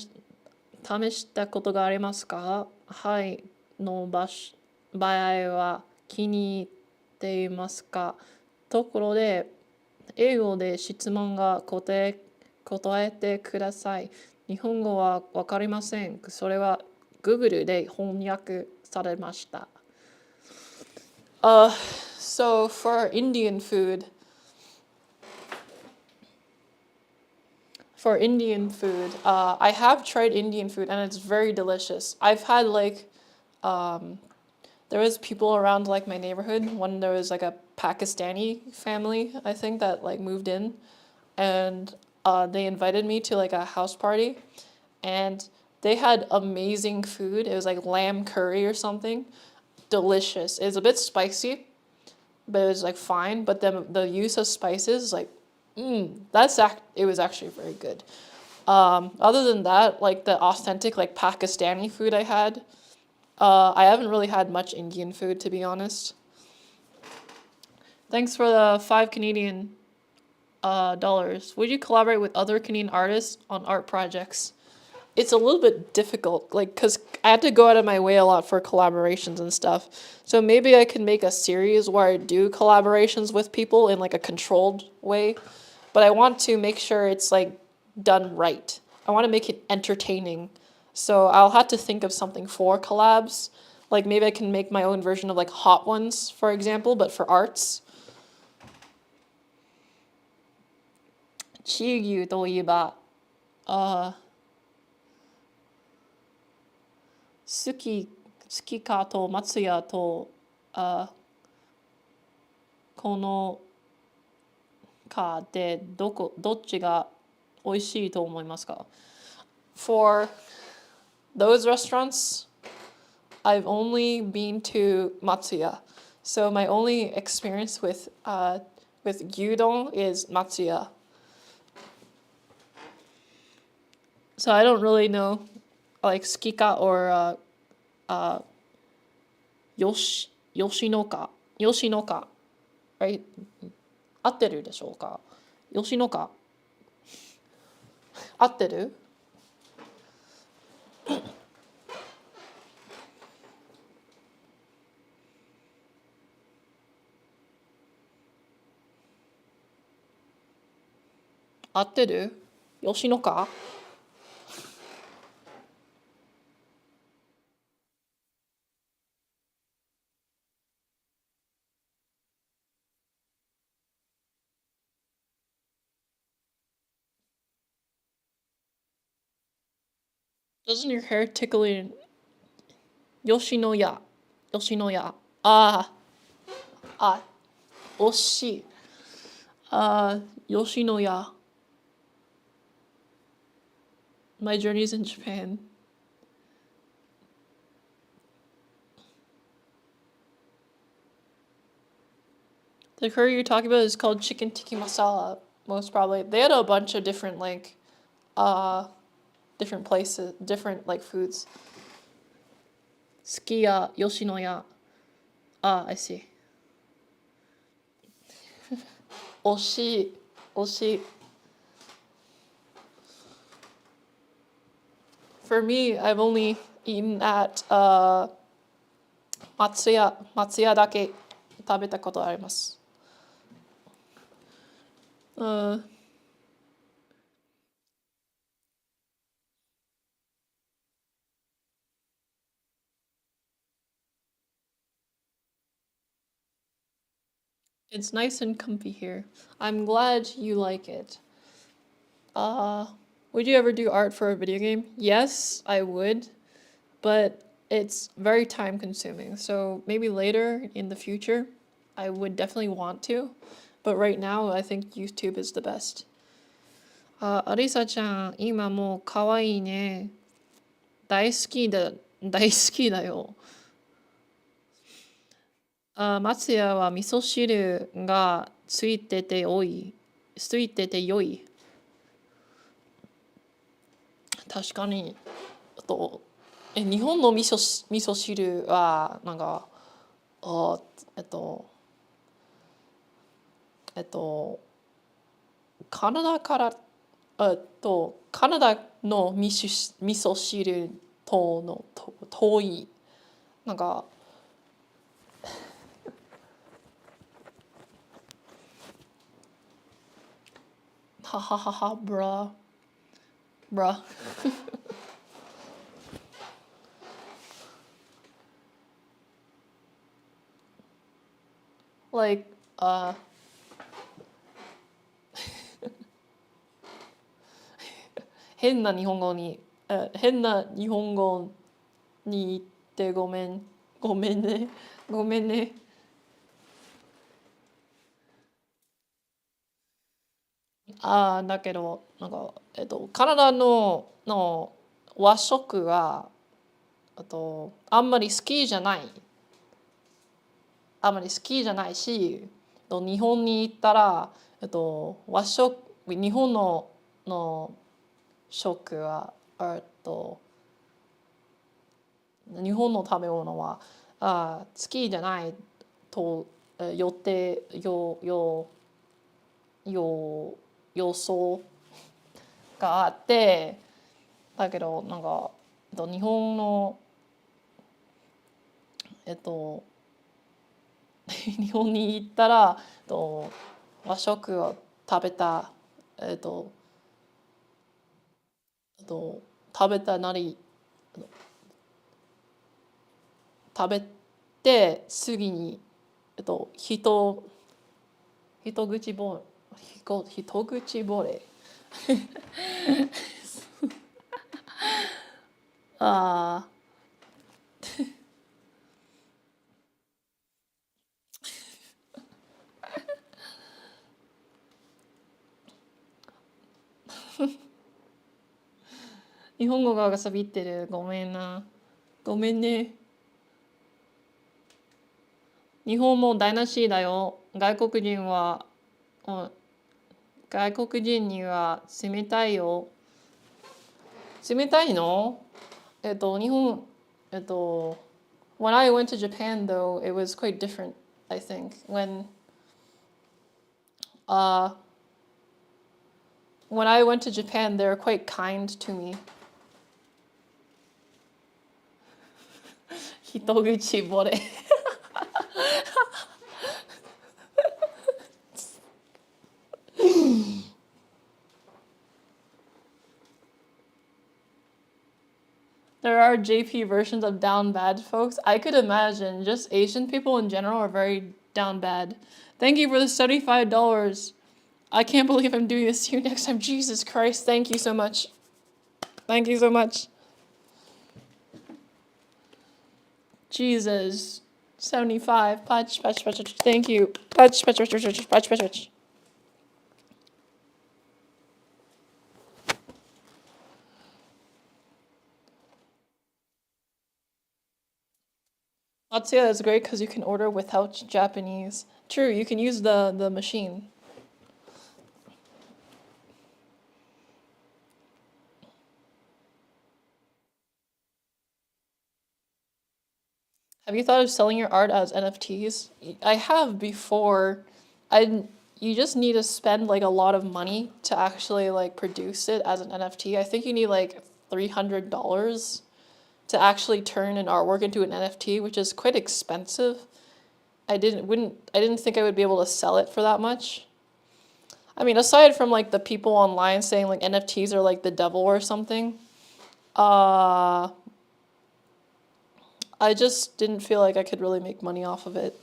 したことがありますか？はい。の場合は気に入っていますか？ところで、英語で質問が答えてください。日本語はわかりません。それは Google で翻訳されました。So for Indian food, I have tried Indian food and it's very delicious. I've had like, there was people around like my neighborhood when there was like a Pakistani family, I think, that like moved in, and they invited me to like a house party, and they had amazing food. It was like lamb curry or something, delicious. It was a bit spicy, but it was like fine. But then the use of spices, like, it was actually very good. Other than that, like the authentic like Pakistani food I had, I haven't really had much Indian food, to be honest. Thanks for the 5 Canadian. dollars. Would you collaborate with other Canadian artists on art projects? It's a little bit difficult, like, because I have to go out of my way a lot for collaborations and stuff. So maybe I can make a series where I do collaborations with people in like a controlled way, but I want to make sure it's like done right. I want to make it entertaining. So I'll have to think of something for collabs. Like maybe I can make my own version of like Hot Ones, for example, but for arts. チー牛といえば、好きかと松屋と、このかでどっちが美味しいと思いますか? For those restaurants, I've only been to Matsuya. So my only experience with gyudon is Matsuya. So I don't really know like Skika or Yoshinoka, right? 合ってるでしょうか? Yoshinoka. 合ってる? 合ってる? Yoshinoka? Doesn't your hair tickle in Yoshinoya? Yoshinoya. Ah, 惜しい. Yoshinoya. My journeys in Japan. The curry you're talking about is called chicken tikka masala, most probably. They had a bunch of different different places, different like foods. Sukiya, Yoshinoya. Ah, I see. 惜しい. 惜しい. For me, I've only eaten at Matsuya だけ食べたことあります。It's nice and comfy here. I'm glad you like it. Would you ever do art for a video game? Yes, I would, but it's very time consuming. So maybe later in the future, I would definitely want to. But right now, I think YouTube is the best. アリサちゃん、今もう可愛いね。大好きだよ。松屋は味噌汁がついてて良い。確かに。日本の味噌汁は、なんか、カナダから、カナダの味噌汁との遠い。なんか、はははは、bruh. Like, 変な日本語に言ってごめんね。だけど、なんか、カナダの和食は、あんまり好きじゃない。あんまり好きじゃないし、日本に行ったら、日本の食は、日本の食べ物は好きじゃないと予想があって、だけどなんか、日本の日本に行ったら、和食を食べた、食べたなり、食べて次に、一口ぼ一口ぼれ。ああ、日本語が錆びってる。ごめんな。ごめんね。日本も台無しだよ。外国人には冷たいよ。冷たいの？日本、when I went to Japan though, it was quite different, I think. Uh, when I went to Japan, they were quite kind to me. 人口ぼれ。There are JP versions of down bad, folks. I could imagine. Just Asian people in general are very down bad. Thank you for the $75. I can't believe I'm doing this to you next time. Jesus Christ, thank you so much. Thank you so much. Jesus. 75. Patch, patch, patch, patch. Thank you. Patch, patch, patch, patch, patch, patch, patch, patch. Atsuya is great because you can order without Japanese. True, you can use the machine. Have you thought of selling your art as NFTs? I have before. I You just need to spend like a lot of money to actually like produce it as an NFT. I think you need like $300 to actually turn an artwork into an NFT, which is quite expensive. I didn't think I would be able to sell it for that much. I mean, aside from like the people online saying like NFTs are like the devil or something, uh I just didn't feel like I could really make money off of it.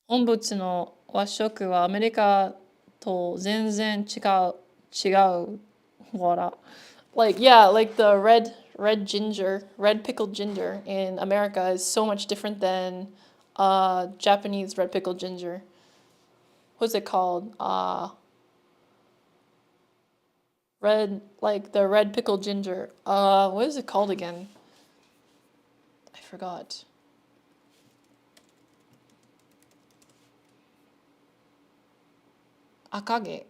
本物の和食はアメリカと全然違う。ほら。Like, yeah, like the red pickled ginger in America is so much different than Japanese red pickled ginger. What's it called? Like the red pickled ginger. What is it called again? I forgot. Akage.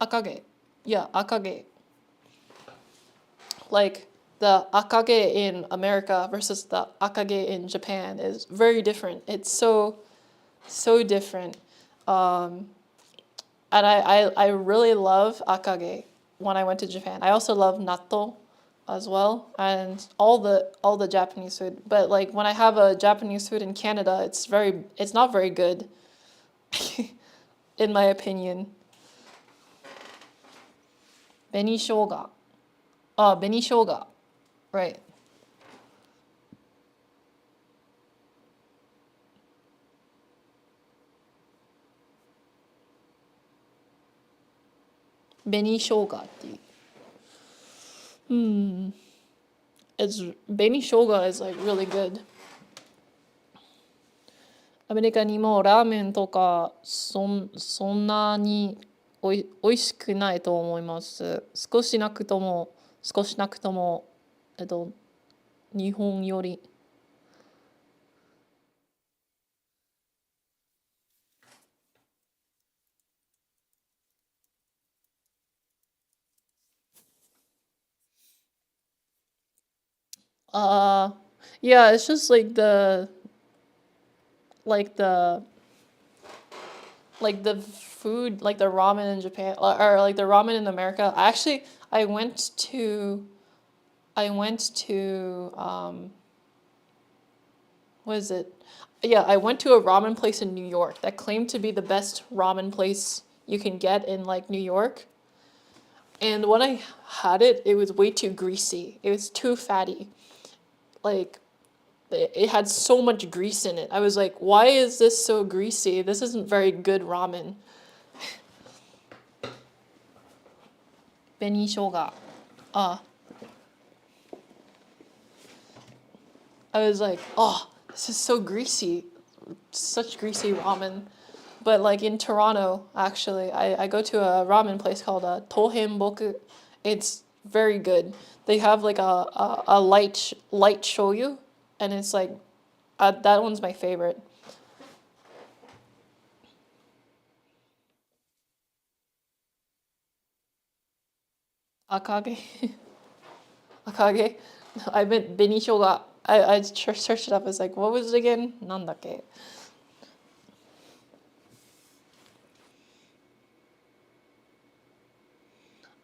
Akage. Yeah, akage. Like the akage in America versus the akage in Japan is very different. It's so different. Um, and I really love akage when I went to Japan. I also love natto as well and all the Japanese food. But like when I have a Japanese food in Canada, it's not very good in my opinion. Beni shoga. Beni shoga. Right. Beni shoga っていう。It's Beni shoga is like really good. アメリカにもラーメンとかそんなにおいしくないと思います。少しなくとも、えっと、日本より。Uh, yeah, it's just like like the food, like the ramen in Japan or like the ramen in America. I went to what is it? Yeah, I went to a ramen place in New York that claimed to be the best ramen place you can get in like New York. And when I had it, it was way too greasy. It was too fatty. Like it had so much grease in it. I was like, why is this so greasy? This isn't very good ramen. Beni shoga. Ah. I was like, oh, this is so greasy. Such greasy ramen. But like in Toronto, actually, I go to a ramen place called Tohen Boku. It's very good. They have like a light shoyu, and it's like that one's my favorite. Akage, Akage. I meant Benishoga. I searched it up. It's like what was it again? Nandake.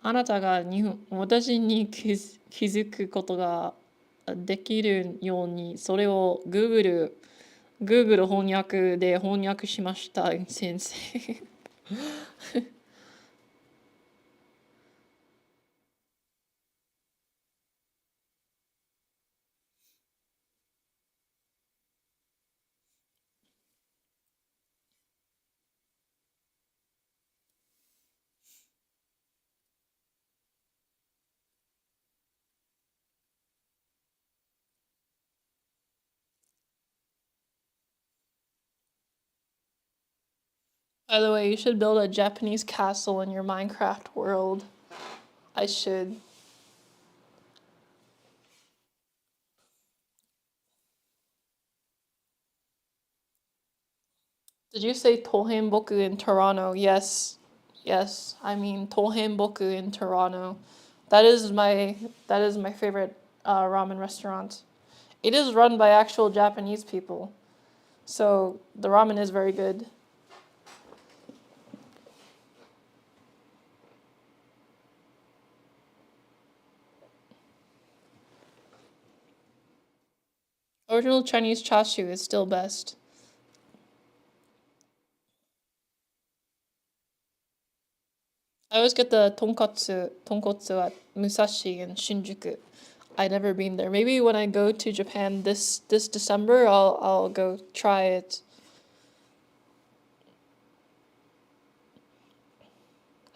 あなたが私に気づくことができるように、それを Google 翻訳で翻訳しました、先生。By the way, you should build a Japanese castle in your Minecraft world. I should. Did you say Tohenboku in Toronto? Yes. Yes. I mean Tohenboku in Toronto. That is my that is my favorite ramen restaurant. It is run by actual Japanese people. So the ramen is very good. Original Chinese chashu is still best. I always get the tonkotsu at Musashi in Shinjuku. I never been there. Maybe when I go to Japan this December, I'll go try it.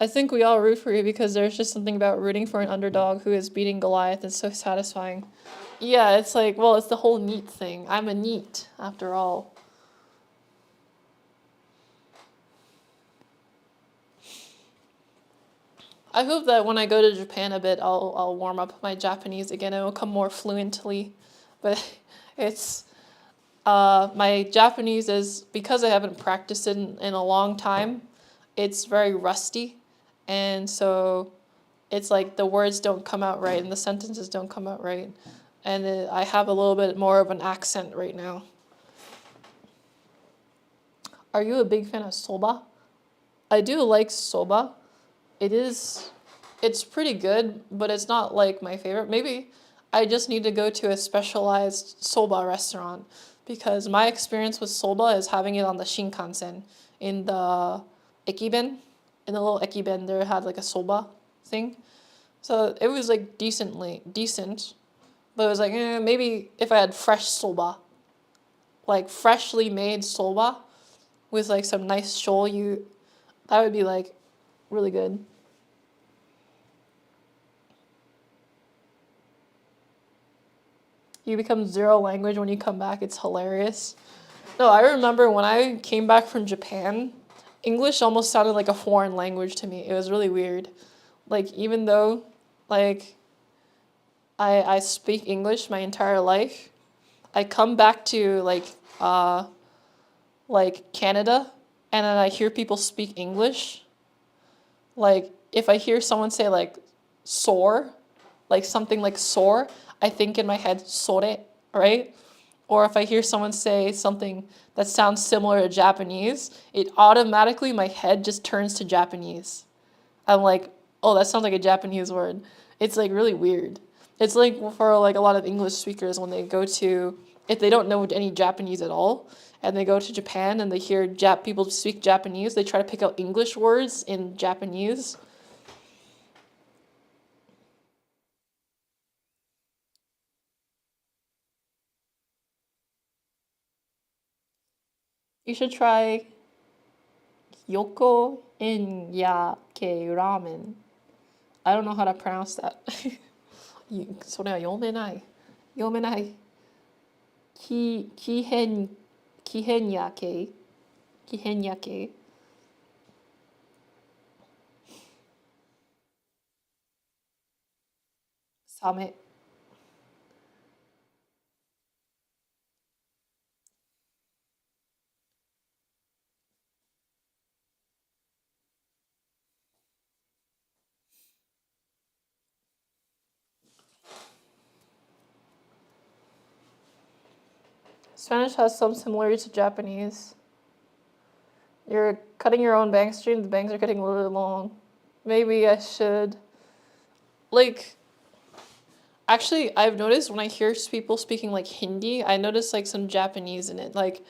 I think we all root for you because there's just something about rooting for an underdog who is beating Goliath. It's so satisfying. Yeah, it's like, well, it's the whole NEET thing. I'm a NEET after all. I hope that when I go to Japan a bit, I'll warm up my Japanese again. It will come more fluently, but it's my Japanese is because I haven't practiced it in a long time. It's very rusty, and so it's like the words don't come out right and the sentences don't come out right, and I have a little bit more of an accent right now. Are you a big fan of soba? I do like soba. It is, it's pretty good, but it's not like my favorite. Maybe I just need to go to a specialized soba restaurant because my experience with soba is having it on the Shinkansen in the ekiben. In the little ekiben, there had like a soba thing. So it was like decent, but it was like maybe if I had fresh soba, like freshly made soba with like some nice shoyu, that would be like really good. You become zero language when you come back. It's hilarious. No, I remember when I came back from Japan, English almost sounded like a foreign language to me. It was really weird. Like even though like I speak English my entire life, I come back to like Canada and then I hear people speak English. Like if I hear someone say like sore, like something like sore, I think in my head sore, right? or if I hear someone say something that sounds similar to Japanese, it automatically, my head just turns to Japanese. I'm like, oh, that sounds like a Japanese word. It's like really weird. It's like for like a lot of English speakers when they go to, if they don't know any Japanese at all, and they go to Japan and they hear people speak Japanese, they try to pick out English words in Japanese. You should try Yoko Enyake ramen. I don't know how to pronounce that. それは読めない。読めない。きへんやけ。きへんやけ。サメ。Spanish has some similarities to Japanese. You're cutting your own bang stream, the bangs are getting a little bit long. Maybe I should. Like, actually, I've noticed when I hear people speaking like Hindi, I notice like some Japanese in it. Like,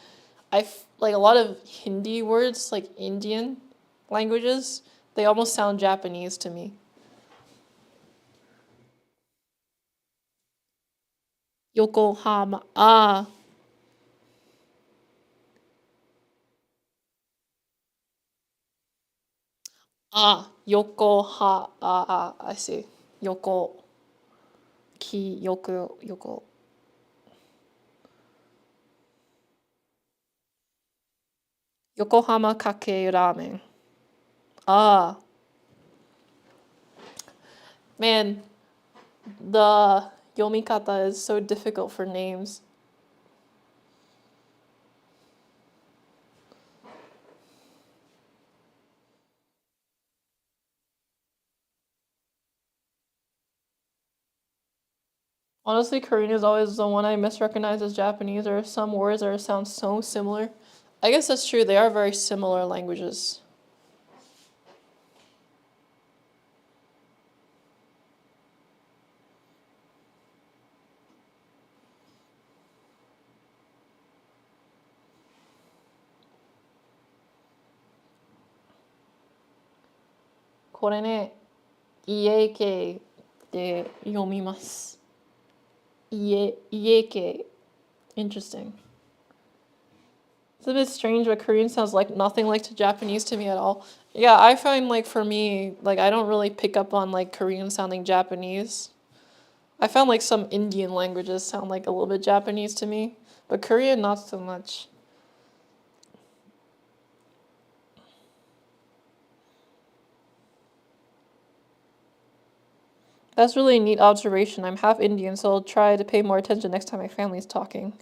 like a lot of Hindi words, like Indian languages, they almost sound Japanese to me. Yokohama. Ah. Ah. Yokoha. I see. Yoko. Yoko. Yokohama kake ramen. Ah. Man, the yomikata is so difficult for names. Honestly, Korean is always the one I misrecognize as Japanese. There are some words that sound so similar. I guess that's true. They are very similar languages. Ieke. Interesting. It's a bit strange, but Korean sounds like nothing like to Japanese to me at all. Yeah, I find like for me, like I don't really pick up on like Korean sounding Japanese. I found like some Indian languages sound like a little bit Japanese to me, but Korean not so much. That's really a neat observation. I'm half Indian, so I'll try to pay more attention next time my family's talking.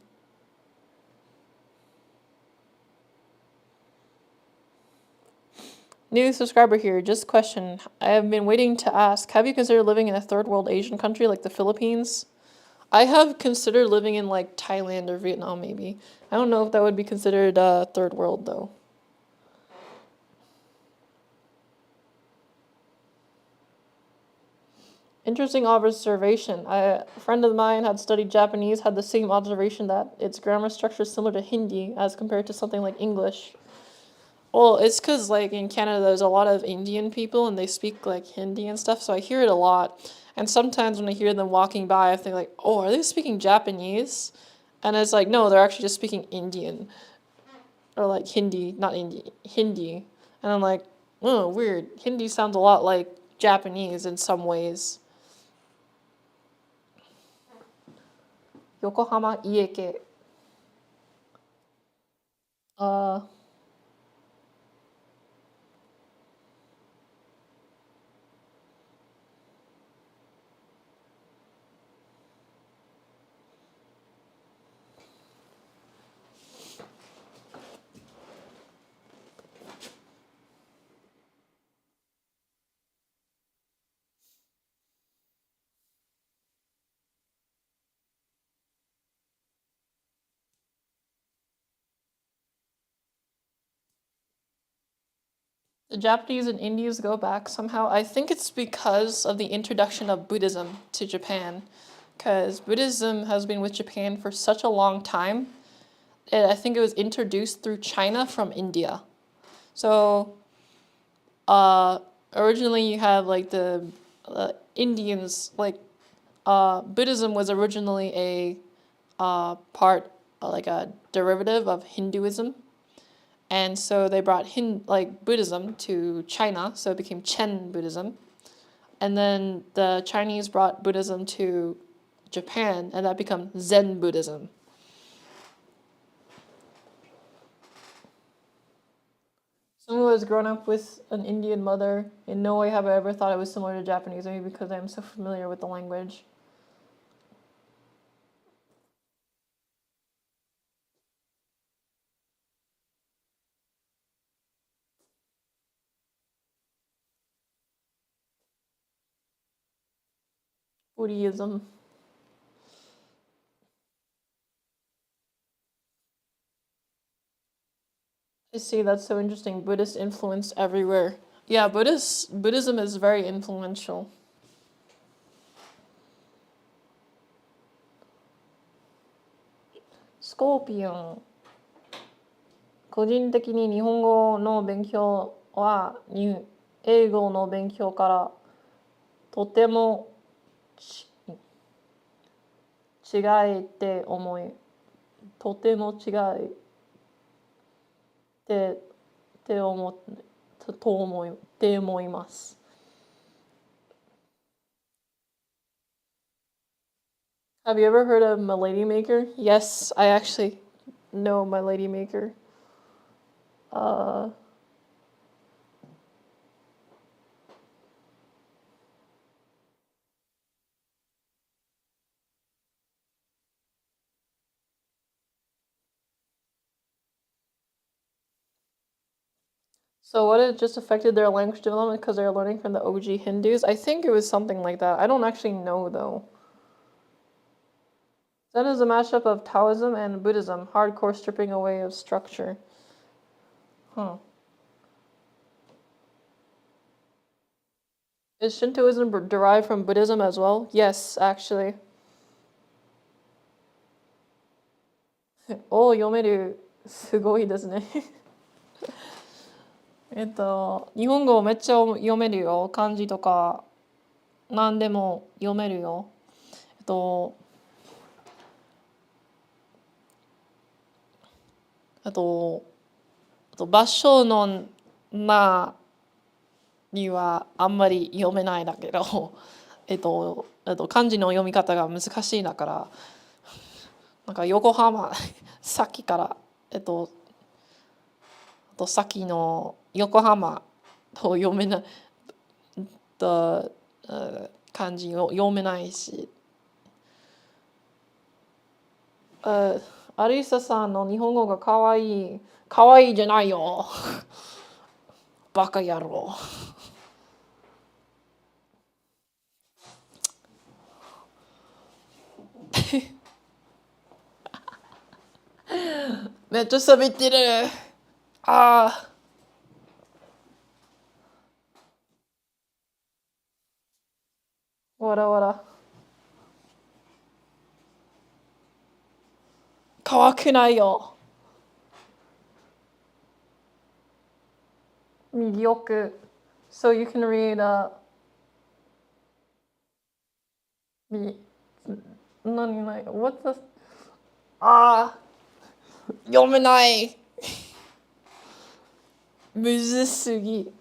New subscriber here, just question. I have been waiting to ask, have you considered living in a third world Asian country like the Philippines? I have considered living in like Thailand or Vietnam maybe. I don't know if that would be considered third world though. Interesting observation. A friend of mine had studied Japanese, had the same observation that its grammar structure is similar to Hindi as compared to something like English. Well, it's because, like, in Canada, there's a lot of Indian people and they speak, like, Hindi and stuff, so I hear it a lot. And sometimes when I hear them walking by, I think, like, oh, are they speaking Japanese? And it's like, no, they're actually just speaking Indian. Or, like, Hindi, not Hindi, Hindi. And I'm like, oh, weird. Hindi sounds a lot like Japanese in some ways. Yokohama Ieke. Uh, The Japanese and Indians go back somehow. I think it's because of the introduction of Buddhism to Japan, because Buddhism has been with Japan for such a long time. I think it was introduced through China from India. So, originally you have like the Indians, like Buddhism was originally a part, like a derivative of Hinduism. And so they brought like Buddhism to China, so it became Chen Buddhism. And then the Chinese brought Buddhism to Japan, and that became Zen Buddhism. Someone who has grown up with an Indian mother, in no way have I ever thought it was similar to Japanese, maybe because I'm so familiar with the language. Buddhism. I see, that's so interesting. Buddhist influence everywhere. Yeah, Buddhism is very influential. Scorpion. 個人的に日本語の勉強は英語の勉強からとても違いって思い、とても違いって思います。Have you ever heard of My Lady Maker? Yes, I actually know My Lady Maker. Uh, so what, it just affected their language development because they're learning from the OG Hindus? I think it was something like that. I don't actually know though. Zen is a mashup of Taoism and Buddhism, hardcore stripping away of structure. Huh. Is Shintoism derived from Buddhism as well? Yes, actually. おー、読める。すごいですね。日本語めっちゃ読めるよ。漢字とか、何でも読めるよ。えっと、あと、場所の名にはあんまり読めないんだけど、漢字の読み方が難しいんだから、なんか横浜、さっきから、さっきの横浜を読めない、漢字を読めないし、アリサさんの日本語がかわいい。かわいいじゃないよ。バカ野郎。めっちゃ喋ってる。ああ。わらわら。可くないよ。mediocre. So you can read何ない What's the ああ読めないむずすぎ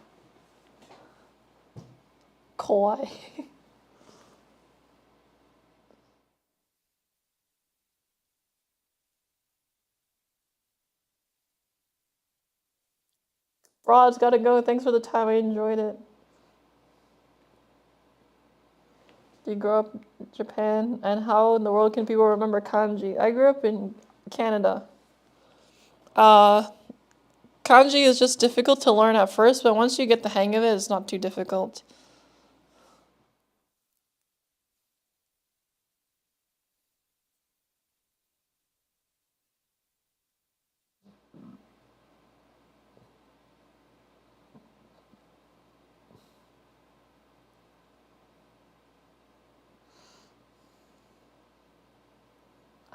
怖いRod's gotta go. Thanks for the time. I enjoyed it. You grew up in Japan, and how in the world can people remember kanji? I grew up in Canada. Uh, Kanji is just difficult to learn at first, but once you get the hang of it, it's not too difficult.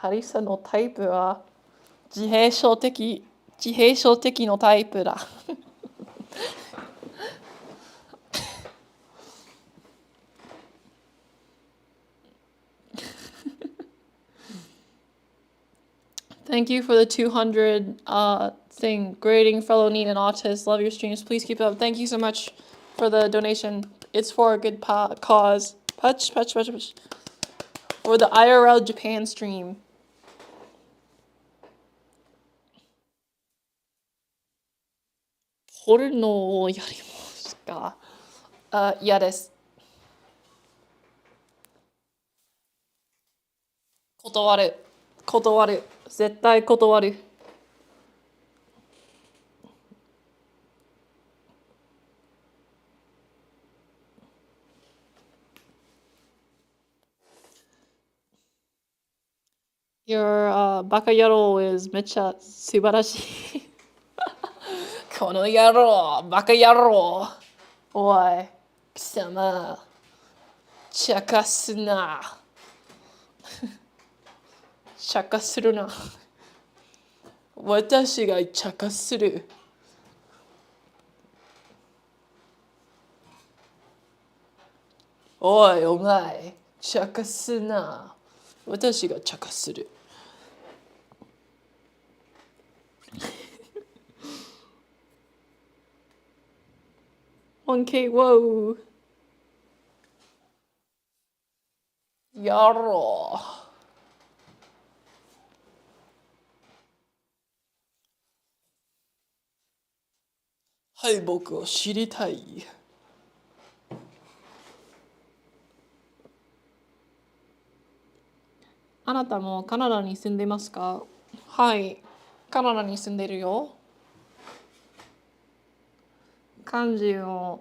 ハリサのタイプは自閉症的のタイプだ。Thank you for the 200 thing. Grading fellow neat and autist. Love your streams. Please keep it up. Thank you so much for the donation. It's for a good cause. Patch. For the IRL Japan stream. ポルノをやりますか？嫌です。断る。絶対断る。Your バカ野郎 is めっちゃ素晴らしい。この野郎、バカ野郎。おい、貴様、茶化すな。茶化するな。私が茶化する。おい、お前、茶化すな。私が茶化する。1K, whoa. やろう。敗北を知りたい。あなたもカナダに住んでますか？はい、カナダに住んでるよ。漢字を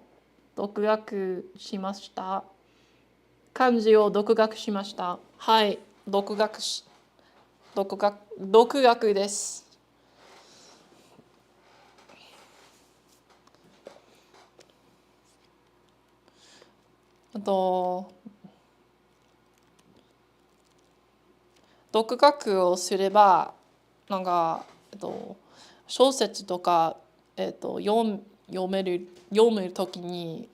独学しました。漢字を独学しました。はい、独学です。独学をすれば、なんか、小説とか、読むときに、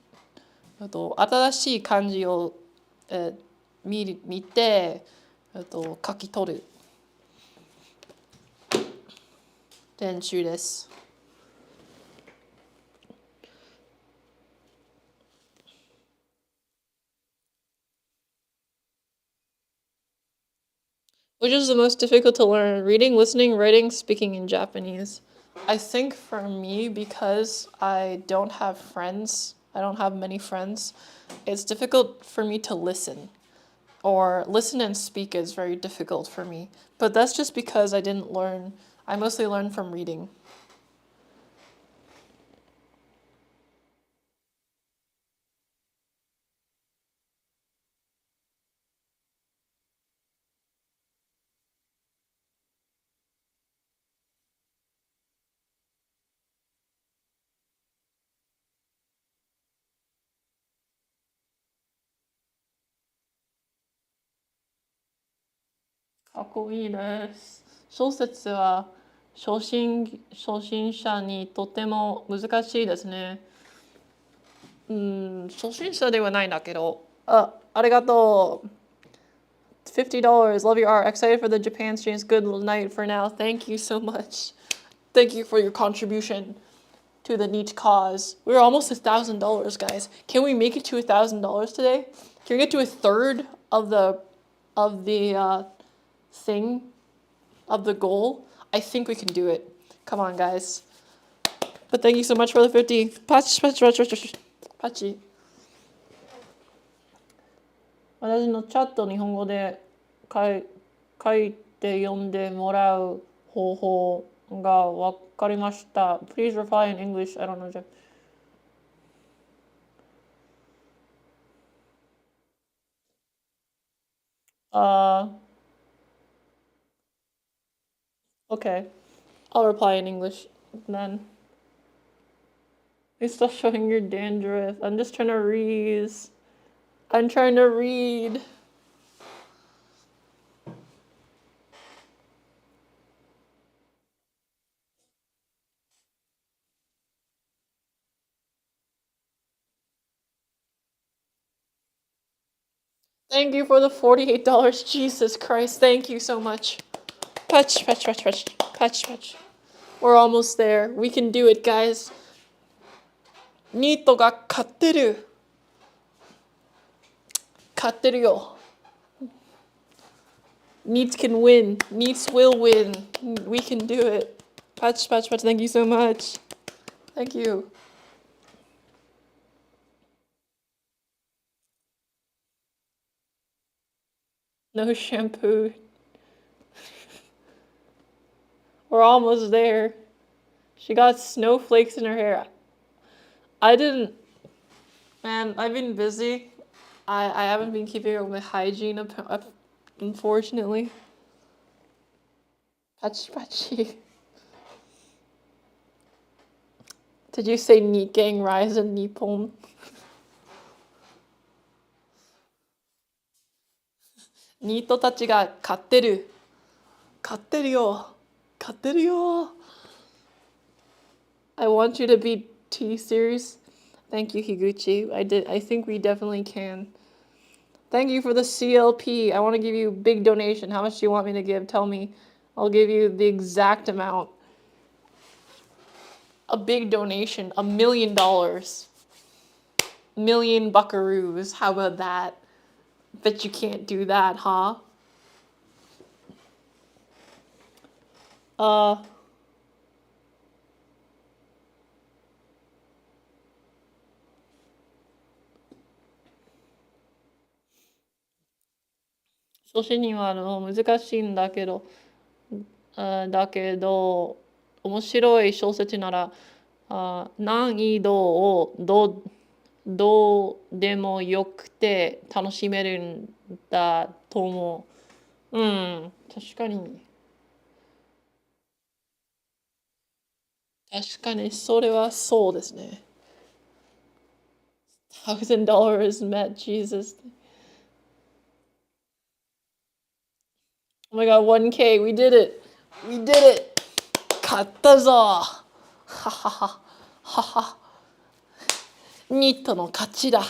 新しい漢字を、見て、書き取る練習です。Which is the most difficult to learn? Reading, listening, writing, speaking in Japanese. I think for me, because I don't have friends, I don't have many friends, it's difficult for me to listen. Or listen and speak is very difficult for me. But that's just because I didn't learn. I mostly learned from reading. かっこいいです。小説は初心者にとても難しいですね。初心者ではないんだけど。ありがとう。$50. Love your art. Excited for the Japan streams. Good night for now. Thank you so much. Thank you for your contribution to the niche cause. We're almost $1,000, guys. Can we make it to $1,000 today? Can we get to a third of the thing of the goal? I think we can do it. Come on, guys. But thank you so much for the 50. Pachi. 私のチャット日本語で書いて読んでもらう方法が分かりました。Please reply in English. I don't know. Okay. I'll reply in English then. Please stop showing your dandruff. I'm just trying to read. I'm trying to read. Thank you for the $48. Jesus Christ, thank you so much. Patch, patch, patch, patch, patch, patch. We're almost there. We can do it, guys. ニートが勝ってる。勝ってるよ。Neats can win. Neats will win. We can do it. Patch, patch, patch. Thank you so much. Thank you. No shampoo. We're almost there. She got snowflakes in her hair. I didn't. Man, I've been busy. I haven't been keeping up with hygiene, unfortunately. Patchy, patchy. Did you say Neat Gang Rise in Nippon? Neat たちが勝ってる。勝ってるよ。勝ってるよ。I want you to beat T-Series. Thank you, Higuchi. I think we definitely can. Thank you for the CLP. I want to give you a big donation. How much do you want me to give? Tell me. I'll give you the exact amount. A big donation. $1 million. Million buckaroos. How about that? Bet you can't do that, huh? Uh... 初心には難しいんだけど、面白い小説なら、難易度をどうでもよくて楽しめるんだと思う。うん、確かに。確かに、それはそうですね。$1,000 met Jesus. Oh my god, 1K, we did it. We did it. 勝ったぞ。ははは。はは。ニットの勝ちだ。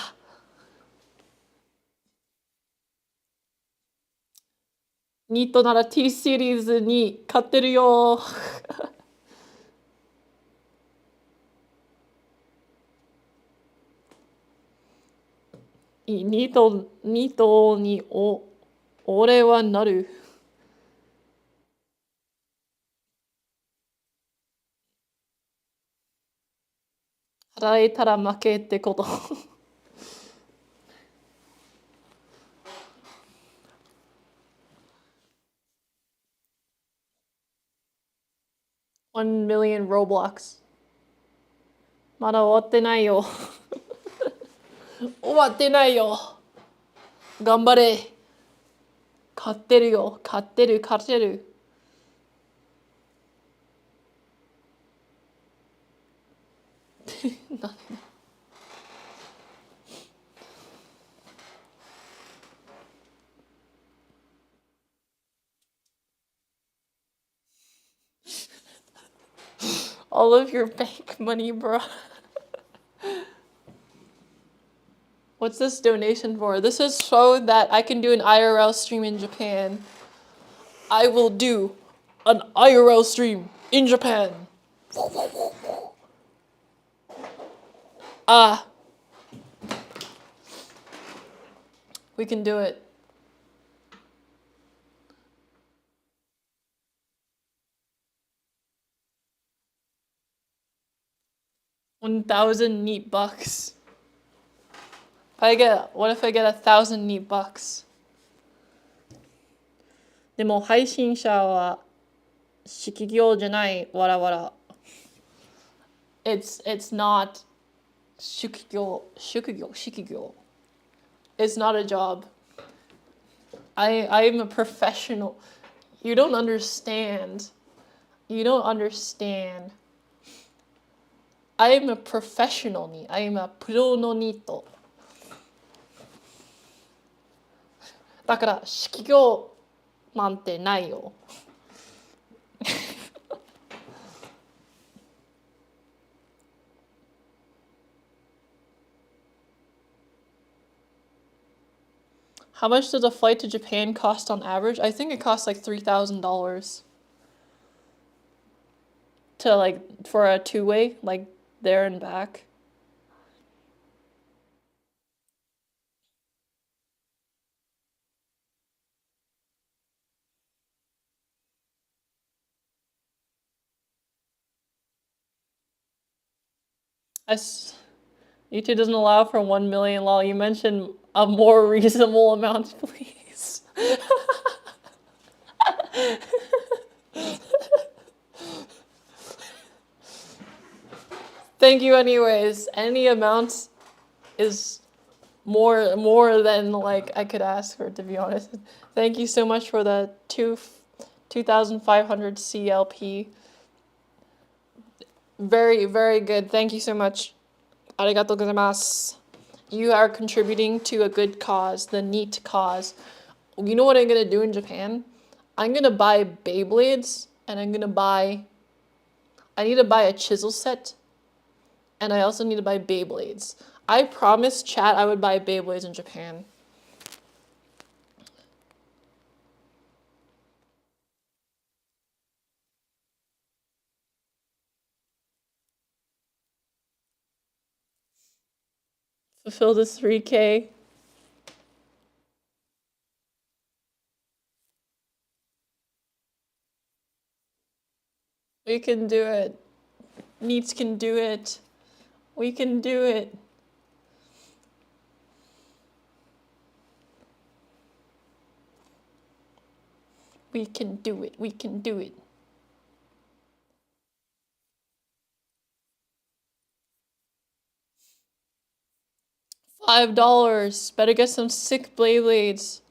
ニットなら T シリーズに勝ってるよ。ニトに俺はなる。働いたら負けってこと。1 million Roblox。まだ終わってないよ。終わってないよ。頑張れ。勝ってるよ。勝ってる、勝てる。All of your bank money, bro. What's this donation for? This is so that I can do an IRL stream in Japan. I will do an IRL stream in Japan. We can do it. $1,000 neat bucks. What if I get 1,000 neat bucks? でも配信者は職業じゃない。わらわら。It's not 職業。It's not a job. I'm a professional. You don't understand. You don't understand. I am a professional に。I am a プロのニート。だから職業なんてないよ。How much does a flight to Japan cost on average? I think it costs like $3,000 to like for a two-way, like there and back. As YouTube doesn't allow for 1 million lol. You mentioned a more reasonable amount, please. Thank you anyways. Any amount is more than like I could ask for, to be honest. Thank you so much for the 2,500 CLP. Very, very good. Thank you so much. Arigatou gozaimasu. You are contributing to a good cause, the neat cause. You know what I'm gonna do in Japan? I'm gonna buy Beyblades and I need to buy a chisel set and I also need to buy Beyblades. I promised chat I would buy Beyblades in Japan. Fulfill the 3K. We can do it. Neats can do it. We can do it. We can do it. We can do it. $5. Better get some sick Beyblades.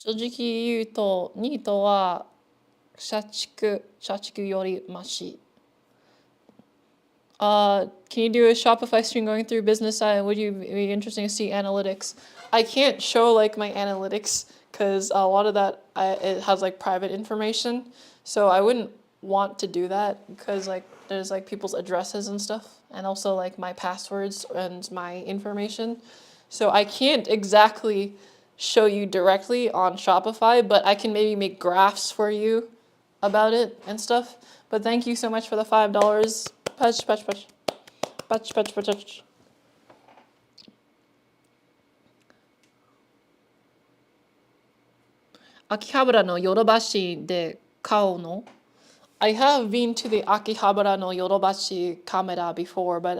Shojiki言うと、ニートは社畜よりマシ。Can you do a Shopify stream going through business side? Would you be interesting to see analytics? I can't show like my analytics because a lot of that it has like private information, so I wouldn't want to do that because like there's like people's addresses and stuff, and also like my passwords and my information, so I can't exactly show you directly on Shopify, but I can maybe make graphs for you about it and stuff. But thank you so much for the $5. Patch, patch, patch. Patch, patch, patch, patch. Akihabara no Yodobashi de Kao no? I have been to the Akihabara no Yodobashi camera before, but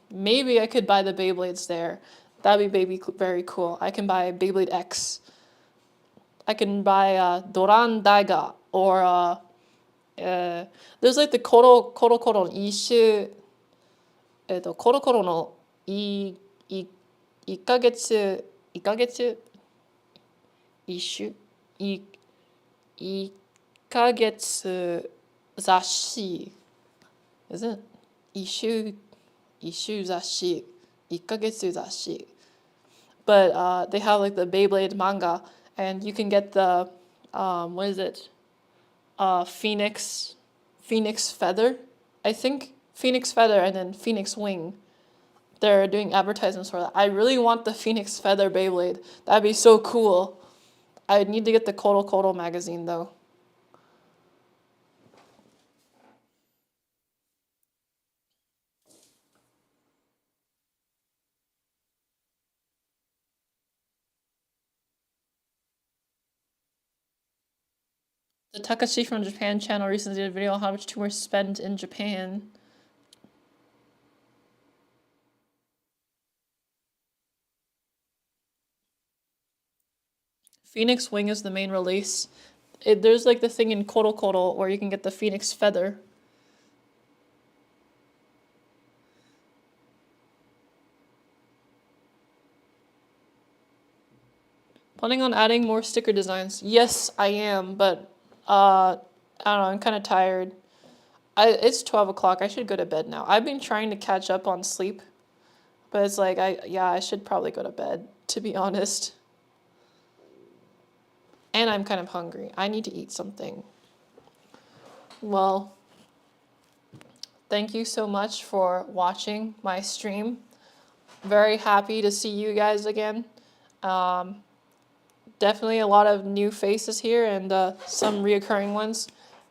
maybe I could buy the Beyblades there. That'd be very cool. I can buy Beyblade X. I can buy Doran Daiga or there's like the Koro no Ishu コロコロの1ヶ月一週1ヶ月雑誌 isn't 一週雑誌1ヶ月雑誌 but they have like the Beyblade manga and you can get the what is it Phoenix Feather, I think. Phoenix Feather and then Phoenix Wing. They're doing advertisements for that. I really want the Phoenix Feather Beyblade. That'd be so cool. I need to get the Koro Koro magazine though. The Takashi from Japan channel recently did a video on how much tourists spend in Japan. Phoenix Wing is the main release. There's like the thing in Koro Koro where you can get the Phoenix Feather. Planning on adding more sticker designs? Yes, I am, but I don't know, I'm kind of tired. It's 12 o'clock. I should go to bed now. I've been trying to catch up on sleep, but it's like I should probably go to bed, to be honest. And I'm kind of hungry. I need to eat something. Well, thank you so much for watching my stream. Very happy to see you guys again. Um, Definitely a lot of new faces here and some reoccurring ones.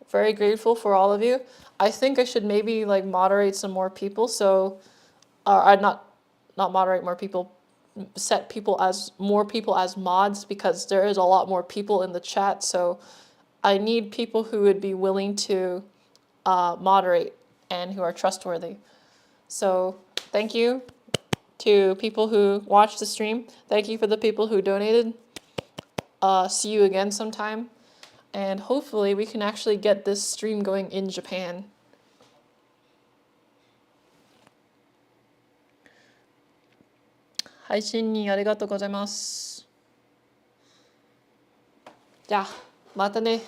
Very grateful for all of you. I think I should maybe like moderate some more people. So, I'd not moderate more people, set people as more people as mods because there is a lot more people in the chat. So, I need people who would be willing to moderate and who are trustworthy. So, thank you to people who watched the stream. Thank you for the people who donated. See you again sometime. And hopefully we can actually get this stream going in Japan. 配信にありがとうございます。じゃあ、またね。